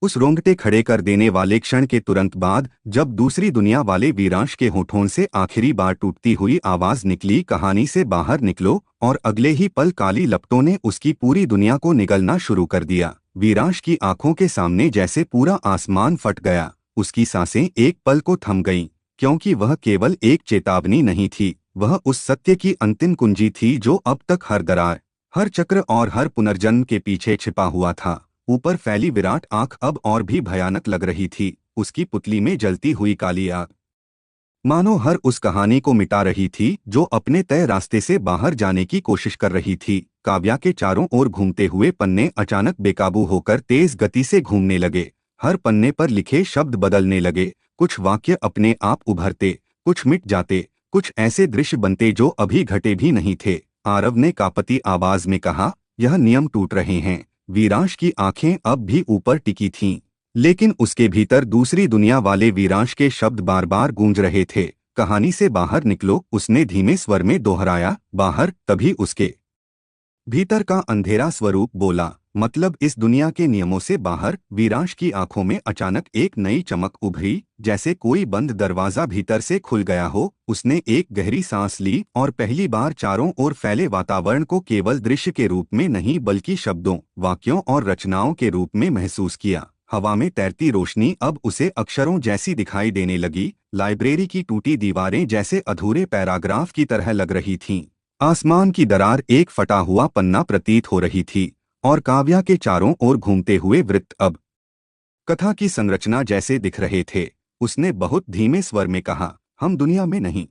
उस रोंगटे खड़े कर देने वाले क्षण के तुरंत बाद, जब दूसरी दुनिया वाले वीरांश के होठों से आखिरी बार टूटती हुई आवाज निकली, कहानी से बाहर निकलो, और अगले ही पल काली लपटों ने उसकी पूरी दुनिया को निगलना शुरू कर दिया। वीरांश की आंखों के सामने जैसे पूरा आसमान फट गया। उसकी सांसें एक पल को थम गईं, क्योंकि वह केवल एक चेतावनी नहीं थी, वह उस सत्य की अंतिम कुंजी थी जो अब तक हर दरार, हर चक्र और हर पुनर्जन्म के पीछे छिपा हुआ था। ऊपर फैली विराट आंख अब और भी भयानक लग रही थी। उसकी पुतली में जलती हुई काली आग मानो हर उस कहानी को मिटा रही थी जो अपने तय रास्ते से बाहर जाने की कोशिश कर रही थी। काव्या के चारों ओर घूमते हुए पन्ने अचानक बेकाबू होकर तेज गति से घूमने लगे। हर पन्ने पर लिखे शब्द बदलने लगे। कुछ वाक्य अपने आप उभरते, कुछ मिट जाते, कुछ ऐसे दृश्य बनते जो अभी घटे भी नहीं थे। आरव ने कांपती आवाज में कहा, यह नियम टूट रहे हैं। वीरांश की आंखें अब भी ऊपर टिकी थीं, लेकिन उसके भीतर दूसरी दुनिया वाले वीरांश के शब्द बार बार गूंज रहे थे। कहानी से बाहर निकलो, उसने धीमे स्वर में दोहराया। बाहर, तभी उसके भीतर का अंधेरा स्वरूप बोला, मतलब इस दुनिया के नियमों से बाहर। वीरांश की आंखों में अचानक एक नई चमक उभरी, जैसे कोई बंद दरवाजा भीतर से खुल गया हो। उसने एक गहरी सांस ली और पहली बार चारों ओर फैले वातावरण को केवल दृश्य के रूप में नहीं, बल्कि शब्दों, वाक्यों और रचनाओं के रूप में महसूस किया। हवा में तैरती रोशनी अब उसे अक्षरों जैसी दिखाई देने लगी। लाइब्रेरी की टूटी दीवारें जैसे अधूरे पैराग्राफ की तरह लग रही थीं। आसमान की दरार एक फटा हुआ पन्ना प्रतीत हो रही थी, और काव्या के चारों ओर घूमते हुए वृत्त अब कथा की संरचना जैसे दिख रहे थे। उसने बहुत धीमे स्वर में कहा, हम दुनिया में नहीं,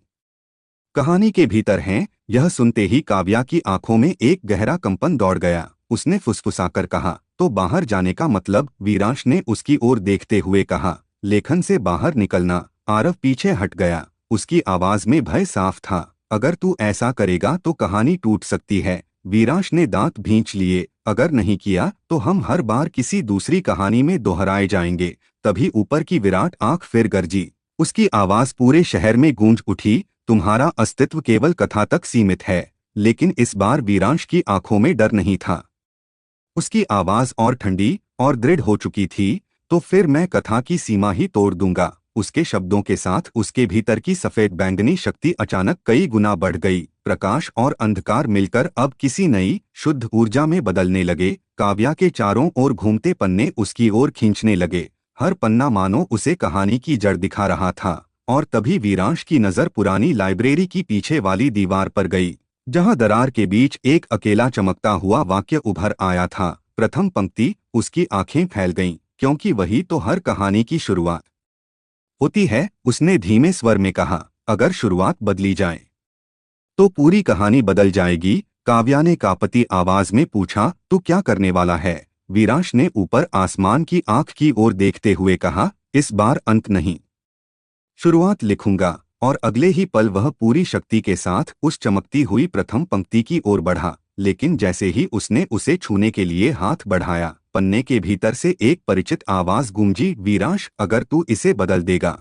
कहानी के भीतर हैं। यह सुनते ही काव्या की आंखों में एक गहरा कंपन दौड़ गया। उसने फुसफुसाकर कहा, तो बाहर जाने का मतलब? वीरांश ने उसकी ओर देखते हुए कहा, लेखन से बाहर निकलना। आरव पीछे हट गया। उसकी आवाज में भय साफ था। अगर तू ऐसा करेगा तो कहानी टूट सकती है। वीरांश ने दांत भींच लिए। अगर नहीं किया तो हम हर बार किसी दूसरी कहानी में दोहराए जाएंगे। तभी ऊपर की विराट आंख फिर गरजी। उसकी आवाज पूरे शहर में गूंज उठी, तुम्हारा अस्तित्व केवल कथा तक सीमित है। लेकिन इस बार वीरांश की आंखों में डर नहीं था। उसकी आवाज और ठंडी और दृढ़ हो चुकी थी। तो फिर मैं कथा की सीमा ही तोड़ दूंगा। उसके शब्दों के साथ उसके भीतर की सफेद बैंगनी शक्ति अचानक कई गुना बढ़ गई। प्रकाश और अंधकार मिलकर अब किसी नई शुद्ध ऊर्जा में बदलने लगे। काव्या के चारों ओर घूमते पन्ने उसकी ओर खींचने लगे। हर पन्ना मानो उसे कहानी की जड़ दिखा रहा था। और तभी वीरांश की नजर पुरानी लाइब्रेरी की पीछे वाली दीवार पर गई, जहां दरार के बीच एक अकेला चमकता हुआ वाक्य उभर आया था। प्रथम पंक्ति। उसकी आंखें फैल गईं, क्योंकि वही तो हर कहानी की शुरुआत होती है। उसने धीमे स्वर में कहा, अगर शुरुआत बदली जाए तो पूरी कहानी बदल जाएगी। काव्या ने कांपती आवाज में पूछा, तू क्या करने वाला है? वीरांश ने ऊपर आसमान की आंख की ओर देखते हुए कहा, इस बार अंत नहीं, शुरुआत लिखूंगा। और अगले ही पल वह पूरी शक्ति के साथ उस चमकती हुई प्रथम पंक्ति की ओर बढ़ा। लेकिन जैसे ही उसने उसे छूने के लिए हाथ बढ़ाया, पन्ने के भीतर से एक परिचित आवाज गूंजी, वीरांश, अगर तू इसे बदल देगा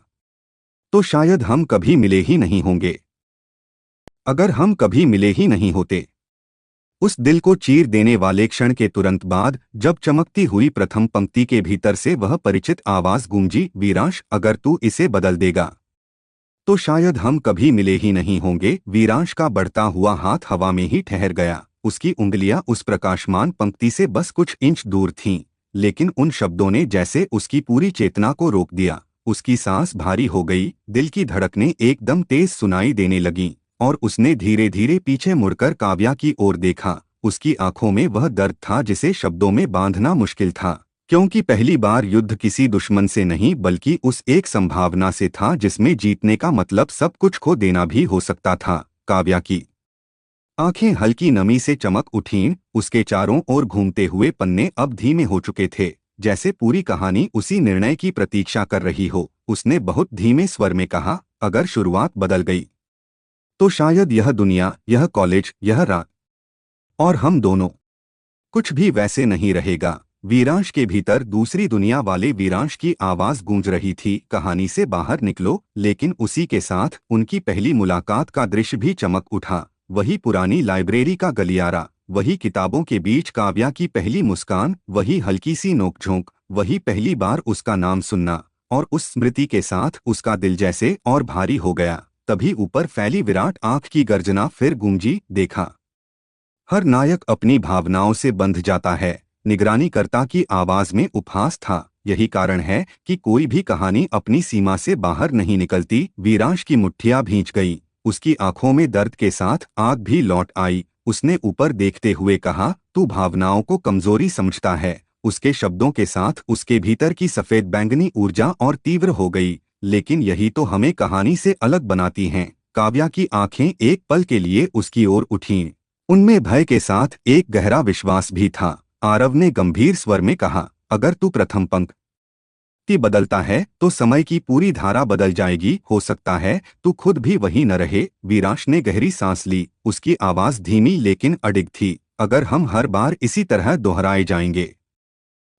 तो शायद हम कभी मिले ही नहीं होंगे। अगर हम कभी मिले ही नहीं होते। उस दिल को चीर देने वाले क्षण के तुरंत बाद, जब चमकती हुई प्रथम पंक्ति के भीतर से वह परिचित आवाज गूंजी, वीरांश, अगर तू इसे बदल देगा तो शायद हम कभी मिले ही नहीं होंगे। वीरांश का बढ़ता हुआ हाथ हवा में ही ठहर गया। उसकी उंगलियां उस प्रकाशमान पंक्ति से बस कुछ इंच दूर थीं, लेकिन उन शब्दों ने जैसे उसकी पूरी चेतना को रोक दिया। उसकी सांस भारी हो गई, दिल की धड़कनें एकदम तेज सुनाई देने लगीं, और उसने धीरे धीरे पीछे मुड़कर काव्या की ओर देखा। उसकी आंखों में वह दर्द था जिसे शब्दों में बांधना मुश्किल था, क्योंकि पहली बार युद्ध किसी दुश्मन से नहीं बल्कि उस एक संभावना से था जिसमें जीतने का मतलब सब कुछ खो देना भी हो सकता था। काव्या की आंखें हल्की नमी से चमक उठीं, उसके चारों ओर घूमते हुए पन्ने अब धीमे हो चुके थे, जैसे पूरी कहानी उसी निर्णय की प्रतीक्षा कर रही हो। उसने बहुत धीमे स्वर में कहा, अगर शुरुआत बदल गई तो शायद यह दुनिया, यह कॉलेज, यह रात और हम दोनों, कुछ भी वैसे नहीं रहेगा। वीरांश के भीतर दूसरी दुनिया वाले वीरांश की आवाज गूंज रही थी, कहानी से बाहर निकलो। लेकिन उसी के साथ उनकी पहली मुलाकात का दृश्य भी चमक उठा। वही पुरानी लाइब्रेरी का गलियारा, वही किताबों के बीच काव्या की पहली मुस्कान, वही हल्की सी नोकझोंक, वही पहली बार उसका नाम सुनना। और उस स्मृति के साथ उसका दिल जैसे और भारी हो गया। तभी ऊपर फैली विराट आंख की गर्जना फिर गूंजी, देखा, हर नायक अपनी भावनाओं से बंध जाता है। निगरानीकर्ता की आवाज में उपहास था, यही कारण है कि कोई भी कहानी अपनी सीमा से बाहर नहीं निकलती। वीरांश की मुट्ठियां भींच गईं, उसकी आंखों में दर्द के साथ आग भी लौट आई। उसने ऊपर देखते हुए कहा, तू भावनाओं को कमजोरी समझता है। उसके शब्दों के साथ उसके भीतर की सफेद बैंगनी ऊर्जा और तीव्र हो गई। लेकिन यही तो हमें कहानी से अलग बनाती हैं। काव्या की आंखें एक पल के लिए उसकी ओर उठीं। उनमें भय के साथ एक गहरा विश्वास भी था। आरव ने गंभीर स्वर में कहा, अगर तू प्रथम पंक्ति बदलता है तो समय की पूरी धारा बदल जाएगी। हो सकता है तू खुद भी वही न रहे। वीरांश ने गहरी सांस ली, उसकी आवाज धीमी लेकिन अडिग थी। अगर हम हर बार इसी तरह दोहराए जाएंगे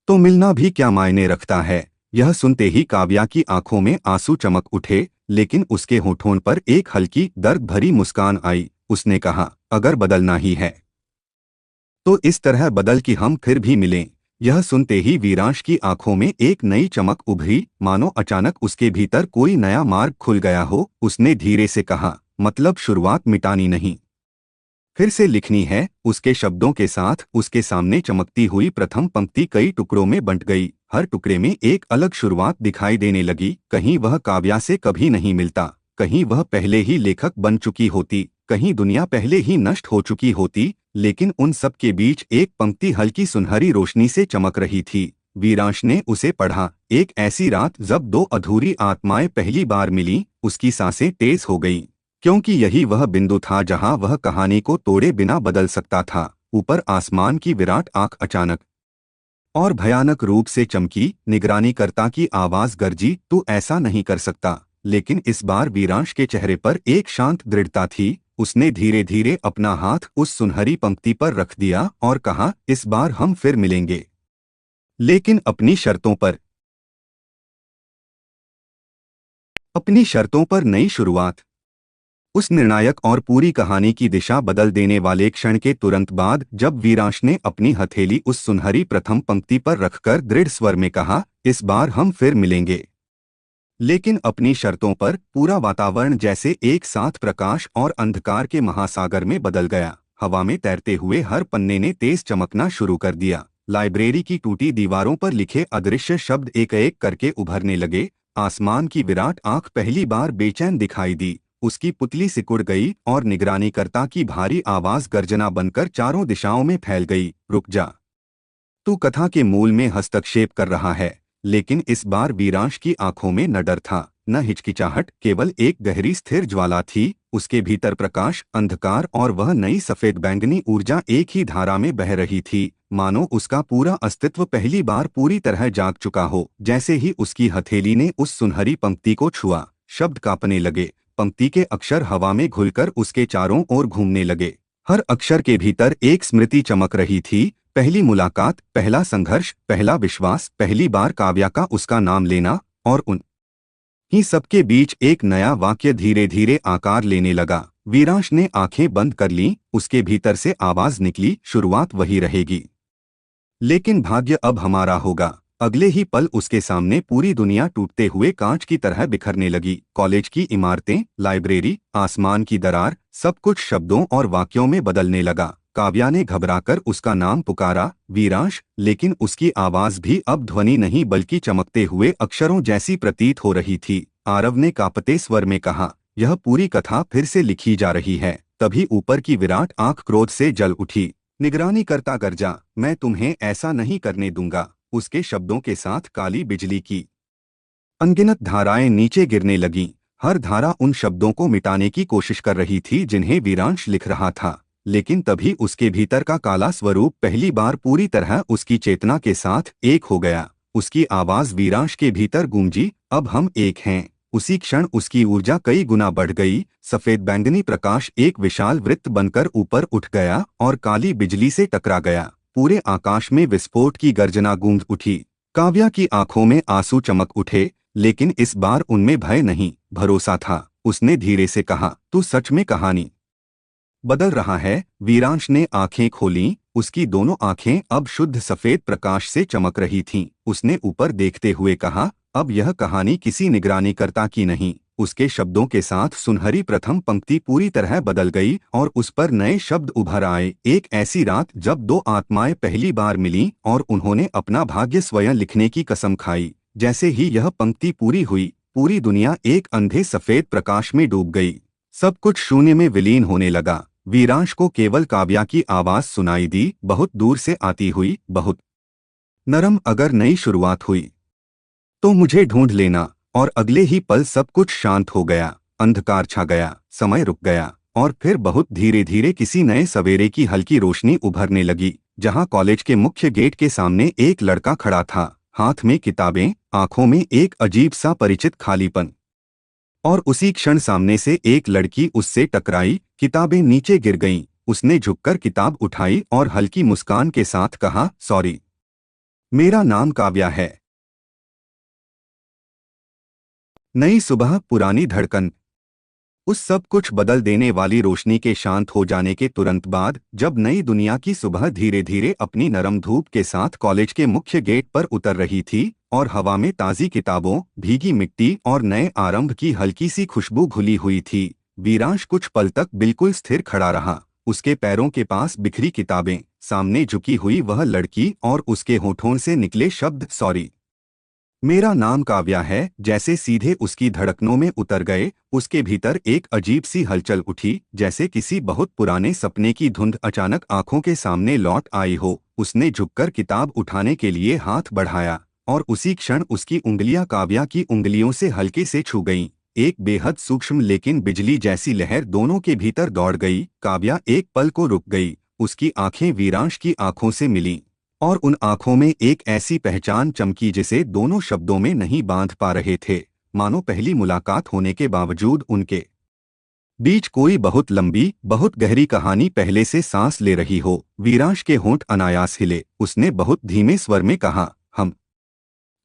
तो मिलना भी क्या मायने रखता है। यह सुनते ही काव्या की आंखों में आंसू चमक उठे, लेकिन उसके होठों पर एक हल्की दर्द भरी मुस्कान आई। उसने कहा, अगर बदलना ही है तो इस तरह बदल कि हम फिर भी मिलें। यह सुनते ही वीरांश की आंखों में एक नई चमक उभरी, मानो अचानक उसके भीतर कोई नया मार्ग खुल गया हो। उसने धीरे से कहा, मतलब शुरुआत मिटानी नहीं, फिर से लिखनी है। उसके शब्दों के साथ उसके सामने चमकती हुई प्रथम पंक्ति कई टुकड़ों में बंट गई। हर टुकड़े में एक अलग शुरुआत दिखाई देने लगी। कहीं वह काव्या से कभी नहीं मिलता, कहीं वह पहले ही लेखक बन चुकी होती, कहीं दुनिया पहले ही नष्ट हो चुकी होती। लेकिन उन सब के बीच एक पंक्ति हल्की सुनहरी रोशनी से चमक रही थी। वीरांश ने उसे पढ़ा, एक ऐसी रात जब दो अधूरी आत्माएं पहली बार मिली। उसकी सांसें तेज हो गईं, क्योंकि यही वह बिंदु था जहां वह कहानी को तोड़े बिना बदल सकता था। ऊपर आसमान की विराट आंख अचानक और भयानक रूप से चमकी। निगरानीकर्ता की आवाज गरजी, तू ऐसा नहीं कर सकता। लेकिन इस बार वीरांश के चेहरे पर एक शांत दृढ़ता थी। उसने धीरे धीरे अपना हाथ उस सुनहरी पंक्ति पर रख दिया और कहा, इस बार हम फिर मिलेंगे, लेकिन अपनी शर्तों पर। अपनी शर्तों पर नई शुरुआत। उस निर्णायक और पूरी कहानी की दिशा बदल देने वाले क्षण के तुरंत बाद जब वीरांश ने अपनी हथेली उस सुनहरी प्रथम पंक्ति पर रखकर दृढ़ स्वर में कहा, इस बार हम फिर मिलेंगे, लेकिन अपनी शर्तों पर, पूरा वातावरण जैसे एक साथ प्रकाश और अंधकार के महासागर में बदल गया। हवा में तैरते हुए हर पन्ने ने तेज चमकना शुरू कर दिया। लाइब्रेरी की टूटी दीवारों पर लिखे अदृश्य शब्द एक एक करके उभरने लगे। आसमान की विराट आंख पहली बार बेचैन दिखाई दी। उसकी पुतली सिकुड़ गई और निगरानीकर्ता की भारी आवाज गर्जना बनकर चारों दिशाओं में फैल गई, रुक जा, तू कथा के मूल में हस्तक्षेप कर रहा है। लेकिन इस बार वीरांश की आंखों में न डर था, न हिचकिचाहट, केवल एक गहरी स्थिर ज्वाला थी। उसके भीतर प्रकाश, अंधकार और वह नई सफेद बैंगनी ऊर्जा एक ही धारा में बह रही थी, मानो उसका पूरा अस्तित्व पहली बार पूरी तरह जाग चुका हो। जैसे ही उसकी हथेली ने उस सुनहरी पंक्ति को छुआ, शब्द कांपने लगे। पंक्ति के अक्षर हवा में घुलकर उसके चारों ओर घूमने लगे। हर अक्षर के भीतर एक स्मृति चमक रही थी, पहली मुलाकात, पहला संघर्ष, पहला विश्वास, पहली बार काव्या का उसका नाम लेना। और उन ही सबके बीच एक नया वाक्य धीरे धीरे आकार लेने लगा। वीरांश ने आंखें बंद कर लीं। उसके भीतर से आवाज निकली, शुरुआत वही रहेगी, लेकिन भाग्य अब हमारा होगा। अगले ही पल उसके सामने पूरी दुनिया टूटते हुए कांच की तरह बिखरने लगी। कॉलेज की इमारतें, लाइब्रेरी, आसमान की दरार, सब कुछ शब्दों और वाक्यों में बदलने लगा। काव्या ने घबराकर उसका नाम पुकारा, वीरांश, लेकिन उसकी आवाज भी अब ध्वनि नहीं बल्कि चमकते हुए अक्षरों जैसी प्रतीत हो रही थी। आरव ने कांपते स्वर में कहा, यह पूरी कथा फिर से लिखी जा रही है। तभी ऊपर की विराट आंख क्रोध से जल उठी। निगरानी करता गरजा, मैं तुम्हें ऐसा नहीं करने दूंगा। उसके शब्दों के साथ काली बिजली की अनगिनत धाराएं नीचे गिरने लगीं। हर धारा उन शब्दों को मिटाने की कोशिश कर रही थी जिन्हें वीरांश लिख रहा था। लेकिन तभी उसके भीतर का काला स्वरूप पहली बार पूरी तरह उसकी चेतना के साथ एक हो गया। उसकी आवाज वीरांश के भीतर गूंजी, अब हम एक हैं। उसी क्षण उसकी ऊर्जा कई गुना बढ़ गई। सफेद बैंगनी प्रकाश एक विशाल वृत्त बनकर ऊपर उठ गया और काली बिजली से टकरा गया। पूरे आकाश में विस्फोट की गर्जना गूंज उठी। काव्या की आंखों में आंसू चमक उठे, लेकिन इस बार उनमें भय नहीं, भरोसा था। उसने धीरे से कहा, तू सच में कहानी बदल रहा है। वीरांश ने आंखें खोलीं। उसकी दोनों आंखें अब शुद्ध सफेद प्रकाश से चमक रही थीं। उसने ऊपर देखते हुए कहा, अब यह कहानी किसी निगरानीकर्ता की नहीं। उसके शब्दों के साथ सुनहरी प्रथम पंक्ति पूरी तरह बदल गई और उस पर नए शब्द उभर आए। एक ऐसी रात जब दो आत्माएं पहली बार मिलीं और उन्होंने अपना भाग्य स्वयं लिखने की कसम खाई। जैसे ही यह पंक्ति पूरी हुई, पूरी दुनिया एक अंधे सफेद प्रकाश में डूब गई। सब कुछ शून्य में विलीन होने लगा। वीरांश को केवल काव्या की आवाज सुनाई दी, बहुत दूर से आती हुई, बहुत नरम। अगर नई शुरुआत हुई तो मुझे ढूंढ लेना। और अगले ही पल सब कुछ शांत हो गया। अंधकार छा गया, समय रुक गया और फिर बहुत धीरे धीरे किसी नए सवेरे की हल्की रोशनी उभरने लगी। जहां कॉलेज के मुख्य गेट के सामने एक लड़का खड़ा था, हाथ में किताबें, आंखों में एक अजीब सा परिचित खालीपन। और उसी क्षण सामने से एक लड़की उससे टकराई। किताबें नीचे गिर गईं। उसने झुककर किताब उठाई और हल्की मुस्कान के साथ कहा, सॉरी, मेरा नाम काव्या है। नई सुबह, पुरानी धड़कन। उस सब कुछ बदल देने वाली रोशनी के शांत हो जाने के तुरंत बाद, जब नई दुनिया की सुबह धीरे धीरे अपनी नरम धूप के साथ कॉलेज के मुख्य गेट पर उतर रही थी और हवा में ताज़ी किताबों, भीगी मिट्टी और नए आरंभ की हल्की सी खुशबू घुली हुई थी, वीरांश कुछ पल तक बिल्कुल स्थिर खड़ा रहा। उसके पैरों के पास बिखरी किताबें, सामने झुकी हुई वह लड़की और उसके होठों से निकले शब्द, सॉरी, मेरा नाम काव्या है, जैसे सीधे उसकी धड़कनों में उतर गए। उसके भीतर एक अजीब सी हलचल उठी, जैसे किसी बहुत पुराने सपने की धुंध अचानक आंखों के सामने लौट आई हो। उसने झुककर किताब उठाने के लिए हाथ बढ़ाया और उसी क्षण उसकी उंगलियां काव्या की उंगलियों से हल्के से छू गईं। एक बेहद सूक्ष्म लेकिन बिजली जैसी लहर दोनों के भीतर दौड़ गई। काव्या एक पल को रुक गई। उसकी आंखें वीरांश की आंखों से मिलीं और उन आंखों में एक ऐसी पहचान चमकी जिसे दोनों शब्दों में नहीं बांध पा रहे थे। मानो पहली मुलाकात होने के बावजूद उनके बीच कोई बहुत लंबी, बहुत गहरी कहानी पहले से सांस ले रही हो। वीरांश के होंठ अनायास हिले। उसने बहुत धीमे स्वर में कहा, हम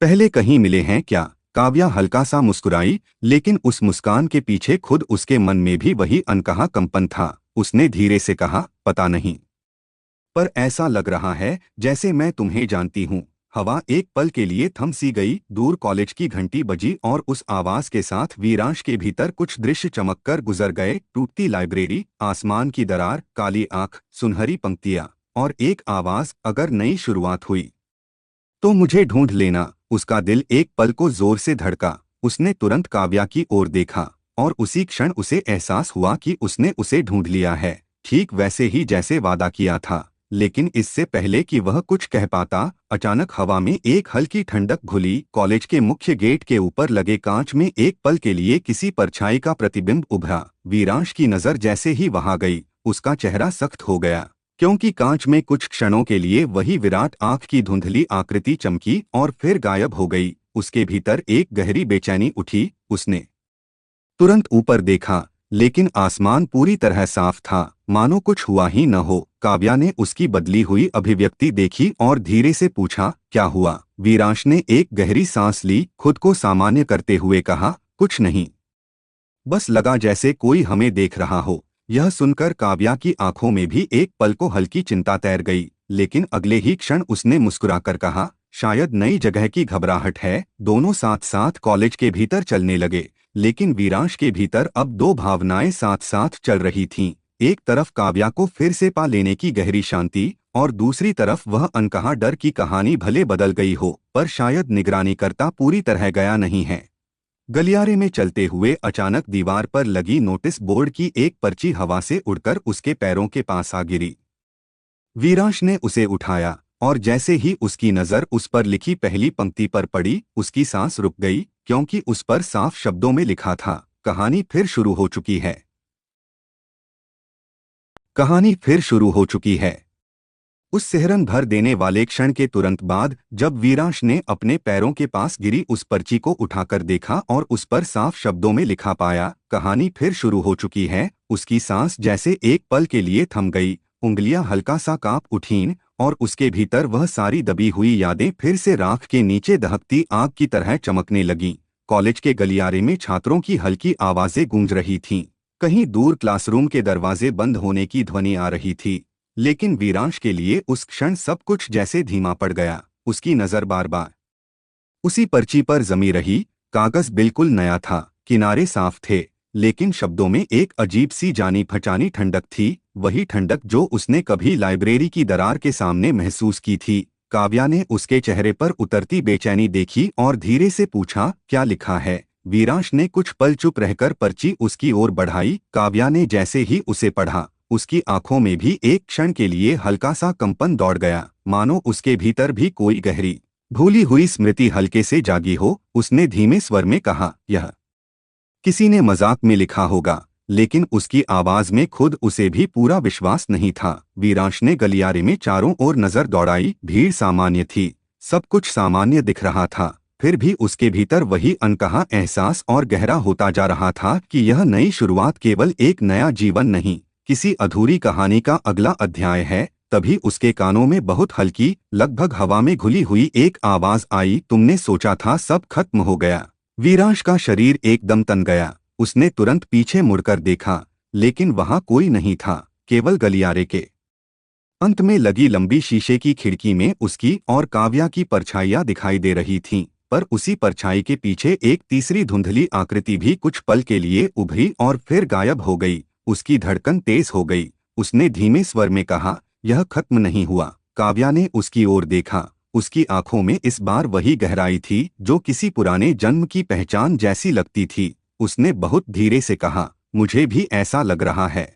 पहले कहीं मिले हैं क्या? काव्या हल्का सा मुस्कुराई, लेकिन उस मुस्कान के पीछे खुद उसके मन में भी वही अनकहा कंपन था। उसने धीरे से कहा, पता नहीं, पर ऐसा लग रहा है जैसे मैं तुम्हें जानती हूँ। हवा एक पल के लिए थम सी गई। दूर कॉलेज की घंटी बजी और उस आवाज के साथ वीरांश के भीतर कुछ दृश्य चमककर गुजर गए। टूटती लाइब्रेरी, आसमान की दरार, काली आंख, सुनहरी पंक्तियां और एक आवाज, अगर नई शुरुआत हुई तो मुझे ढूंढ लेना। उसका दिल एक पल को जोर से धड़का। उसने तुरंत काव्या की ओर देखा और उसी क्षण उसे एहसास हुआ कि उसने उसे ढूंढ लिया है, ठीक वैसे ही जैसे वादा किया था। लेकिन इससे पहले कि वह कुछ कह पाता, अचानक हवा में एक हल्की ठंडक घुली। कॉलेज के मुख्य गेट के ऊपर लगे कांच में एक पल के लिए किसी परछाई का प्रतिबिंब उभरा। वीरांश की नजर जैसे ही वहां गई, उसका चेहरा सख्त हो गया, क्योंकि कांच में कुछ क्षणों के लिए वही विराट आंख की धुंधली आकृति चमकी और फिर गायब हो गई। उसके भीतर एक गहरी बेचैनी उठी। उसने तुरंत ऊपर देखा, लेकिन आसमान पूरी तरह साफ था, मानो कुछ हुआ ही न हो। काव्या ने उसकी बदली हुई अभिव्यक्ति देखी और धीरे से पूछा, क्या हुआ? वीरांश ने एक गहरी सांस ली, खुद को सामान्य करते हुए कहा, कुछ नहीं, बस लगा जैसे कोई हमें देख रहा हो। यह सुनकर काव्या की आंखों में भी एक पल को हल्की चिंता तैर गई, लेकिन अगले ही क्षण उसने मुस्कुराकर कहा, शायद नई जगह की घबराहट है। दोनों साथ साथ कॉलेज के भीतर चलने लगे, लेकिन वीरांश के भीतर अब दो भावनाएं साथ साथ चल रही थीं। एक तरफ काव्या को फिर से पा लेने की गहरी शांति और दूसरी तरफ वह अनकहा डर की कहानी भले बदल गई हो, पर शायद निगरानीकर्ता पूरी तरह गया नहीं है। गलियारे में चलते हुए अचानक दीवार पर लगी नोटिस बोर्ड की एक पर्ची हवा से उड़कर उसके पैरों के पास आ गिरी। वीरांश ने उसे उठाया और जैसे ही उसकी नजर उस पर लिखी पहली पंक्ति पर पड़ी, उसकी सांस रुक गई, क्योंकि उस पर साफ शब्दों में लिखा था, कहानी फिर शुरू हो चुकी है। कहानी फिर शुरू हो चुकी है। उस सिहरन भर देने वाले क्षण के तुरंत बाद जब वीरांश ने अपने पैरों के पास गिरी उस पर्ची को उठाकर देखा और उस पर साफ शब्दों में लिखा पाया, कहानी फिर शुरू हो चुकी है, उसकी सांस जैसे एक पल के लिए थम गई, उंगलियां हल्का सा कांप उठीं और उसके भीतर वह सारी दबी हुई यादें फिर से राख के नीचे दहकती आग की तरह चमकने लगीं। कॉलेज के गलियारे में छात्रों की हल्की आवाजें गूंज रही थीं। कहीं दूर क्लासरूम के दरवाजे बंद होने की ध्वनि आ रही थी। लेकिन वीरांश के लिए उस क्षण सब कुछ जैसे धीमा पड़ गया। उसकी नजर बार बार उसी पर्ची पर जमी रही। कागज बिल्कुल नया था, किनारे साफ थे, लेकिन शब्दों में एक अजीब सी जानी पहचानी ठंडक थी, वही ठंडक जो उसने कभी लाइब्रेरी की दरार के सामने महसूस की थी। काव्या ने उसके चेहरे पर उतरती बेचैनी देखी और धीरे से पूछा, क्या लिखा है? वीरांश ने कुछ पल चुप रहकर पर्ची उसकी ओर बढ़ाई। काव्या ने जैसे ही उसे पढ़ा, उसकी आंखों में भी एक क्षण के लिए हल्का सा कंपन दौड़ गया, मानो उसके भीतर भी कोई गहरी भूली हुई स्मृति हल्के से जागी हो। उसने धीमे स्वर में कहा, यह किसी ने मजाक में लिखा होगा, लेकिन उसकी आवाज में खुद उसे भी पूरा विश्वास नहीं था। वीरांश ने गलियारे में चारों ओर नजर दौड़ाई। भीड़ सामान्य थी, सब कुछ सामान्य दिख रहा था, फिर भी उसके भीतर वही अनकहा एहसास और गहरा होता जा रहा था कि यह नई शुरुआत केवल एक नया जीवन नहीं, किसी अधूरी कहानी का अगला अध्याय है। तभी उसके कानों में बहुत हल्की, लगभग हवा में घुली हुई एक आवाज आई, तुमने सोचा था सब खत्म हो गया? वीरांश का शरीर एकदम तन गया। उसने तुरंत पीछे मुड़कर देखा, लेकिन वहां कोई नहीं था, केवल गलियारे के अंत में लगी लंबी शीशे की खिड़की में उसकी और काव्या की परछाइयां दिखाई दे रही थीं। पर उसी परछाई के पीछे एक तीसरी धुंधली आकृति भी कुछ पल के लिए उभरी और फिर गायब हो गई। उसकी धड़कन तेज हो गई। उसने धीमे स्वर में कहा, यह खत्म नहीं हुआ। काव्या ने उसकी ओर देखा। उसकी आंखों में इस बार वही गहराई थी जो किसी पुराने जन्म की पहचान जैसी लगती थी। उसने बहुत धीरे से कहा, मुझे भी ऐसा लग रहा है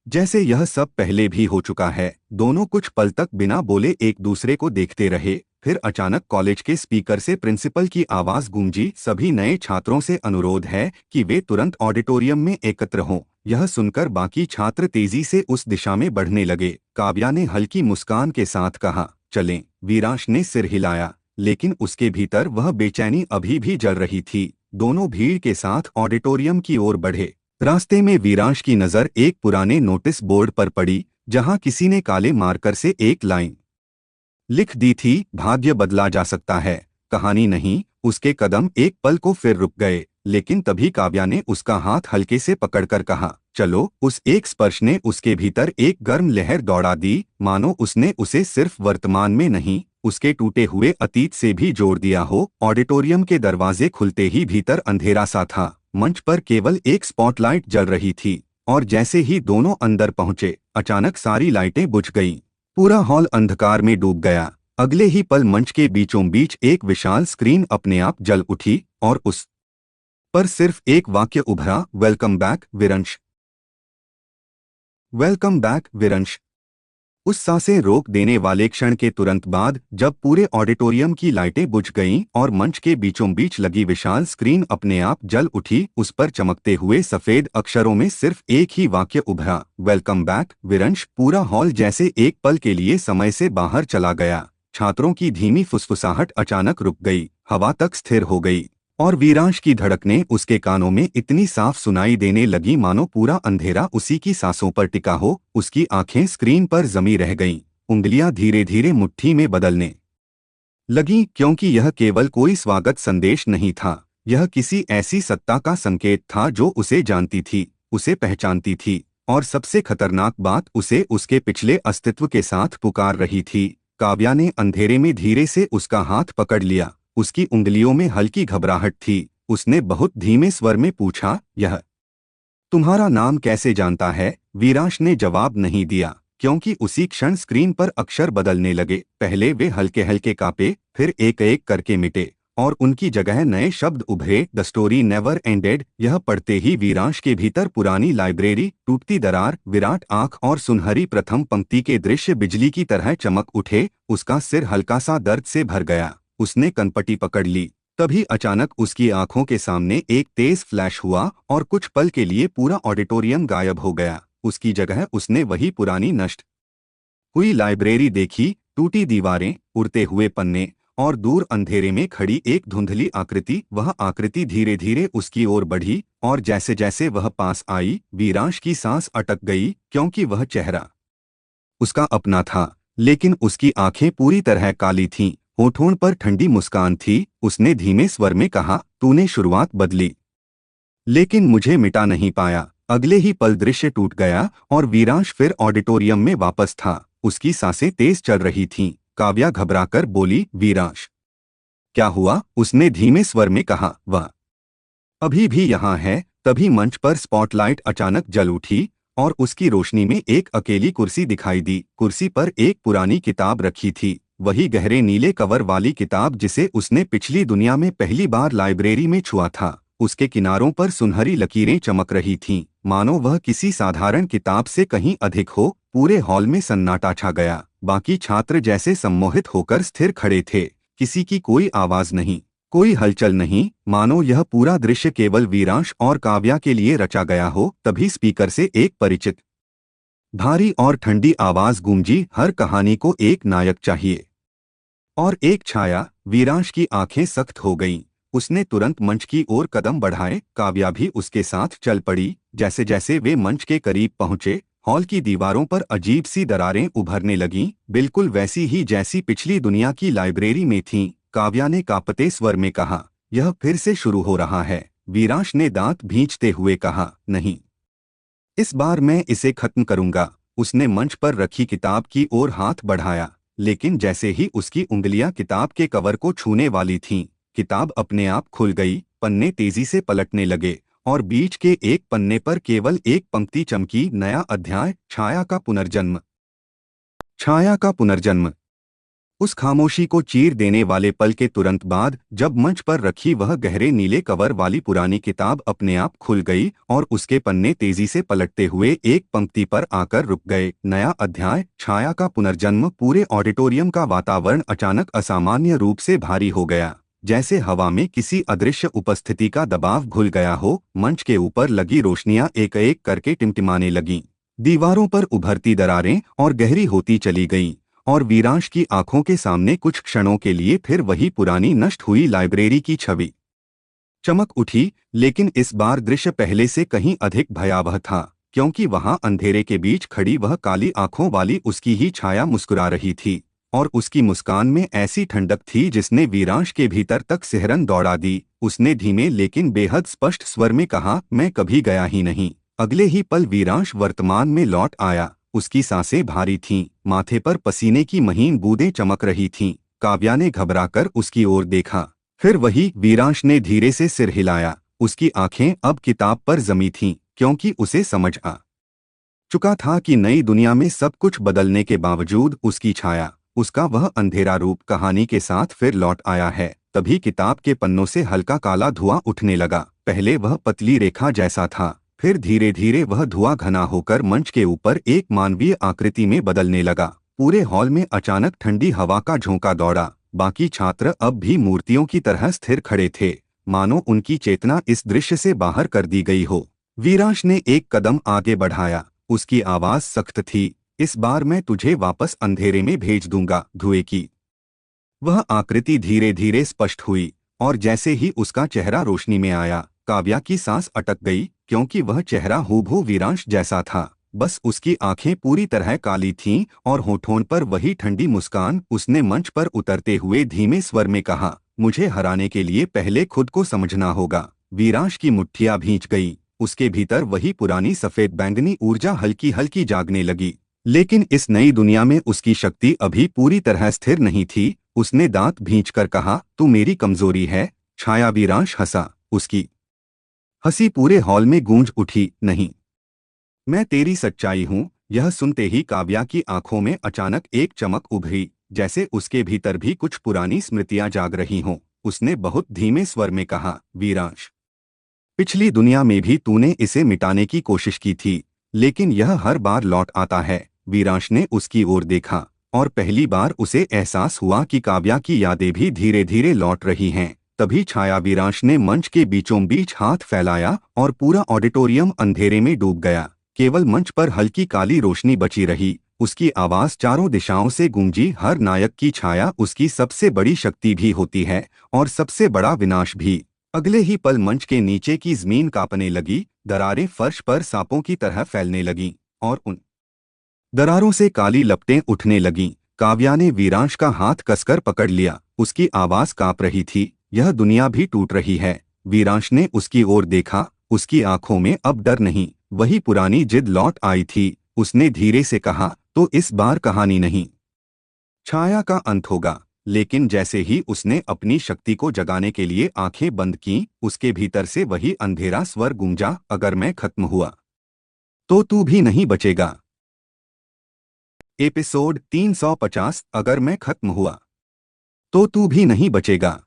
जैसे यह सब पहले भी हो चुका है। दोनों कुछ पल तक बिना बोले एक दूसरे को देखते रहे। फिर अचानक कॉलेज के स्पीकर से प्रिंसिपल की आवाज गूंजी, सभी नए छात्रों से अनुरोध है कि वे तुरंत ऑडिटोरियम में एकत्र हों। यह सुनकर बाकी छात्र तेजी से उस दिशा में बढ़ने लगे। काव्या ने हल्की मुस्कान के साथ कहा, चलें। वीरांश ने सिर हिलाया, लेकिन उसके भीतर वह बेचैनी अभी भी जल रही थी। दोनों भीड़ के साथ ऑडिटोरियम की ओर बढ़े। रास्ते में वीरांश की नजर एक पुराने नोटिस बोर्ड पर पड़ी, जहां किसी ने काले मार्कर से एक लाइन लिख दी थी, भाग्य बदला जा सकता है, कहानी नहीं। उसके कदम एक पल को फिर रुक गए, लेकिन तभी काव्या ने उसका हाथ हल्के से पकड़कर कहा, चलो। उस एक स्पर्श ने उसके भीतर एक गर्म लहर दौड़ा दी, मानो उसने उसे सिर्फ वर्तमान में नहीं, उसके टूटे हुए अतीत से भी जोड़ दिया हो। ऑडिटोरियम के दरवाजे खुलते ही भीतर अंधेरा सा था। मंच पर केवल एक स्पॉटलाइट जल रही थी, और जैसे ही दोनों अंदर पहुंचे, अचानक सारी लाइटें बुझ गईं। पूरा हॉल अंधकार में डूब गया। अगले ही पल मंच के बीचों बीच एक विशाल स्क्रीन अपने आप जल उठी और उस पर सिर्फ एक वाक्य उभरा, welcome back Viransh. Welcome back Viransh. उस सांसें रोक देने वाले क्षण के तुरंत बाद जब पूरे ऑडिटोरियम की लाइटें बुझ गईं और मंच के बीचों बीच लगी विशाल स्क्रीन अपने आप जल उठी, उस पर चमकते हुए सफेद अक्षरों में सिर्फ एक ही वाक्य उभरा, वेलकम बैक विरंश। पूरा हॉल जैसे एक पल के लिए समय से बाहर चला गया। छात्रों की धीमी फुसफुसाहट अचानक रुक गई, हवा तक स्थिर हो गई, और वीरांश की धड़कनें उसके कानों में इतनी साफ सुनाई देने लगी मानो पूरा अंधेरा उसी की सांसों पर टिका हो। उसकी आंखें स्क्रीन पर जमी रह गईं, उंगलियां धीरे धीरे मुट्ठी में बदलने लगीं, क्योंकि यह केवल कोई स्वागत संदेश नहीं था, यह किसी ऐसी सत्ता का संकेत था जो उसे जानती थी, उसे पहचानती थी, और सबसे खतरनाक बात, उसे उसके पिछले अस्तित्व के साथ पुकार रही थी। काव्या ने अंधेरे में धीरे से उसका हाथ पकड़ लिया। उसकी उंगलियों में हल्की घबराहट थी। उसने बहुत धीमे स्वर में पूछा, यह तुम्हारा नाम कैसे जानता है? वीरांश ने जवाब नहीं दिया, क्योंकि उसी क्षण स्क्रीन पर अक्षर बदलने लगे। पहले वे हल्के हल्के कांपे, फिर एक एक करके मिटे, और उनकी जगह नए शब्द उभरे। The story never ended. यह पढ़ते ही वीरांश के भीतर पुरानी लाइब्रेरी, टूटती दरार, विराट आंख और सुनहरी प्रथम पंक्ति के दृश्य बिजली की तरह चमक उठे। उसका सिर हल्का सा दर्द से भर गया। उसने कनपटी पकड़ ली। तभी अचानक उसकी आंखों के सामने एक तेज फ्लैश हुआ और कुछ पल के लिए पूरा ऑडिटोरियम गायब हो गया। उसकी जगह उसने वही पुरानी नष्ट हुई लाइब्रेरी देखी। टूटी दीवारें, उड़ते हुए पन्ने और दूर अंधेरे में खड़ी एक धुंधली आकृति। वह आकृति धीरे धीरे उसकी ओर बढ़ी और जैसे जैसे वह पास आई, वीरांश की सांस अटक गई, क्योंकि वह चेहरा उसका अपना था, लेकिन उसकी आंखें पूरी तरह काली थीं। होठों पर ठंडी मुस्कान थी। उसने धीमे स्वर में कहा, तूने शुरुआत बदली, लेकिन मुझे मिटा नहीं पाया। अगले ही पल दृश्य टूट गया और वीरांश फिर ऑडिटोरियम में वापस था। उसकी सांसें तेज चल रही थीं। काव्या घबराकर बोली, वीरांश, क्या हुआ? उसने धीमे स्वर में कहा। वह अभी भी यहाँ है। तभी मंच पर स्पॉटलाइट अचानक जल उठी और उसकी रोशनी में एक अकेली कुर्सी दिखाई दी। कुर्सी पर एक पुरानी किताब रखी थी, वही गहरे नीले कवर वाली किताब जिसे उसने पिछली दुनिया में पहली बार लाइब्रेरी में छुआ था। उसके किनारों पर सुनहरी लकीरें चमक रही थीं, मानो वह किसी साधारण किताब से कहीं अधिक हो। पूरे हॉल में सन्नाटा छा गया। बाकी छात्र जैसे सम्मोहित होकर स्थिर खड़े थे। किसी की कोई आवाज नहीं, कोई हलचल नहीं, मानो यह पूरा दृश्य केवल वीरांश और काव्या के लिए रचा गया हो। तभी स्पीकर से एक परिचित, भारी और ठंडी आवाज गूंजी, हर कहानी को एक नायक चाहिए और एक छाया। वीरांश की आंखें सख्त हो गईं। उसने तुरंत मंच की ओर कदम बढ़ाए। काव्या भी उसके साथ चल पड़ी। जैसे जैसे वे मंच के करीब पहुंचे, हॉल की दीवारों पर अजीब सी दरारें उभरने लगीं, बिल्कुल वैसी ही जैसी पिछली दुनिया की लाइब्रेरी में थीं। काव्या ने कांपते स्वर में कहा, यह फिर से शुरू हो रहा है। वीरांश ने दांत भींचते हुए कहा, नहीं, इस बार मैं इसे खत्म करूंगा। उसने मंच पर रखी किताब की ओर हाथ बढ़ाया, लेकिन जैसे ही उसकी उंगलियां किताब के कवर को छूने वाली थीं, किताब अपने आप खुल गई। पन्ने तेजी से पलटने लगे और बीच के एक पन्ने पर केवल एक पंक्ति चमकी, नया अध्याय, छाया का पुनर्जन्म। छाया का पुनर्जन्म। उस खामोशी को चीर देने वाले पल के तुरंत बाद, जब मंच पर रखी वह गहरे नीले कवर वाली पुरानी किताब अपने आप खुल गई और उसके पन्ने तेजी से पलटते हुए एक पंक्ति पर आकर रुक गए, नया अध्याय, छाया का पुनर्जन्म। पूरे ऑडिटोरियम का वातावरण अचानक असामान्य रूप से भारी हो गया, जैसे हवा में किसी अदृश्य उपस्थिति का दबाव घुल गया हो। मंच के ऊपर लगी रोशनियां एक एक करके टिमटिमाने लगीं। दीवारों पर उभरती दरारें और गहरी होती चली गईं और वीरांश की आंखों के सामने कुछ क्षणों के लिए फिर वही पुरानी नष्ट हुई लाइब्रेरी की छवि चमक उठी। लेकिन इस बार दृश्य पहले से कहीं अधिक भयावह था, क्योंकि वहां अंधेरे के बीच खड़ी वह काली आंखों वाली उसकी ही छाया मुस्कुरा रही थी और उसकी मुस्कान में ऐसी ठंडक थी जिसने वीरांश के भीतर तक सिहरन दौड़ा दी। उसने धीमे लेकिन बेहद स्पष्ट स्वर में कहा, मैं कभी गया ही नहीं। अगले ही पल वीरांश वर्तमान में लौट आया। उसकी सांसें भारी थीं, माथे पर पसीने की महीन बूंदें चमक रही थीं। काव्या ने घबराकर उसकी ओर देखा, फिर वही वीरांश ने धीरे से सिर हिलाया। उसकी आंखें अब किताब पर जमी थीं, क्योंकि उसे समझ आ चुका था कि नई दुनिया में सब कुछ बदलने के बावजूद उसकी छाया, उसका वह अंधेरा रूप कहानी के साथ फिर लौट आया है। तभी किताब के पन्नों से हल्का काला धुआं उठने लगा। पहले वह पतली रेखा जैसा था, फिर धीरे धीरे वह धुआं घना होकर मंच के ऊपर एक मानवीय आकृति में बदलने लगा। पूरे हॉल में अचानक ठंडी हवा का झोंका दौड़ा। बाकी छात्र अब भी मूर्तियों की तरह स्थिर खड़े थे, मानो उनकी चेतना इस दृश्य से बाहर कर दी गई हो। वीरांश ने एक कदम आगे बढ़ाया। उसकी आवाज सख्त थी, इस बार मैं तुझे वापस अंधेरे में भेज दूंगा। धुएं की वह आकृति धीरे धीरे स्पष्ट हुई और जैसे ही उसका चेहरा रोशनी में आया, काव्या की सांस अटक गई, क्योंकि वह चेहरा हूबहू वीरांश जैसा था। बस उसकी आंखें पूरी तरह काली थीं और होठों पर वही ठंडी मुस्कान। उसने मंच पर उतरते हुए धीमे स्वर में कहा, मुझे हराने के लिए पहले खुद को समझना होगा। वीरांश की मुट्ठियां भींच गई। उसके भीतर वही पुरानी सफेद बैंगनी ऊर्जा हल्की हल्की जागने लगी, लेकिन इस नई दुनिया में उसकी शक्ति अभी पूरी तरह स्थिर नहीं थी। उसने दांत भींचकर कहा, तू मेरी कमजोरी है। छाया। वीरांश हंसा। उसकी हंसी पूरे हॉल में गूंज उठी। नहीं, मैं तेरी सच्चाई हूँ। यह सुनते ही काव्या की आंखों में अचानक एक चमक उभरी, जैसे उसके भीतर भी कुछ पुरानी स्मृतियां जाग रही हों। उसने बहुत धीमे स्वर में कहा, वीरांश, पिछली दुनिया में भी तूने इसे मिटाने की कोशिश की थी, लेकिन यह हर बार लौट आता है। वीरांश ने उसकी ओर देखा और पहली बार उसे एहसास हुआ कि काव्या की यादें भी धीरे धीरे लौट रही हैं। तभी छाया वीरांश ने मंच के बीचों बीच हाथ फैलाया और पूरा ऑडिटोरियम अंधेरे में डूब गया। केवल मंच पर हल्की काली रोशनी बची रही। उसकी आवाज चारों दिशाओं से गूंजी, हर नायक की छाया उसकी सबसे बड़ी शक्ति भी होती है और सबसे बड़ा विनाश भी। अगले ही पल मंच के नीचे की जमीन कांपने लगी, दरारें फर्श पर सांपों की तरह फैलने लगीं और उन दरारों से काली लपटें उठने लगीं। काव्या ने वीरांश का हाथ कसकर पकड़ लिया। उसकी आवाज कांप रही थी, यह दुनिया भी टूट रही है। वीरांश ने उसकी ओर देखा, उसकी आंखों में अब डर नहीं, वही पुरानी जिद लौट आई थी। उसने धीरे से कहा, तो इस बार कहानी नहीं छाया का अंत होगा। लेकिन जैसे ही उसने अपनी शक्ति को जगाने के लिए आंखें बंद कीं, उसके भीतर से वही अंधेरा स्वर गूंजा, अगर मैं खत्म हुआ तो तू भी नहीं बचेगा। एपिसोड 350, अगर मैं खत्म हुआ तो तू भी नहीं बचेगा।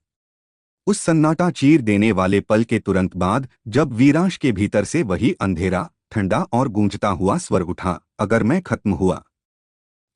उस सन्नाटा चीर देने वाले पल के तुरंत बाद जब वीरांश के भीतर से वही अंधेरा, ठंडा और गूंजता हुआ स्वर उठा, अगर मैं खत्म हुआ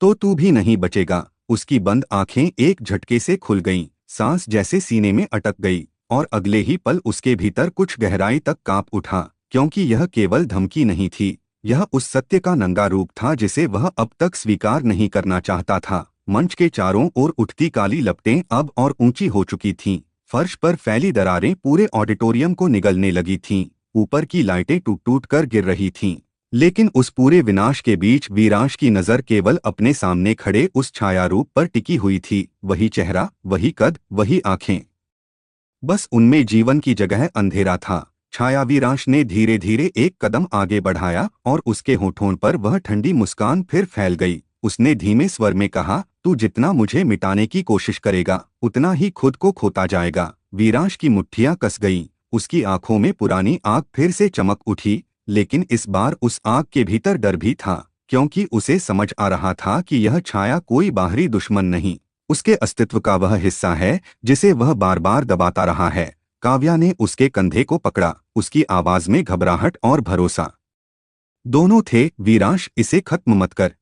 तो तू भी नहीं बचेगा। उसकी बंद आंखें एक झटके से खुल गईं, सांस जैसे सीने में अटक गई और अगले ही पल उसके भीतर कुछ गहराई तक कांप उठा, क्योंकि यह केवल धमकी नहीं थी, यह उस सत्य का नंगा रूप था जिसे वह अब तक स्वीकार नहीं करना चाहता था। मंच के चारों ओर उठती काली लपटें अब और ऊंची हो चुकी थीं। फर्श पर फैली दरारें पूरे ऑडिटोरियम को निगलने लगी थीं। ऊपर की लाइटें टूट टूट कर गिर रही थीं। लेकिन उस पूरे विनाश के बीच वीरांश की नजर केवल अपने सामने खड़े उस छाया रूप पर टिकी हुई थी। वही चेहरा, वही कद, वही आंखें, बस उनमें जीवन की जगह अंधेरा था। छाया वीरांश ने धीरे धीरे एक कदम आगे बढ़ाया और उसके होठों पर वह ठंडी मुस्कान फिर फैल गई। उसने धीमे स्वर में कहा, तू जितना मुझे मिटाने की कोशिश करेगा उतना ही खुद को खोता जाएगा। वीरांश की मुट्ठियां कस गईं, उसकी आंखों में पुरानी आग फिर से चमक उठी, लेकिन इस बार उस आग के भीतर डर भी था, क्योंकि उसे समझ आ रहा था कि यह छाया कोई बाहरी दुश्मन नहीं, उसके अस्तित्व का वह हिस्सा है जिसे वह बार बार दबाता रहा है। काव्या ने उसके कंधे को पकड़ा, उसकी आवाज में घबराहट और भरोसा दोनों थे। वीरांश, इसे खत्म मत कर,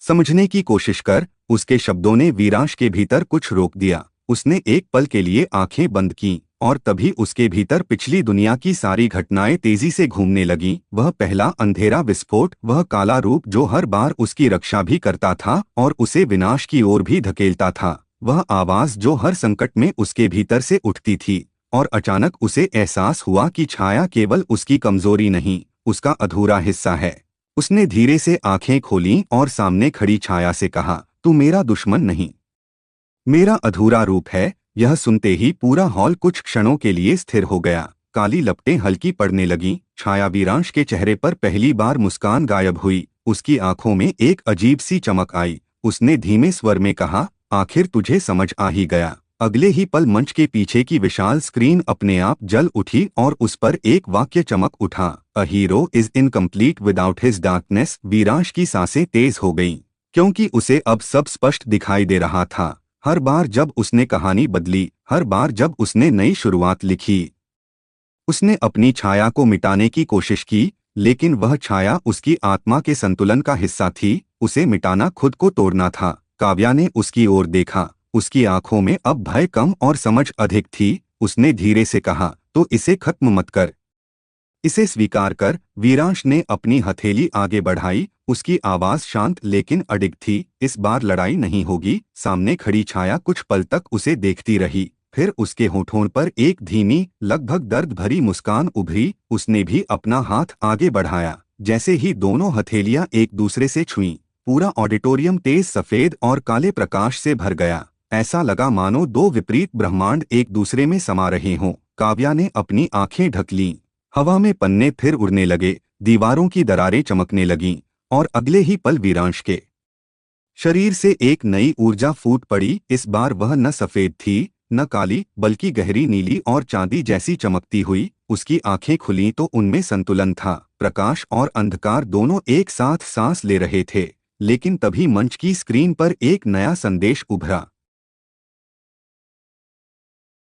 समझने की कोशिश कर। उसके शब्दों ने वीरांश के भीतर कुछ रोक दिया। उसने एक पल के लिए आंखें बंद कीं और तभी उसके भीतर पिछली दुनिया की सारी घटनाएं तेजी से घूमने लगीं। वह पहला अंधेरा विस्फोट, वह काला रूप जो हर बार उसकी रक्षा भी करता था और उसे विनाश की ओर भी धकेलता था, वह आवाज जो हर संकट में उसके भीतर से उठती थी। और अचानक उसे एहसास हुआ कि छाया केवल उसकी कमजोरी नहीं, उसका अधूरा हिस्सा है। उसने धीरे से आंखें खोलीं और सामने खड़ी छाया से कहा, तू मेरा दुश्मन नहीं, मेरा अधूरा रूप है। यह सुनते ही पूरा हॉल कुछ क्षणों के लिए स्थिर हो गया। काली लपटें हल्की पड़ने लगीं। छाया वीरांश के चेहरे पर पहली बार मुस्कान गायब हुई। उसकी आंखों में एक अजीब सी चमक आई। उसने धीमे स्वर में कहा, आखिर तुझे समझ आ ही गया। अगले ही पल मंच के पीछे की विशाल स्क्रीन अपने आप जल उठी और उस पर एक वाक्य चमक उठा, a hero is incomplete without his darkness. Viransh की सांसें तेज हो गईं, क्योंकि उसे अब सब स्पष्ट दिखाई दे रहा था। हर बार जब उसने कहानी बदली, हर बार जब उसने नई शुरुआत लिखी, उसने अपनी छाया को मिटाने की कोशिश की, लेकिन वह छाया उसकी आत्मा के संतुलन का हिस्सा थी। उसे मिटाना खुद को तोड़ना था। काव्या ने उसकी ओर देखा, उसकी आंखों में अब भय कम और समझ अधिक थी। उसने धीरे से कहा, तो इसे खत्म मत कर, इसे स्वीकार कर। वीरांश ने अपनी हथेली आगे बढ़ाई। उसकी आवाज शांत लेकिन अडिग थी, इस बार लड़ाई नहीं होगी। सामने खड़ी छाया कुछ पल तक उसे देखती रही, फिर उसके होठों पर एक धीमी, लगभग दर्द भरी मुस्कान उभरी। उसने भी अपना हाथ आगे बढ़ाया। जैसे ही दोनों हथेलियां एक दूसरे से छुईं, पूरा ऑडिटोरियम तेज सफेद और काले प्रकाश से भर गया। ऐसा लगा मानो दो विपरीत ब्रह्मांड एक दूसरे में समा रहे हों। काव्या ने अपनी आंखें ढक लीं। हवा में पन्ने फिर उड़ने लगे, दीवारों की दरारें चमकने लगीं और अगले ही पल वीरांश के शरीर से एक नई ऊर्जा फूट पड़ी। इस बार वह न सफेद थी, न काली, बल्कि गहरी नीली और चांदी जैसी चमकती हुई। उसकी आंखें खुलीं तो उनमें संतुलन था। प्रकाश और अंधकार दोनों एक साथ सांस ले रहे थे। लेकिन तभी मंच की स्क्रीन पर एक नया संदेश उभरा।